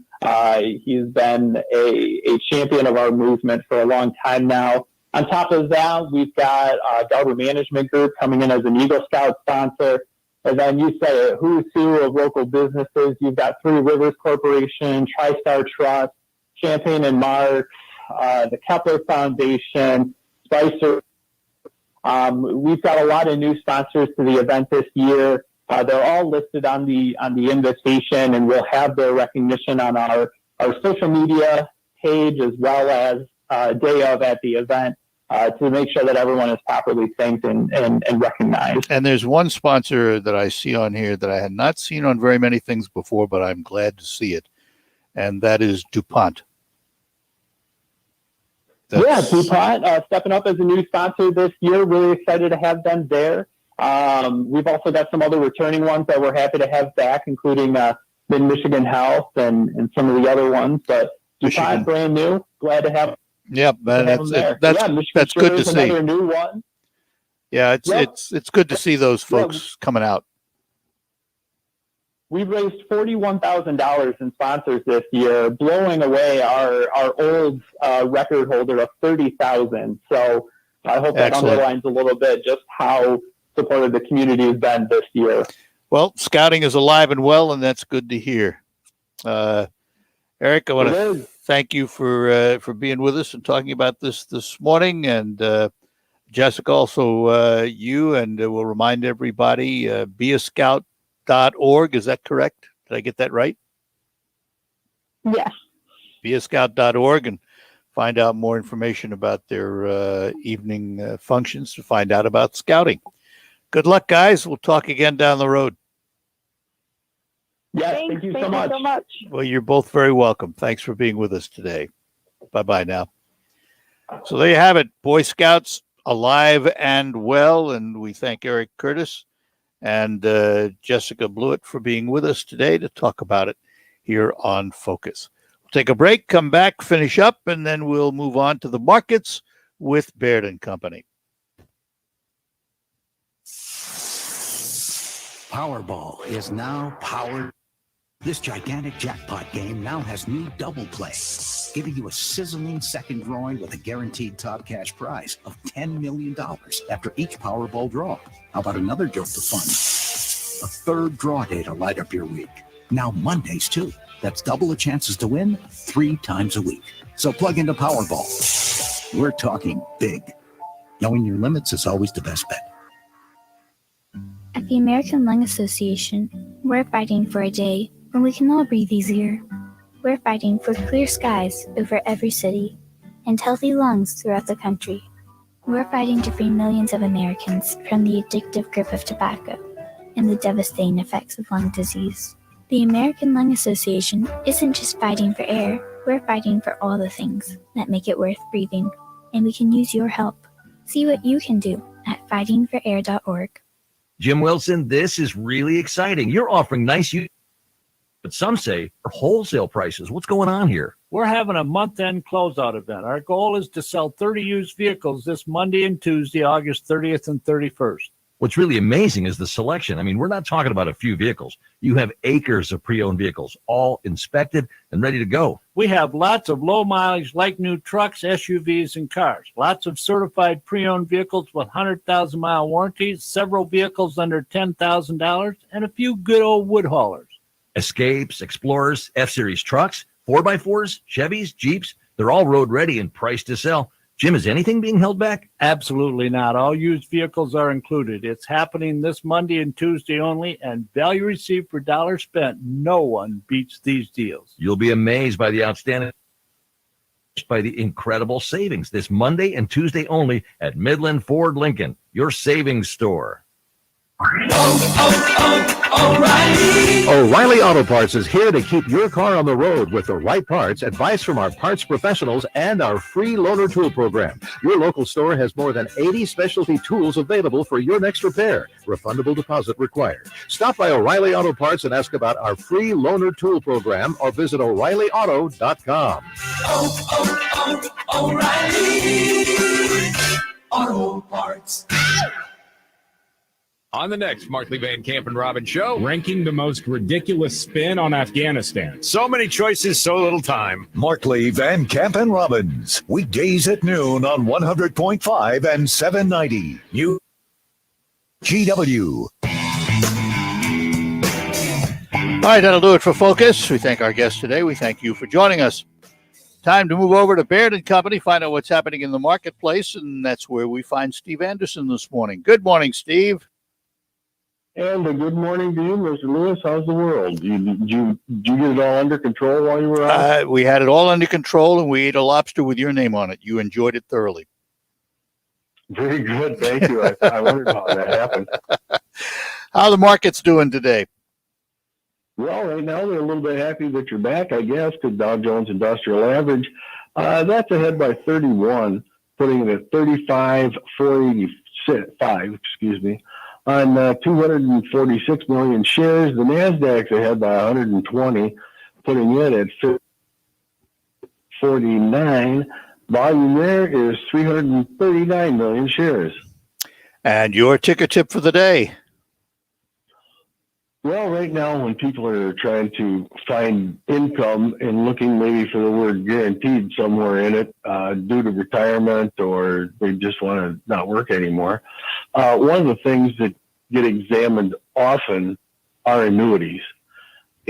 He's been a champion of our movement for a long time now. On top of that, we've got Garber Management Group coming in as an Eagle Scout sponsor. And then you say who's who of local businesses. You've got Three Rivers Corporation, TriStar Trust, Champaign and Marks, the Kepler Foundation, Spicer. We've got a lot of new sponsors to the event this year. They're all listed on the invitation, and we'll have their recognition on our social media page as well as day of at the event to make sure that everyone is properly thanked and recognized. And there's one sponsor that I see on here that I had not seen on very many things before, but I'm glad to see it, and that is DuPont. DuPont stepping up as a new sponsor this year. Really excited to have them there. We've also got some other returning ones that we're happy to have back, including Mid-Michigan Health and some of the other ones. But DuPont, brand new. Glad to have. Yep, that's good to see. Another new one. Yeah, it's good to see those folks coming out. We've raised $41,000 in sponsors this year, blowing away our old record holder of $30,000. So I hope that underlines a little bit just how supportive the community has been this year. Well, scouting is alive and well, and that's good to hear. Eric, I want to thank you for being with us and talking about this morning, and Jessica, also you, and we'll remind everybody, beascout.org. Is that correct? Did I get that right? Yes. beascout.org, and find out more information about their evening functions to find out about scouting. Good luck, guys. We'll talk again down the road. Yes, thank you so much. Well, you're both very welcome. Thanks for being with us today. Bye-bye now. So there you have it. Boy Scouts alive and well, and we thank Eric Curtis and Jessica Blewett for being with us today to talk about it here on Focus. We'll take a break, come back, finish up, and then we'll move on to the markets with Baird and Company. Powerball is now powered. This gigantic jackpot game now has new double play, giving you a sizzling second drawing with a guaranteed top cash prize of $10 million after each Powerball draw. How about another jolt of fun? A third draw day to light up your week. Now Mondays, too. That's double the chances to win 3 times a week. So plug into Powerball. We're talking big. Knowing your limits is always the best bet. At the American Lung Association, we're fighting for a day when we can all breathe easier. We're fighting for clear skies over every city and healthy lungs throughout the country. We're fighting to free millions of Americans from the addictive grip of tobacco and the devastating effects of lung disease. The American Lung Association isn't just fighting for air, we're fighting for all the things that make it worth breathing, and we can use your help. See what you can do at fightingforair.org. Jim Wilson, this is really exciting. You're offering nice use, but some say for wholesale prices. What's going on here? We're having a month-end closeout event. Our goal is to sell 30 used vehicles this Monday and Tuesday, August 30th and 31st. What's really amazing is the selection. I mean, we're not talking about a few vehicles. You have acres of pre-owned vehicles, all inspected and ready to go. We have lots of low-mileage, like-new trucks, SUVs, and cars. Lots of certified pre-owned vehicles with 100,000-mile warranties, several vehicles under $10,000, and a few good old wood haulers. Escapes, Explorers, F-Series trucks, 4x4s, Chevys, Jeeps, they're all road-ready and priced to sell. Jim, is anything being held back? Absolutely not. All used vehicles are included. It's happening this Monday and Tuesday only, and value received for dollar spent. No one beats these deals. You'll be amazed by the incredible savings this Monday and Tuesday only at Midland Ford Lincoln, your savings store. O'Reilly Auto Parts is here to keep your car on the road with the right parts, advice from our parts professionals, and our free loaner tool program. Your local store has more than 80 specialty tools available for your next repair. Refundable deposit required. Stop by O'Reilly Auto Parts and ask about our free loaner tool program or visit O'ReillyAuto.com. O'Reilly Auto Parts. On the next Markley Van Camp and Robin show, ranking the most ridiculous spin on Afghanistan. So many choices, so little time. Markley, Van Camp, and Robbins. Weekdays at noon on 100.5 and 790. GW. All right, that'll do it for Focus. We thank our guests today. We thank you for joining us. Time to move over to Baird & Company, find out what's happening in the marketplace, and that's where we find Steve Anderson this morning. Good morning, Steve. And a good morning to you, Mr. Lewis. How's the world? Did you get it all under control while you were out? We had it all under control, and we ate a lobster with your name on it. You enjoyed it thoroughly. Very good. Thank you. I wondered how that happened. How are the markets doing today? Well, right now they're a little bit happy that you're back, I guess, because Dow Jones Industrial Average, that's ahead by 31, putting it at 35,485, excuse me, on 246 million shares. The NASDAQ's ahead by 120, putting it at 49. Volume there is 339 million shares. And your ticker tip for the day? Well, right now, when people are trying to find income and looking maybe for the word guaranteed somewhere in it due to retirement or they just want to not work anymore, one of the things that get examined often are annuities.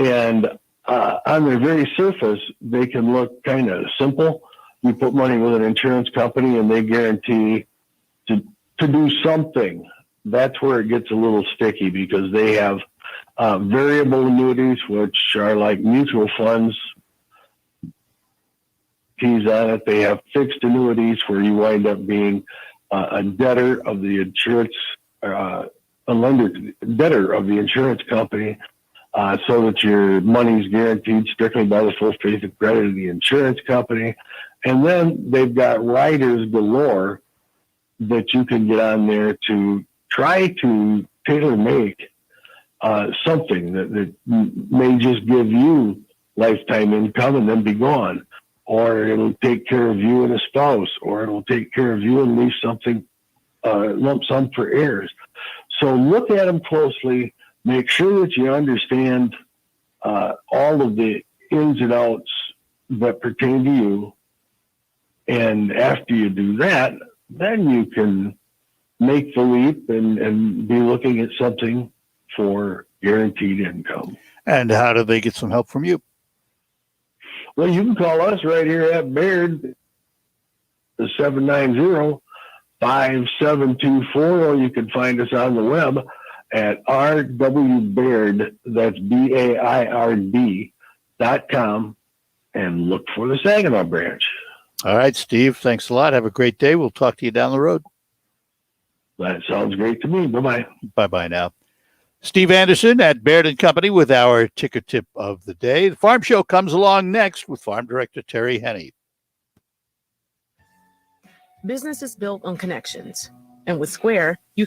And on their very surface, they can look kind of simple. You put money with an insurance company and they guarantee to do something. That's where it gets a little sticky because they have variable annuities, which are like mutual funds. Keys on it. They have fixed annuities where you wind up being a debtor of the insurance, a debtor of the insurance company, so that your money is guaranteed strictly by the full faith and credit of the insurance company. And then they've got riders galore that you can get on there to try to tailor make something that may just give you lifetime income and then be gone, or it'll take care of you and a spouse, or it'll take care of you and leave something lump sum for heirs. So look at them closely, make sure that you understand all of the ins and outs that pertain to you, and after you do that, then you can make the leap and be looking at something for guaranteed income. And how do they get some help from you? Well, you can call us right here at Baird, the 790-5724, or you can find us on the web at RW that's BAIRD.com, and look for the Saginaw branch. All right, Steve, thanks a lot. Have a great day. We'll talk to you down the road. That sounds great to me. Bye-bye. Bye-bye now. Steve Anderson at Baird & Company with our ticker tip of the day. The Farm Show comes along next with Farm Director Terry Henney. Business is built on connections. And with Square, you